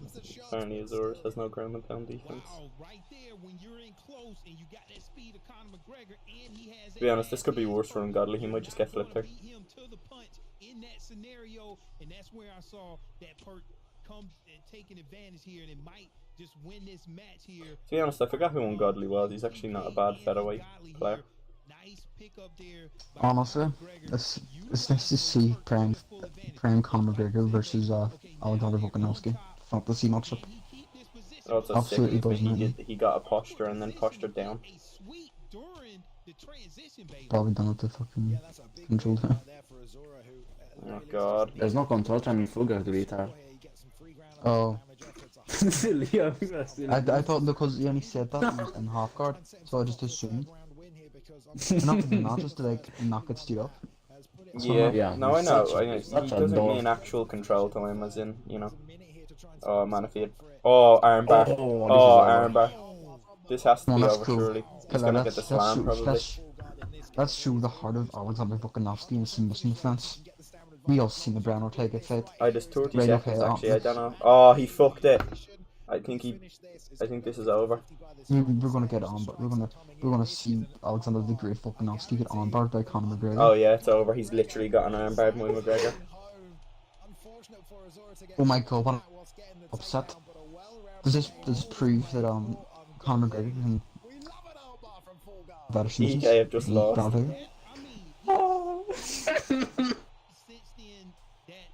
Apparently Azores has no ground and pound defense. Wow, right there when you're in close and you got that speed of Conor McGregor and he has To be honest, this could be worse for Ungodly. He might just get flipped there. beat him to the punch in that scenario, and that's where I saw that perk come and taking advantage here, and it might just win this match here. To be honest, I forgot who Ungodly was. He's actually not a bad featherweight player. Nice pickup there. Honestly, it's nice to see Prime Conor McGregor versus Alexander Volkanovski. Fantasy matchup. Oh, it's a Absolutely sick, but doesn't he got a posture and then postured down. Probably done with the fucking control there. Oh god. There's no control time in full guard to retard. Oh, Leo, I thought because he only said that in half guard, so I just assumed. Not even that, just to like knock it straight up. Yeah, Yeah, no, I he's know. such a- I know. He such a doesn't dog. mean actual control time, as in, you know. Oh, man, if he had... Oh, armbar. Oh, this is Oh, over. armbar. This has to Come be on, that's over, cool. surely. He's gonna get the slam, probably. Let's show the heart of Alexander Volkanovski in submission defense. We all seen the Brown Ortega fight. I just 30 Right, seconds, okay, actually. I don't know. Oh, he fucked it. I think this is over. We're gonna get on, but we're gonna see Alexander the Great Volkanovski get armbarred by Conor McGregor. Oh yeah, it's over. He's literally got an armbar with McGregor. Oh my god, what an upset. Does this prove that Conor McGregor can better submissions? EK have just than lost. Brown Ortega? Since then, that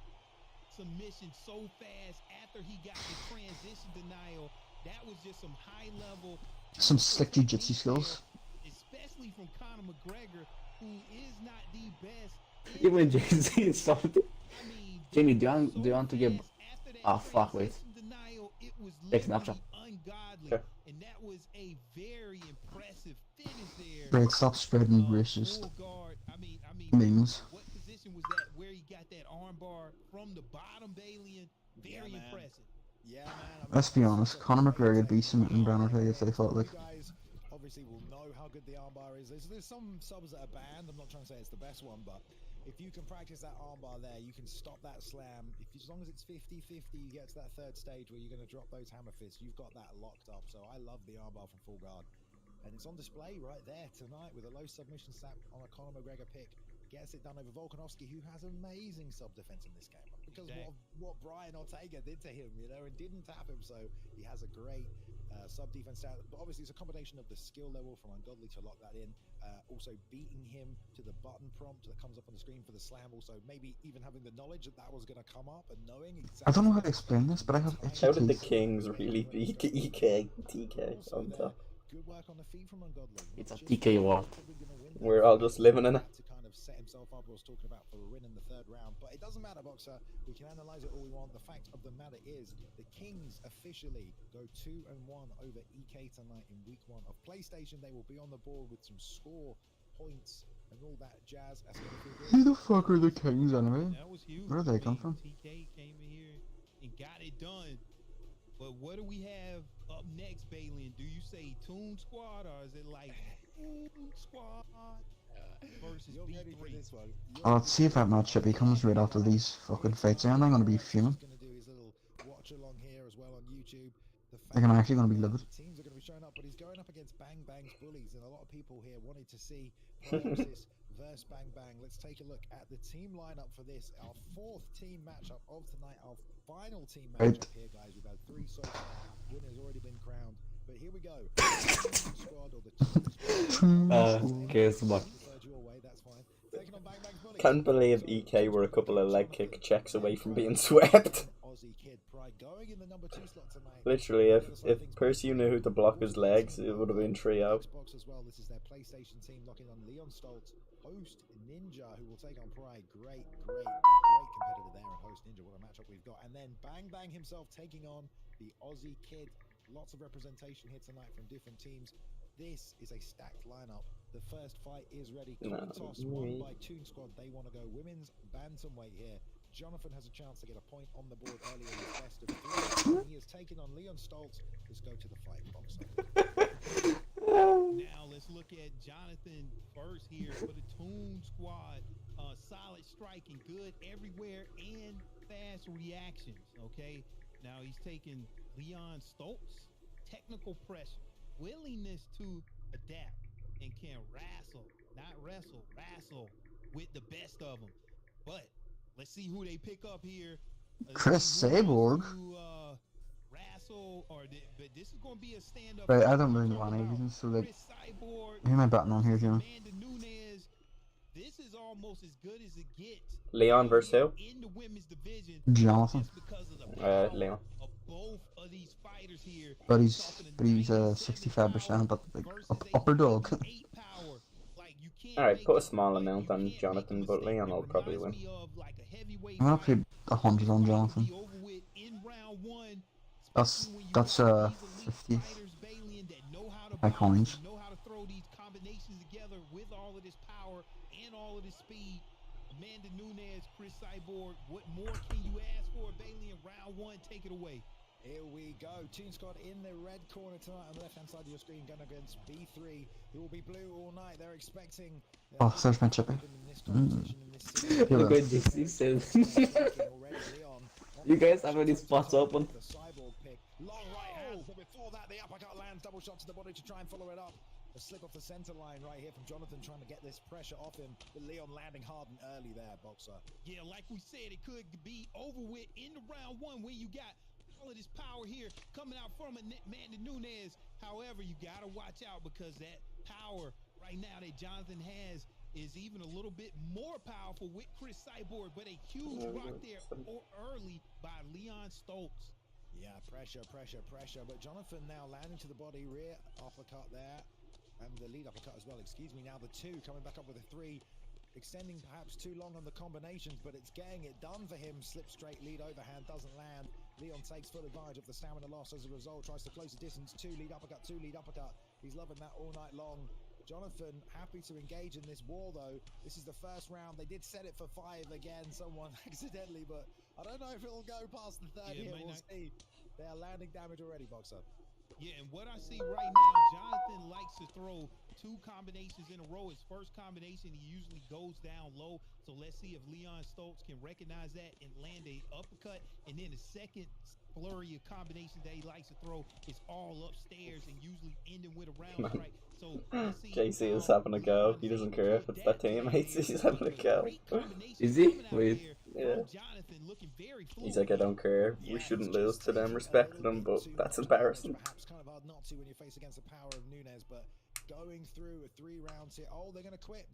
submission so fast after he got the transition denial, that was just some high level, Some slick jiu-jitsu skills. especially from Conor McGregor, who is not the best. Even Jay-Z is something. I mean, Jamie, do you want to get... after that Ah, fuck, wait. transition denial, it was Take literally Snapchat. ungodly, Okay. and that was a very impressive finish there. Great, stop spreading racist Full guard. I mean, memes. what position was that where he got that armbar from the bottom, Balian? Very man. impressive. Yeah, man. Let's be honest, Conor McGregor beat some in Brown Ortega if they fought like. You guys obviously will know how good the armbar is. There's some subs that are banned. I'm not trying to say it's the best one, but if you can practice that armbar there, you can stop that slam. As long as it's 50-50, you get to that third stage where you're going to drop those hammer fists. You've got that locked up. So I love the armbar from Full Guard. And it's on display right there tonight with a low submission snap on a Conor McGregor pick. Gets it done over Volkanovski, who has amazing sub-defense in this game. Because what Brian Ortega did to him, you know, and didn't tap him. So he has a great sub-defense out. But obviously it's a combination of the skill level from Ungodly to lock that in. Also beating him to the button prompt that comes up on the screen for the slam. Also maybe even having the knowledge that that was going to come up and knowing exactly... I don't know how to explain this, but I have itchy How did the teeth. Kings really beat EK, TK on top? Good work on the feet from Ungodly. It's a TK world. We're all just living in it. To kind of set himself up, I was talking about for a win in the third round, but it doesn't matter, Boxer. We can analyze it all we want. The fact of the matter is, the Kings officially go 2-1 over EK tonight in week 1 of PlayStation. They will be on the board with some score points and all that jazz. That's gonna feel good. Who the fuck are the Kings anyway? That was huge. Where do they come from? TK came in here. and got it done. But what do we have up next, Balian? Do you say Toon Squad or is it like Toon Squad versus You're ready for B3? this one. Let's see if that matchup comes right after these fucking fights. And I'm gonna be fuming. Going to do his little watch along here as well on YouTube. The Like, I'm actually gonna be livid. teams are going to be showing up, but he's going up against Bang Bang's bullies, and a lot of people here wanted to see Proxys versus Bang Bang. Let's take a look at the team lineup for this, our fourth team matchup of tonight, our final team matchup here, guys. We've had 3 so far. Winner's already been crowned, but here we go. Squad or the team squad. Guess what? Preferred your way, that's fine. Taking on Bang Bang's bullies. Can't believe EK were a couple of leg kick checks away from being swept. Aussie Kid Pride going in the number 2 slot tonight. Literally, if Percy knew who to block his legs, it would have been trio. Xbox as well. This is their PlayStation team locking on Leon Stoltz, host Ninja, who will take on Pride. Great competitor there, and host Ninja. What a matchup we've got. And then Bang Bang himself taking on the Aussie Kid. Lots of representation here tonight from different teams. This is a stacked lineup. The first fight is ready. Coin toss won by Toon Squad. They want to go women's bantamweight here. Jonathan has a chance to get a point on the board earlier with best of 3. He has taken on Leon Stoltz. Let's go to the fight, Boxer. Now let's look at Jonathan first here for the Toon Squad. Solid striking, good everywhere, and fast reactions. Okay, now he's taking Leon Stoltz, technical pressure, willingness to adapt, and can wrestle with the best of them. But let's see who they pick up here. Chris Saborg. But this is going to be a stand-up. Right, I don't really know any reasons, so like, who am I betting on here, Jimmy? This is almost as good as it gets. Leon versus who? In the women's division, Jonathan. just because of the power Leon. of both of these fighters here. But he's 65%, but like upper dog. Alright, put a small amount on Jonathan, but Leon will probably win. I'm gonna put 100 on Jonathan. That's 50 high coins. Know how to throw these combinations together with all of this power and all of this speed. Amanda Nunes, Chris Cyborg, what more can you ask for? Bailey in round 1, take it away. Here we go. Toon Squad in the red corner tonight on the left-hand side of your screen, going against B3, who will be blue all night. They're expecting... Oh, there's my chippy. Look what JC says. You guys have any spots open? The cyborg pick. Long right hand, but before that, the uppercut lands, double shot to the body to try and follow it up. A slip off the center line right here from Jonathan, trying to get this pressure off him, but Leon landing hard and early there, Boxer. Yeah, like we said, it could be over with in the round 1 when you got all of this power here coming out from Amanda Nunes. However, you got to watch out because that power right now that Jonathan has is even a little bit more powerful with Chris Cyborg, but a huge rock there early by Leon Stoltz. Yeah, pressure, but Jonathan now landing to the body, rear uppercut there, and the lead uppercut as well, excuse me. Now the 2 coming back up with a 3, extending perhaps too long on the combinations, but it's getting it done for him. Slip straight lead overhand, doesn't land. Leon takes full advantage of the stamina loss as a result, tries to close the distance. 2 lead uppercut, 2 lead uppercut. He's loving that all night long. Jonathan happy to engage in this war though. This is the first round. They did set it for 5 again, someone accidentally, but I don't know if it'll go past the 3rd here. We'll see. They are landing damage already, Boxer. Yeah, and what I see right now, Jonathan likes to throw 2 combinations in a row. His first combination, he usually goes down low. So let's see if Leon Stoltz can recognize that and land a uppercut. And then the second flurry of combinations that he likes to throw is all upstairs and usually ending with a round strike. So JC is having a go. He doesn't care if it's that teammates. He's having a go. Is he? Wait. Yeah. He's like, I don't care. We shouldn't lose to them, respect them, but that's embarrassing. Perhaps kind of hard not to when you face against the power of Nunes, but going through 3 rounds here. Oh, they're going to quit.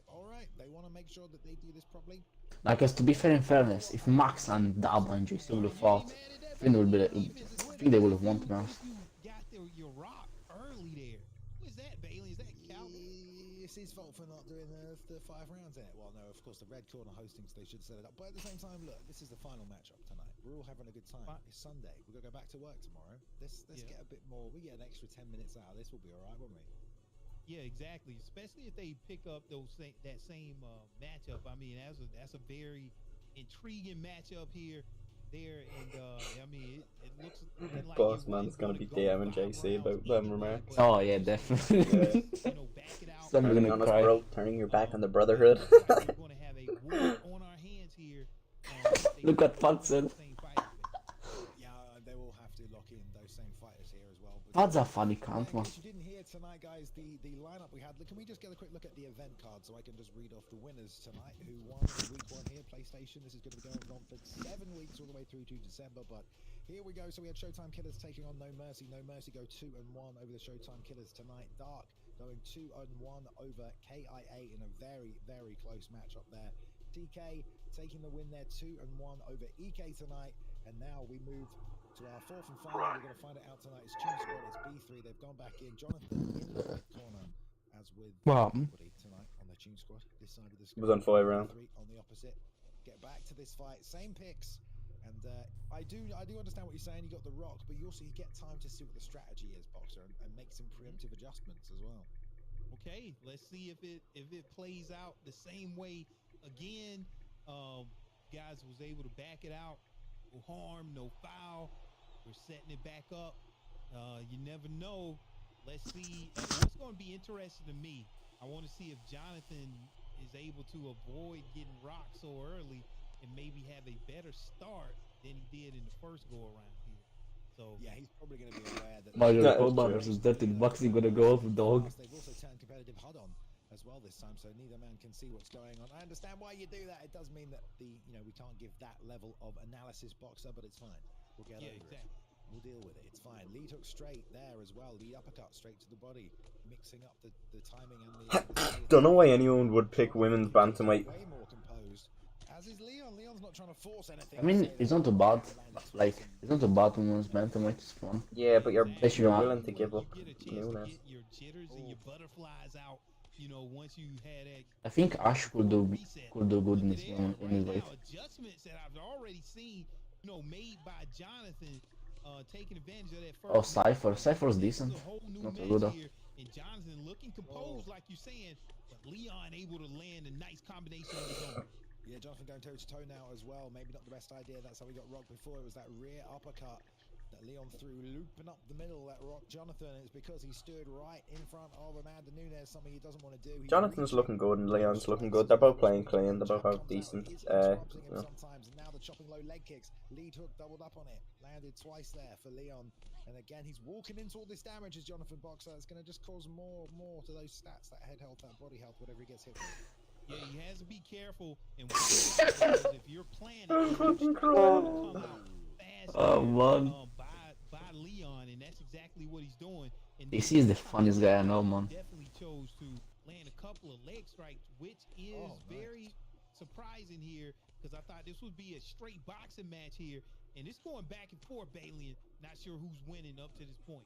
All right. They want to make sure that they do this properly. Like, because to be fair in fairness, if Max and Dabba and JC would have fought, I think they would have won, to be honest. Your rock early there. Who is that, Bailey? Is that Calvin? It's his fault for not doing the 5 rounds in it. Well, no, of course, the red corner hosting, so they should set it up. But at the same time, look, this is the final matchup tonight. We're all having a good time. It's Sunday. We're going to go back to work tomorrow. Let's get a bit more. We get an extra 10 minutes out of this. We'll be all right, won't we? Yeah, exactly. Especially if they pick up that same matchup. I mean, that's a very intriguing matchup here. there, and I mean, it looks looking like Boss it man's was gonna gonna be go DMing 5 JC rounds about them anyway, remarks. but Oh yeah, just to, definitely. Yeah. back it out. Somebody's Turning gonna on us, cry. bro. Turning your back on the It brotherhood. looks like we're gonna have a war on our hands here. If they Look lock what Fud in said. those same fighters, Yeah, they will have to lock in those same fighters here as well. But Fud's a funny yeah, cunt, in man. case you didn't hear tonight, guys, the lineup we had. Can we just get a quick look at the event card so I can just read off the winners tonight who won week 1 here? PlayStation. This is going to be going on for 7 weeks all the way through to December, but here we go. So we had Showtime Killers taking on No Mercy. No Mercy go 2-1 over the Showtime Killers tonight. Dark going 2-1 over KIA in a very, very close matchup there. TK taking the win there 2-1 over EK tonight. And now we move to our 4th and final. We're going to find it out tonight. It's Tune Squad. It's B3. They've gone back in. Jonathan in the red corner, as with Wow. everybody tonight on the Tune Squad. This side of the Was on 5 round. B3 on the opposite. Get back to this fight. Same picks. And I do understand what you're saying. You got the rock, but you get time to see what the strategy is, Boxer, and make some preemptive adjustments as well. okay, let's see if it plays out the same way again. Guys was able to back it out. No harm, no foul. We're setting it back up. You never know. Let's see. What's going to be interesting to me, I want to see if Jonathan is able to avoid getting rocked so early and maybe have a better start than he did in the first go around here. So Yeah, he's probably going to be aware that Mario That is Koma true. versus Dirty Boxing gonna go off, dog. they've also turned competitive HUD on as well this time, so neither man can see what's going on. I understand why you do that. It does mean that we can't give that level of analysis, Boxer, but it's fine. We'll get over it. We'll deal with it. It's fine. Lead hook straight there as well. Lead uppercut straight to the body, mixing up the timing and the. Don't know why anyone would pick women's bantamweight. Way more composed. As is Leon. Leon's not trying to force anything. I mean, it's not too bad. Like, it's not too bad women's bantamweight. It's fun. Yeah, but you're Unless you're you are- willing to give up You get a chance to newness. get your jitters and your butterflies out. Once you had that. I think Ash could do reset. good in Look this at one that in his right weight. now, adjustments that I've already seen, made by Jonathan, taking advantage of that first. Oh, Cypher. Cypher's This is decent. a whole new Not so match good though. here, and Jonathan looking composed, like you're saying, but Leon able to land a nice combination of his own. Yeah, Jonathan going toe to toe now as well. Maybe not the best idea. That's how we got rocked before. It was that rear uppercut that Leon threw, looping up the middle that rocked Jonathan. And it's because he stood right in front of Amanda Nunes, something he doesn't want to do. He's Jonathan's reaching. looking good and Leon's looking good. They're both playing clean. They both have decent. Sometimes, and now the chopping low leg kicks. Lead hook doubled up on it, landed twice there for Leon. And again, he's walking into all this damage as Jonathan Boxer. It's going to just cause more to those stats, that head health, that body health, whatever he gets hit with. Yeah, he has to be careful and because if you're planning, you're gonna come out fast. Oh, man. By Leon, and that's exactly what he's doing. And DC is the funniest guy I know, man. Definitely chose to land a couple of leg strikes, which is very surprising here because I thought this would be a straight boxing match here, and it's going back and forth, Bailey. Not sure who's winning up to this point.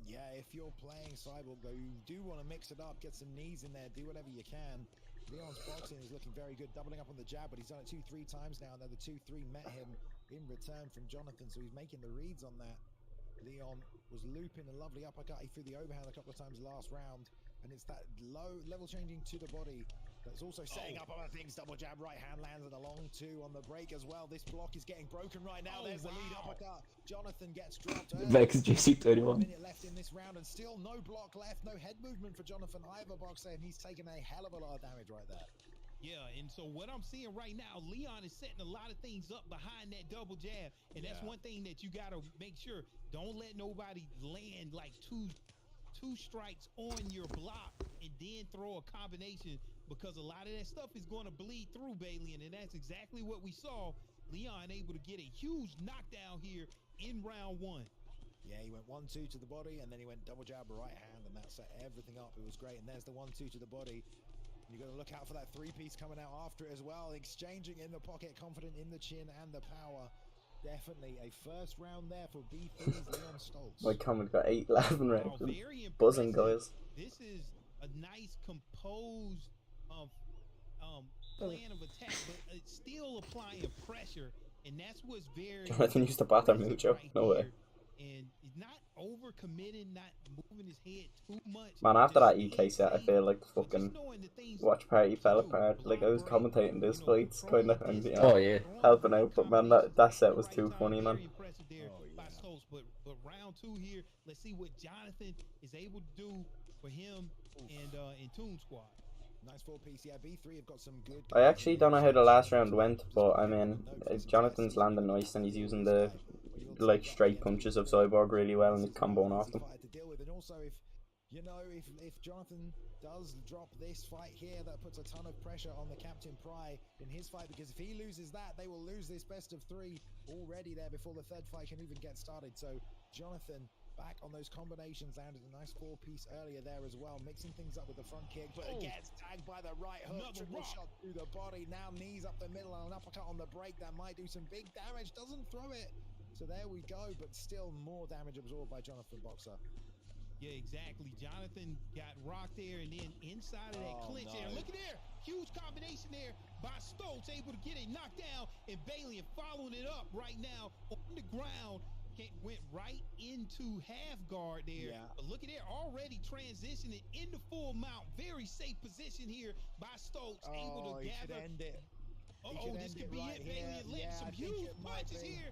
Yeah, if you're playing Cyborg, though, you do want to mix it up, get some knees in there, do whatever you can. Leon's boxing is looking very good, doubling up on the jab, but he's done it 2-3 times now, and the 2-3 met him in return from Jonathan, so he's making the reads on that. Leon was looping a lovely uppercut. He threw the overhand a couple of times last round, and it's that low level changing to the body that's also setting up other things. Double jab, right hand lands, and a long two on the break as well. This block is getting broken right now. There's the lead uppercut. Jonathan gets dropped. Vex JC31. Minute left in this round, and still no block left, no head movement for Jonathan either, Boxer, and he's taken a hell of a lot of damage right there. Yeah, and so what I'm seeing right now, Leon is setting a lot of things up behind that double jab, and that's one thing that you got to make sure. Don't let nobody land like two strikes on your block and then throw a combination, because a lot of that stuff is going to bleed through, Bailey, and that's exactly what we saw. Leon able to get a huge knockdown here in round one. Yeah, he went 1-2 to the body, and then he went double jab right hand, and that set everything up. It was great, and there's the 1-2 to the body. You've got to look out for that three-piece coming out after it as well. Exchanging in the pocket, confident in the chin and the power. Definitely a first round there for B3's Leon Stoltz. My comment got 8-11 rounds. Very Buzzing, impressive. guys. This is a nice composed plan of attack, but it's still applying pressure, and that's what's very. Jonathan used to bat on Mucho. No way. And he's not over overcommitting, not moving his head too much. Man, after just that EK set, I feel like the so just fucking knowing the things watch party to fell do, apart. Like, I was block break, commentating this fights, control kind of, the and, you distance, know, Oh yeah. throwing helping the out. But, man, that combinations set at the was right too time. funny, man. Very impressive there by Stokes. But round 2 here, let's see what Jonathan is able to do for him and in Toon Squad. Nice 4-piece. Yeah, B3 have got some good I guys actually in don't know there. how the last round Just went, but, I mean, note this entire Jonathan's season, landing you've nice, and he's got using this the, guy, but you'll like, take that straight against punches of B4. Cyborg really well, and This he's is not comboing an off easy them. fighter to deal with, and also if Jonathan does drop this fight here, that puts a ton of pressure on the Captain Pry in his fight, because if he loses that, they will lose this best of 3 already there before the third fight can even get started. So Jonathan back on those combinations, landed a nice 4-piece earlier there as well, mixing things up with the front kick, but gets tagged by the right hook. Another Triple rock. shot through the body, now knees up the middle and an uppercut on the break that might do some big damage, doesn't throw it. So there we go, but still more damage absorbed by Jonathan Boxer. Yeah, exactly. Jonathan got rocked there, and then inside of that clinch there. Look at there. Huge combination there by Stokes, able to get a knockdown, and Bailey following it up right now on the ground. Went right into half guard there. Yeah. But look at there, already transitioning into full mount. Very safe position here by Stokes, able to He should gather. end it. This could be right it. Bailey here. and Lynch, Yeah, some I think huge it might punches be. here.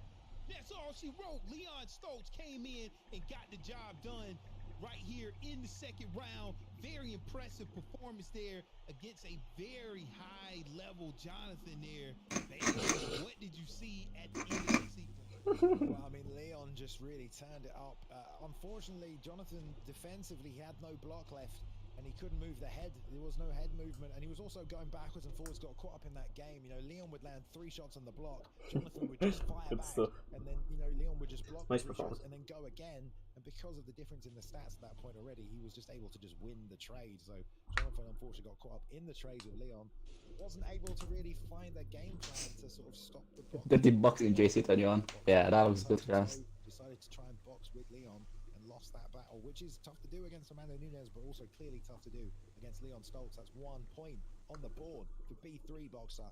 That's all she wrote. Leon Stokes came in and got the job done right here in the second round. Very impressive performance there against a very high level Jonathan there. Bailey, what did you see at the end of that sequence? Well, I mean, Leon just really turned it up. Unfortunately, Jonathan defensively he had no block left, and he couldn't move the head. There was no head movement, and he was also going backwards and forwards, got caught up in that game. You know, Leon would land 3 shots on the block. Jonathan would just fire Good back, stuff. and then, you know, Leon would just block Nice the 3 shots performance. and then go again. And because of the difference in the stats at that point already, he was just able to just win the trade. So Jonathan unfortunately got caught up in the trades with Leon. Wasn't able to really find a game plan to sort of stop the block. Dirty boxing JC 31. Yeah, that looks good, guys. Decided to try and box with Leon and lost that battle, which is tough to do against Amanda Nunes, but also clearly tough to do against Leon Stoltz. That's 1 point on the board for B3 Boxer.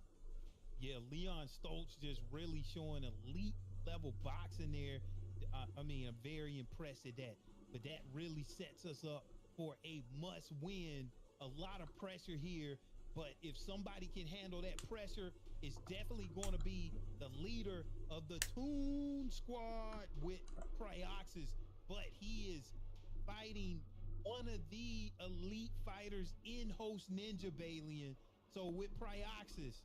Yeah, Leon Stoltz just really showing elite level boxing there. I mean, I'm very impressed at that. But that really sets us up for a must win. A lot of pressure here. But if somebody can handle that pressure, it's definitely going to be the leader of the Toon Squad with Prioxis. But he is fighting one of the elite fighters in Host Ninja Balian. So with Prioxis,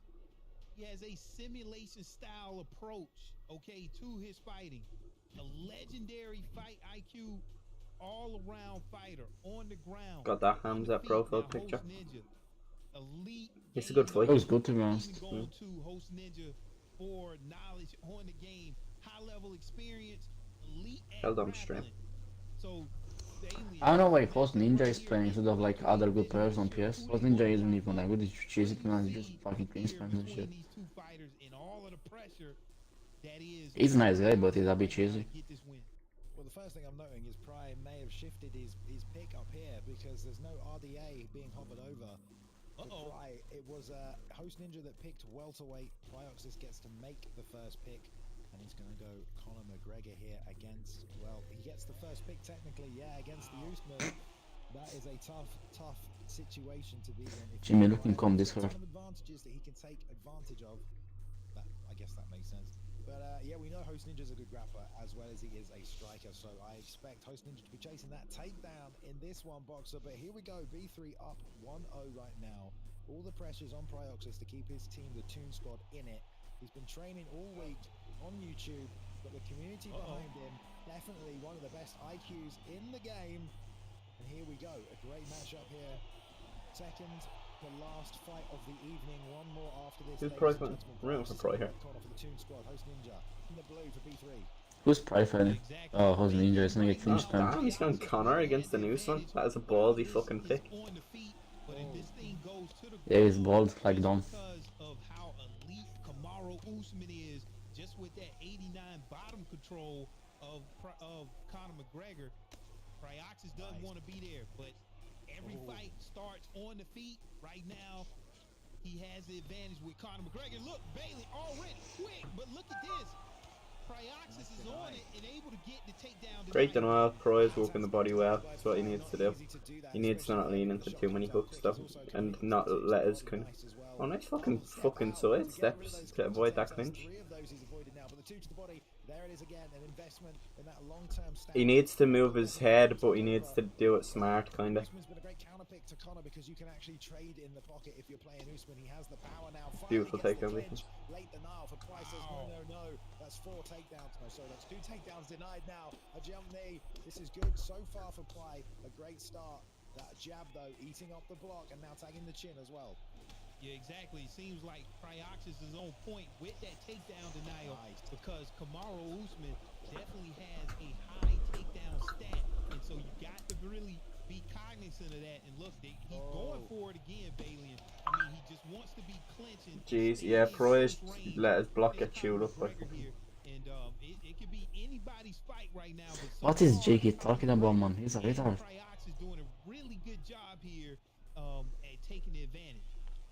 he has a simulation style approach, okay, to his fighting. A legendary fight IQ, all around fighter on the ground. Got that on Hamza the feet. profile Now, picture. Host Ninja, elite. It's a good game fight. It was good, to be honest. Even going to Host Ninja for knowledge on the game, high level experience, elite at Held on grappling. stream. So Bailey, I don't know why Host Ninja is playing instead of like other good players on PS. Host Ninja isn't even like good, he's cheesy, man, he's just fucking green spams and shit. These 2 fighters and all of the pressure that is. He's a nice guy, but he's a bit cheesy. Get this win. Well, the first thing I'm noting is Pry may have shifted his pick up here because there's no RDA being hovered over. For Pry, it was Host Ninja that picked welterweight. Prioxis gets to make the first pick, and he's going to go Conor McGregor here against, well, he gets the first pick technically, yeah, against the Usman. That is a tough situation to be in. If Jimmy you're looking Pry. calm There's this a ton far. of advantages that he can take advantage of. That, I guess that makes sense. But yeah, we know Host Ninja's a good grappler as well as he is a striker, so I expect Host Ninja to be chasing that takedown in this one, Boxer. But here we go, B3 up 1-0 right now. All the pressure's on Prioxis to keep his team, the Toon Squad, in it. He's been training all week on YouTube, got the community behind him. Definitely one of the best IQs in the game. And here we go, a great matchup here. Second to last fight of the evening. One more after this. Who's ladies Pry and fighting? gentlemen. Room for Pry here. Corner for the Toon Squad, Host Ninja in the blue for B3. Who's Pry fighting? Oh, Host Ninja, it's gonna get clean spam. Damn, he's going Connor against the news one. That is a ballsy fucking pick. On the feet, but if this thing goes to the Yeah, he's ground, bald like Dom. because of how elite Kamaru Usman is, just with that 89 bottom control of Conor McGregor, Prioxis doesn't want to be there. But every fight starts on the feet. Right now, he has the advantage with Conor McGregor. Look, Bailey already quick, but look at this. Prioxis is on it and able to get the takedown. Great denial. Pro is working the body well. That's what he needs to do. He needs to not lean into too many hooks though, and not let his kind of. Oh, nice fucking side steps to avoid that clinch. He needs to move his head, but he needs to do it smart, kind of. Beautiful takedown defense. No, that's 4 takedowns. No, sorry, that's 2 takedowns denied now. A jump knee. This is good so far for Ply. A great start. That jab, though, eating up the block and now tagging the chin as well. Yeah, exactly. It seems like Prioxis is on point with that takedown denial because Kamaru Usman definitely has a high takedown stat. And so you got to really be cognizant of that. And look, he's going for it again, Balian. I mean, he just wants to be clinching. Jeez, yeah, Pro is let his block get chewed up. Like. And it could be anybody's fight right now. What is JK talking about, man? He's a retard. Priox is doing a really good job here at taking the advantage.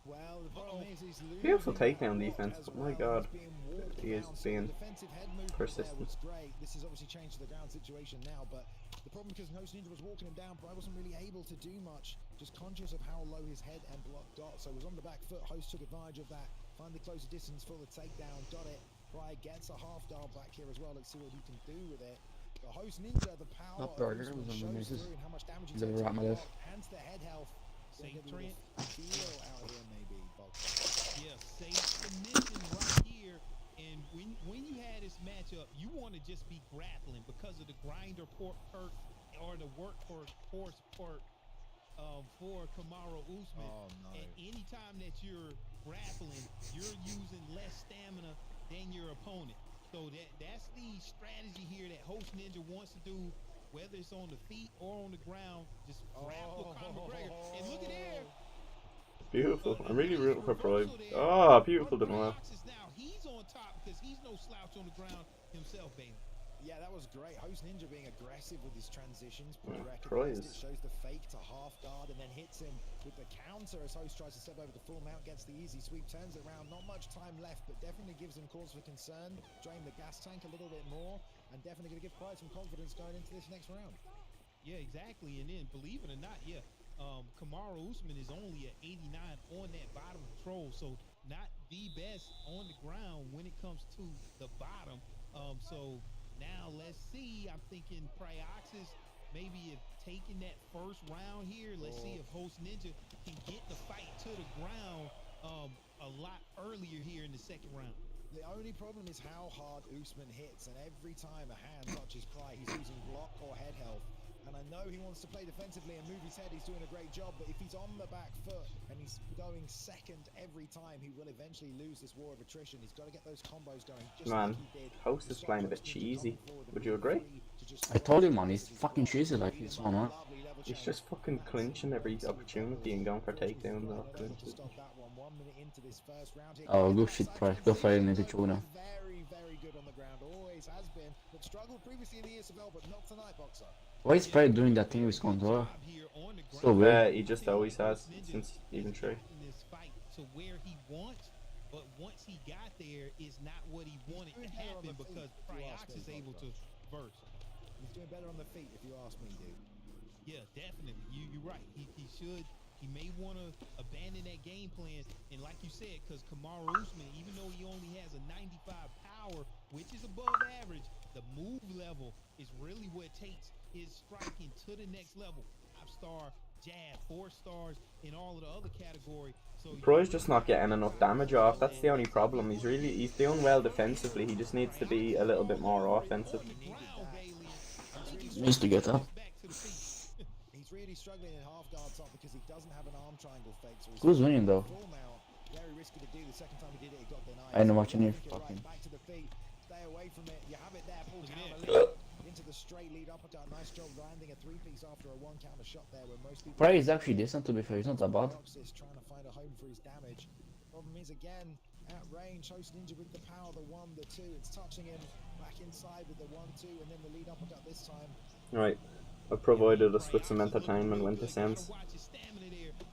Well, the problem is he's losing. Beautiful takedown defense, but my god, he is being persistent. This has obviously changed the ground situation now, but the problem because Host Ninja was walking him down, but I wasn't really able to do much, just conscious of how low his head and block got. So he was on the back foot. Host took advantage of that, finally closed the distance for the takedown, got it. Pry gets a half guard back here as well. Let's see what he can do with it. The Host Ninja, the power That burger was on the missus. and how much damage he The takes rat my life. hands to head health. Safe Trent. Feel out here maybe, Box. Yeah, safe submission right here. And when you had this matchup, you want to just be grappling because of the grinder perk or the workhorse perk for Kamaru Usman. Oh, no. And anytime that you're grappling, you're using less stamina than your opponent. So that's the strategy here that Host Ninja wants to do, whether it's on the feet or on the ground. Just grapple Conor McGregor. And look at there. Beautiful. I'm really rooting for Pro. Oh, beautiful denial. Now he's on top because he's no slouch on the ground himself, baby. Yeah, that was great. Host Ninja being aggressive with his transitions. Prize. It shows the fake to half guard and then hits him with the counter as Host tries to step over the full mount, gets the easy sweep, turns it around. Not much time left, but definitely gives him cause for concern. Drain the gas tank a little bit more and definitely going to give Pride some confidence going into this next round. Yeah, exactly. And then, believe it or not, Kamaru Usman is only at 89 on that bottom control, so not the best on the ground when it comes to the bottom. So now let's see. I'm thinking Prioxis maybe if taking that first round here. Let's see if Host Ninja can get the fight to the ground a lot earlier here in the second round. The only problem is how hard Usman hits, and every time a hand touches Pry, he's losing block or head health. And I know he wants to play defensively and move his head, he's doing a great job, but if he's on the back foot and he's going second every time, he will eventually lose this war of attrition. He's got to get those combos going. Just Man, like he did. Host is playing a bit cheesy. Would you agree? I told you, man, he's fucking cheesy like this one, man. He's just fucking clinching every opportunity and going for takedowns or clinches. Oh, good shit, Price. Go for it in the tuna. Very good on the ground, always has been, but struggled previously in the ESFL, but not tonight, Boxer. Why is Price doing that thing with control? So weird. He just always has since even true. This fight to where he wants, but once he got there, is not what he wanted to happen because Priox is able to burst. He's doing better on the feet, if you ask me, dude. Yeah, definitely. You're right. He should. He may want to abandon that game plan. And like you said, because Kamaru Usman, even though he only has a 95 power, which is above average, the move level is really what takes his striking to the next level. 5-star, jab, 4 stars in all of the other category. So Pro's just not getting enough damage off. That's the only problem. He's doing well defensively. He just needs to be a little bit more offensive. Needs to get up. He's really struggling in half guard top because he doesn't have an arm triangle fake. So Who's winning though? Very risky to do. The second time he did it, he got denied. I know watching you fucking. Back to the feet. Stay away from it. You have it there. Pull down into the straight lead uppercut. Nice job landing a 3-piece after a 1-counter shot there. Where most people. Price is actually decent to be fair. He's not that bad. Trying to find a home for his damage. Problem is again at range. Host Ninja with the power, the 1, the 2. It's touching him back inside with the 1-2, and then the lead uppercut this time. Right. I've provided us with some entertainment when this ends.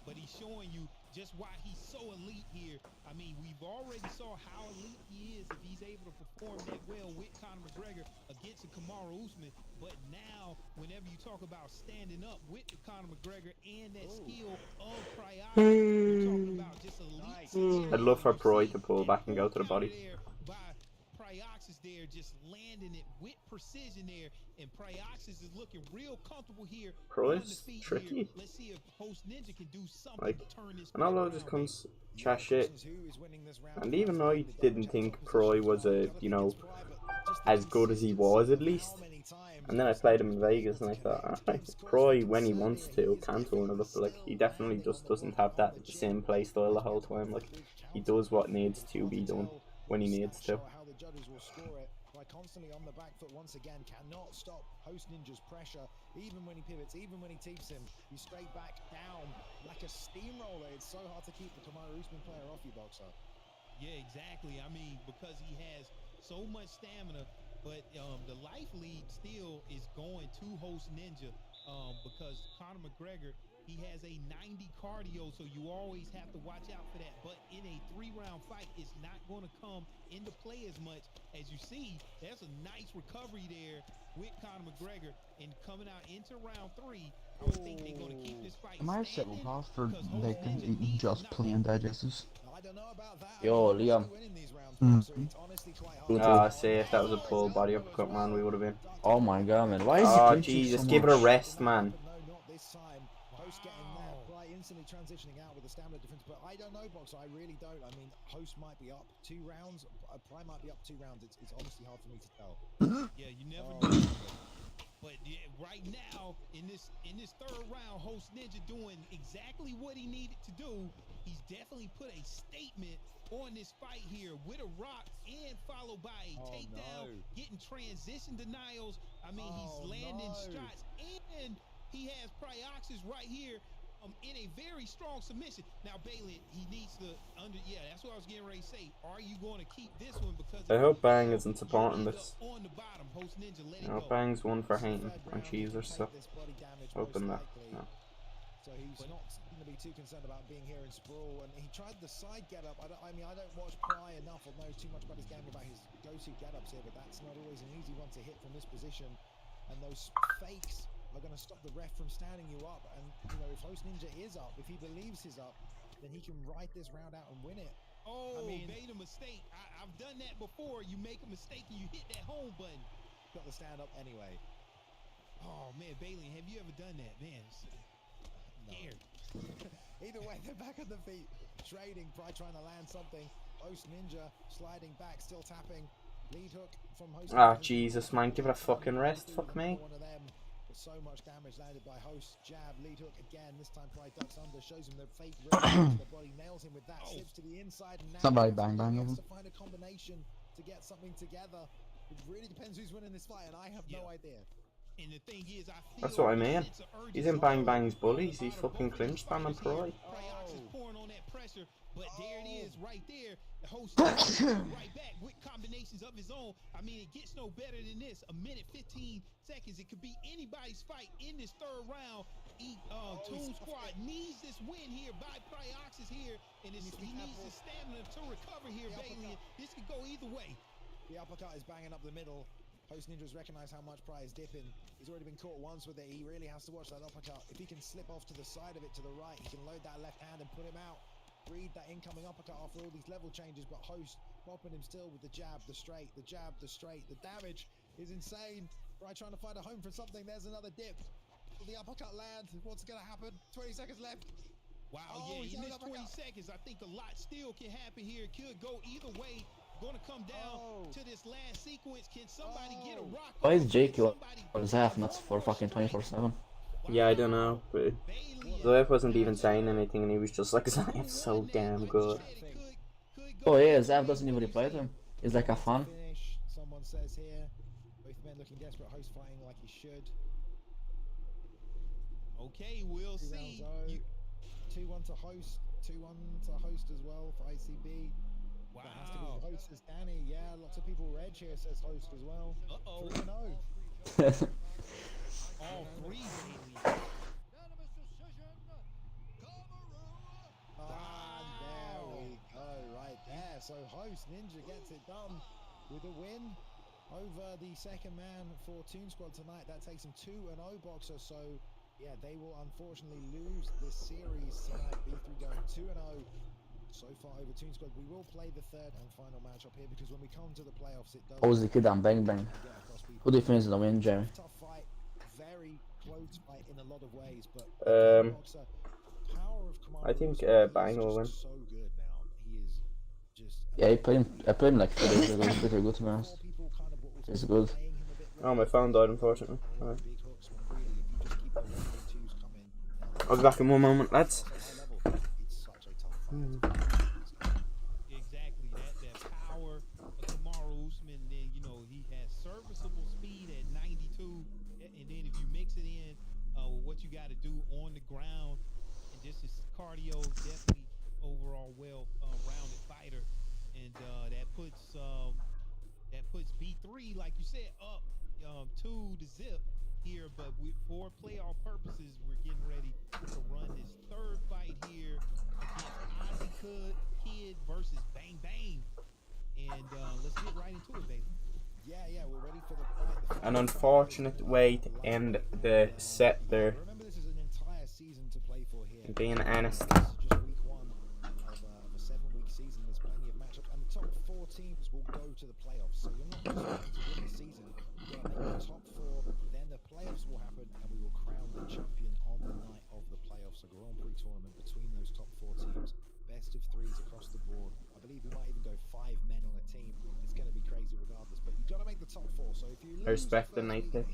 But he's showing you just why he's so elite here. I I mean, we've already saw how elite he is if he's able to perform that well with Conor McGregor against a Kamaru Usman. But now, whenever you talk about standing up with the Conor McGregor and that skill of Priox, you're talking about just elite. I'd love for Proy to pull back and go to the body. By Priox is there just landing it with precision there, and Priox is looking real comfortable here. Proy's tricky. Let's see if Host Ninja can do something Like, to turn this and although just comes trash shit, and even though I didn't think Proy was a, you know, as good as he was at least, and then I played him in Vegas and I thought, alright, Proy when he wants to can turn it up, but like he definitely just doesn't have that same play style the whole time. Like he does what needs to be done when he needs to. How the judges will score it by constantly on the back foot once again, cannot stop Host Ninja's pressure, even when he pivots, even when he teeps him, he's straight back down like a steamroller. It's so hard to keep the Kamaru Usman player off you, Boxer. Yeah, exactly. I mean, because he has so much stamina, but the life lead still is going to Host Ninja because Conor McGregor, he has a 90 cardio, so you always have to watch out for that. But in a 3-round fight, it's not going to come into play as much. As you see, there's a nice recovery there with Conor McGregor, and coming out into round 3, I would think they're going to keep this fight Am I standing. settled off for bacon eating just plain digestives? I don't know about that. Yo, Liam. See, if that was a pull body uppercut, man, we would have been. Oh my god, man. Why is he Oh, clinching Jesus, so give it a much? rest, man. No, not this time. Host getting there, Pry instantly transitioning out with the stamina difference, but I don't know, Boxer. I really don't. I mean, Host might be up 2 rounds. Pry might be up 2 rounds. It's honestly hard for me to tell. Yeah, you never know. But yeah, right now in this 3rd round, Host Ninja doing exactly what he needed to do. He's definitely put a statement on this fight here with a rock and followed by a takedown, getting transition denials. I mean, he's landing shots, and he has Priox's right here in a very strong submission. Now, Bailey, he needs to that's what I was getting ready to say. Are you going to keep this one? Because I hope Bang isn't supporting this. on the bottom, Host Ninja, let it You know, go. Bang's one for hating on cheesers, so hoping that. No. So he's not going to be too concerned about being here in sprawl, and he tried the side get up. I mean, I don't watch Pry enough or know too much about his game, about his go-to get ups here, but that's not always an easy one to hit from this position. And those fakes are going to stop the ref from standing you up. And you know, if Host Ninja is up, if he believes he's up, then he can ride this round out and win it. Oh, I mean, made a mistake. I've done that before. You make a mistake and you hit that home button. Got the stand up anyway. Oh man, Bailey, have you ever done that, man? Scared. Either way, they're back on the feet, trading. Pry trying to land something. Host Ninja sliding back, still tapping. Lead hook from Host. Ah, Jesus, man, give it a fucking rest. Fuck me. One of them, but so much damage landed by Host. Jab, lead hook again. This time Pry ducks under, shows him the fake rip to the body, nails him with that, slips to the inside. And now Somebody bang bang has him. to find a combination to get something together. It really depends who's winning this fight, and I have no idea. And the thing is, I feel That's what I mean. it's an urgency. He's in Bang Bang's bullies. He's fucking clinch spamming Proy. Priox is pouring on that pressure, but there it is, right there. The Host right back with combinations of his own. I mean, it gets no better than this. 1 minute 15 seconds. It could be anybody's fight in this 3rd round. Toon Squad needs this win here by Priox is here, and he needs the stamina to recover here, Bailey. This could go either way. The uppercut is banging up the middle. Host Ninja's recognized how much Pry is dipping. He's already been caught once with it. He really has to watch that uppercut. If he can slip off to the side of it, to the right, he can load that left hand and put him out. Read that incoming uppercut after all these level changes, but Host bopping him still with the jab, the straight, the jab, the straight. The damage is insane. Pry trying to find a home for something. There's another dip. Will the uppercut land? What's going to happen? 20 seconds left. Wow, Oh, he's in got this an 20 uppercut. seconds, I think a lot still can happen here. It could go either way. Going to come down to this last sequence. Can somebody get a rock? Why is Jake Somebody on his half nuts for fucking 24/7? Yeah, I don't know, but Zoev wasn't even saying anything and he was just like, Zayev's so damn good. Oh yeah, Zav doesn't even reply to him. He's like a fan. Finish, someone says here. Both men looking desperate. Host fighting like he should. Okay, we'll 2 see. rounds You, 2-1 to Host. 2-1 to Host as well for ICB. wow. That has to be Host as Danny. Yeah, lots of people. Reg here says Host as well. Uh-oh. 3-0. All 3, Bailey. And there we go. Right close. Ninja gets it done with a win over the second man for Toon Squad tonight. That takes him 2-0 boxer. So yeah, they will unfortunately lose this series tonight. B3 going 2-0 so far over Toon Squad. We will play the third and final matchup here because when we come to the playoffs, it does. Ozzy Kid and Bang Bang. Who do you think is gonna win, Jeremy? Tough fight, very close fight in a lot of ways, but boxer, power of I think Bang will win. so good now. He is just Yeah, I played him like 3 days ago. He's pretty good to be honest. people kind of what was He's good. playing him a bit Oh, my phone died, unfortunately. Alright. big hooks when really if you just keep the 1-2s coming I'll be back in one moment, lads. high level, it's such a tough fight. Exactly that power of Kamaru Usman. Then he has serviceable speed at 92, and then if you mix it in with what you got to do on the ground, and just his cardio, definitely overall well-rounded fighter, and that puts B3, like you said, up 2 to zip here. But for playoff purposes, we're getting ready to run this third fight here against Ozzy Kid versus Bang Bang, and let's get right into it, baby. Yeah, we're ready for the fight. An unfortunate way to end the set there. Remember, this is an entire season to play for here. Being honest. This is just week 1 of a 7-week season. There's plenty of matchups, and the top 4 teams will go to the playoffs. So you're not just going to win the season. You've got to make the top 4, then the playoffs will happen, and we will crown the champion on the night of the playoffs. A Grand Prix tournament between those top 4 teams. Best of 3s across the board. I believe we might even go 5 men on a team. It's going to be crazy regardless, but you've got to make the top 4. So if you lose I respect the night pick.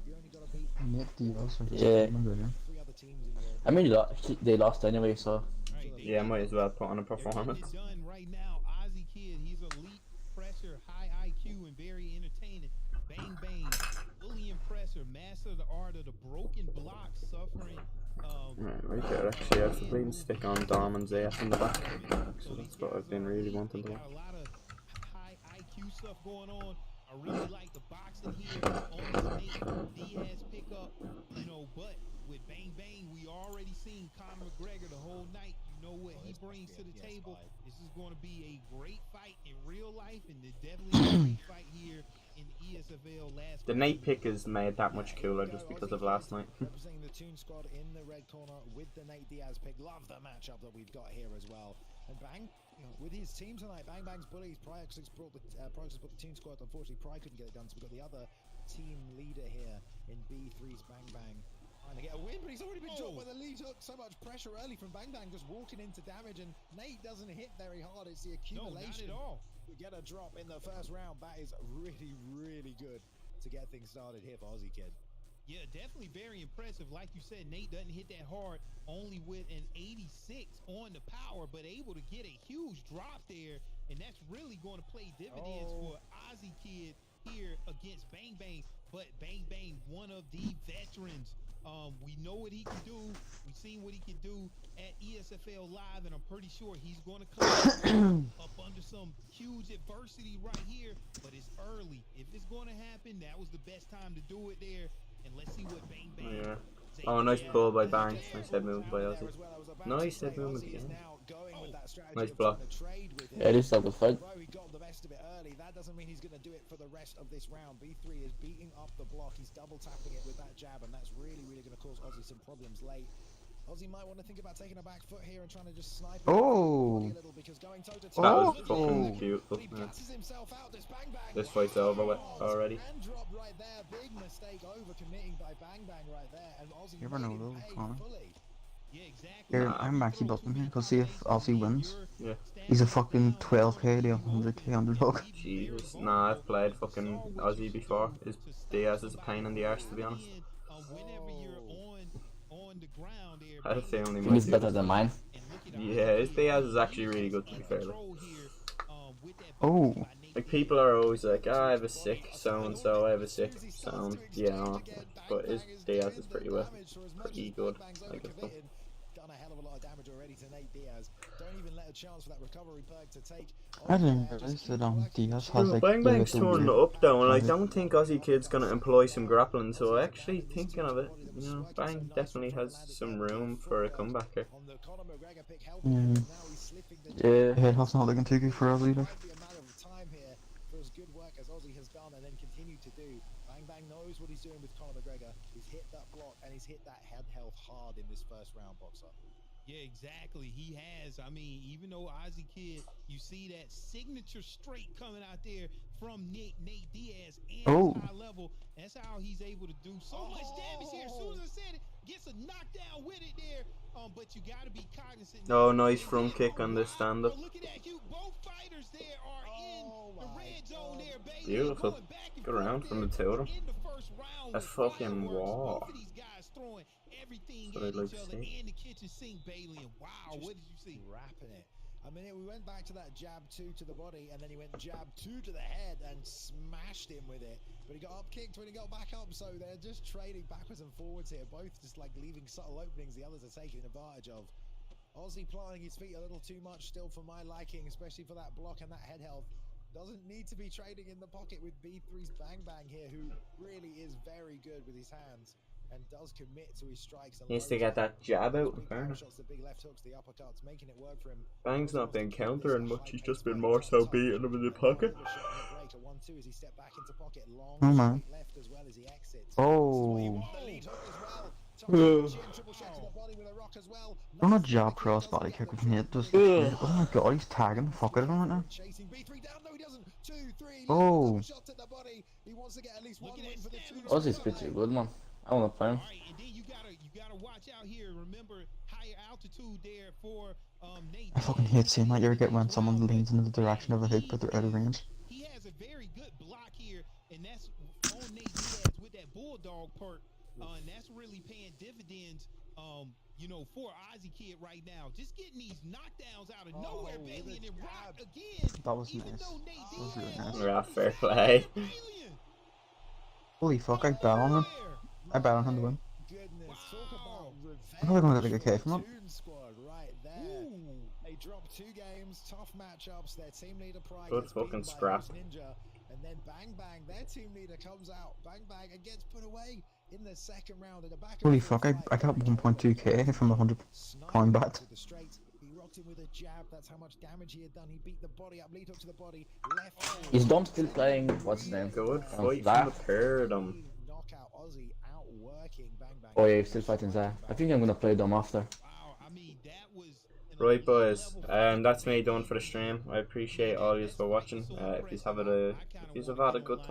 you only got to beat Nick Diaz. Yeah. 3 other teams in your I mean, they lost anyway, so. Yeah, might as well put on a performance. Done right now. Ozzy Kid, he's elite pressure, high IQ, and very entertaining. Bang Bang, fully impressive, master of the art of the broken block, suffering. Right there, actually, I have the bleeding stick on Darman's ass in the back. So that's what I've been really wanting to Got watch. a lot of high IQ stuff going on. I really like the boxing here on this Nate Diaz pickup, but with Bang Bang, we already seen Conor McGregor the whole night. You know what he brings to the table. This is going to be a great fight in real life, and definitely a great fight here in the ESFL last. The night pick is made that much cooler just because of last night. representing the Toon Squad in the red corner with the Nate Diaz pick. Love the matchup that we've got here as well. And Bang, with his team tonight, Bang Bang's bullies. Priox brought the Toon Squad. Unfortunately, Pry couldn't get it done, so we've got the other team leader here in B3's Bang Bang. Trying to get a win, but he's already been dropped with a lead hook. So much pressure early from Bang Bang, just walking into damage, and Nate doesn't hit very hard. It's the accumulation. No, not at all. We get a drop in the first round. That is really, really good to get things started here for Aussie Kid. Yeah, definitely very impressive. Like you said, Nate doesn't hit that hard, only with an 86 on the power, but able to get a huge drop there, and that's really going to play dividends for Aussie Kid here against Bang Bang. But Bang Bang, one of the veterans. We know what he can do. We've seen what he can do at ESFL Live, and I'm pretty sure he's going to come up under some huge adversity right here. But it's early. If it's going to happen, that was the best time to do it there. And let's see what Bang Bang. Yeah. Oh, nice pull by Bang. Nice head movement by Ozzy. Nice head movement again. Nice block. Yeah, this is a good fight. Although he got the best of it early, that doesn't mean he's going to do it for the rest of this round. B3 is beating up the block. He's double tapping it with that jab, and that's really, really going to cause Ozzy some problems late. Ozzy might want to think about taking a back foot here and trying to just snipe it Oh. a little, because going toe to toe. That was Oh. fucking beautiful. But he Yeah. gasses himself out. This Bang Bang. This fight's over with already. And drop right there. Big mistake over committing by Bang Bang right there, and Ozzy You ever know made him though, pay Connor? fully. Yeah, exactly. Here, I'm actually button here, because see if Aussie wins. Yeah. He's a fucking 12k to 100k underdog. Jesus. Nah, I've played fucking Aussie before. His Diaz is a pain in the arse, to be honest. Whenever you're on the ground there, I had a feeling he I think might it's do better this. than mine. Yeah, his Diaz is actually really good, to be fair. Oh. Like, people are always like, I have a sick so-and-so, I have a sick sound. Yeah, but his Diaz is pretty good. I guess so. Done a hell of a lot of damage already to Nate Diaz. Don't even let a chance for that recovery perk to take. I didn't realize that Diaz has like Bang Bang's the turning weird. up though, and I habit. don't think Aussie Kid's gonna employ some grappling. So actually thinking of it, you know, Bang definitely has some room for a comeback here. Yeah. Head half's not looking too good for us either. Might be a matter of time here for as good work as Aussie has done and then continue to do. Bang Bang knows what he's doing with Conor McGregor. He's hit that block and he's hit that head health hard in this first round, Boxer. Yeah, exactly. He has. I mean, even though Ozzy Kid, you see that signature straight coming out there from Nate Diaz and Oh. high level. That's how he's able to do so much damage here. As soon as I said it, gets a knockdown with it there. But you got to be cognizant. Oh, nice front kick on this stand up. Oh, look at that, Hugh. Both fighters there are in the red zone there, baby. Beautiful. Going back and Good forth round from the there two of them. in the first round That's with fucking fireworks. war. Both of these guys throwing everything That's what at I'd like each to other see. in the kitchen sink, Bailey. And wow, what did you see? Wrapping it. I mean, we went back to that jab 2 to the body, and then he went jab 2 to the head and smashed him with it. But he got up kicked when he got back up, so they're just trading backwards and forwards here, both just like leaving subtle openings the others are taking advantage of. Aussie planting his feet a little too much still for my liking, especially for that block and that head health. Doesn't need to be trading in the pocket with B3's Bang Bang here, who really is very good with his hands and does commit to his strikes. Needs to get that jab out, in Big fairness. shots, the big left hooks, the uppercuts, making it work for him. Bang's not been countering much, he's just been more so beating him in the pocket. Oh man. Oh. On a jab cross body kick with Nate just. Oh my god, he's tagging the fuck out of him right now. Oh. Aussie's pretty good, man. I wanna play him. All right, and then you gotta watch out here. Remember, higher altitude there for Nate. I fucking hate seeing that. You ever get when someone leans in the direction of a hook but they're out of range? He has a very good block here, and that's on Nate Diaz with that bulldog perk, and that's really paying dividends. You know, for Ozzy Kid right now, just getting these knockdowns out of nowhere, Bailey, and then rock again. That was even nice. though Nate That was really Diaz nice. Yeah, fair play. Alien. Holy fuck, I bet on him. I bet on him to win. Goodness, talk about I'm probably gonna get like a K from him. Platoon squad right there. They dropped 2 games, tough matchups. Their team leader Pride Good gets beaten fucking by scrap. House Ninja, and then Bang Bang, their team leader comes out. Bang Bang and gets put away in the second round at the back. Holy fuck, I got 1.2k from a £100 bet. With the straight, he rocked him with a jab. That's how much damage he had done. He beat the body up, lead hook to the body, left. Is Dom still playing? What's his name? Good fight from the Zach? pair of them. Knockout Aussie outworking Bang Bang. Oh yeah, he's still fighting Zach. I think I'm gonna play Dom after. Wow, I mean, that was an Right, elite boys. level That's me done for the stream. I appreciate all you for watching. If you have had a good time.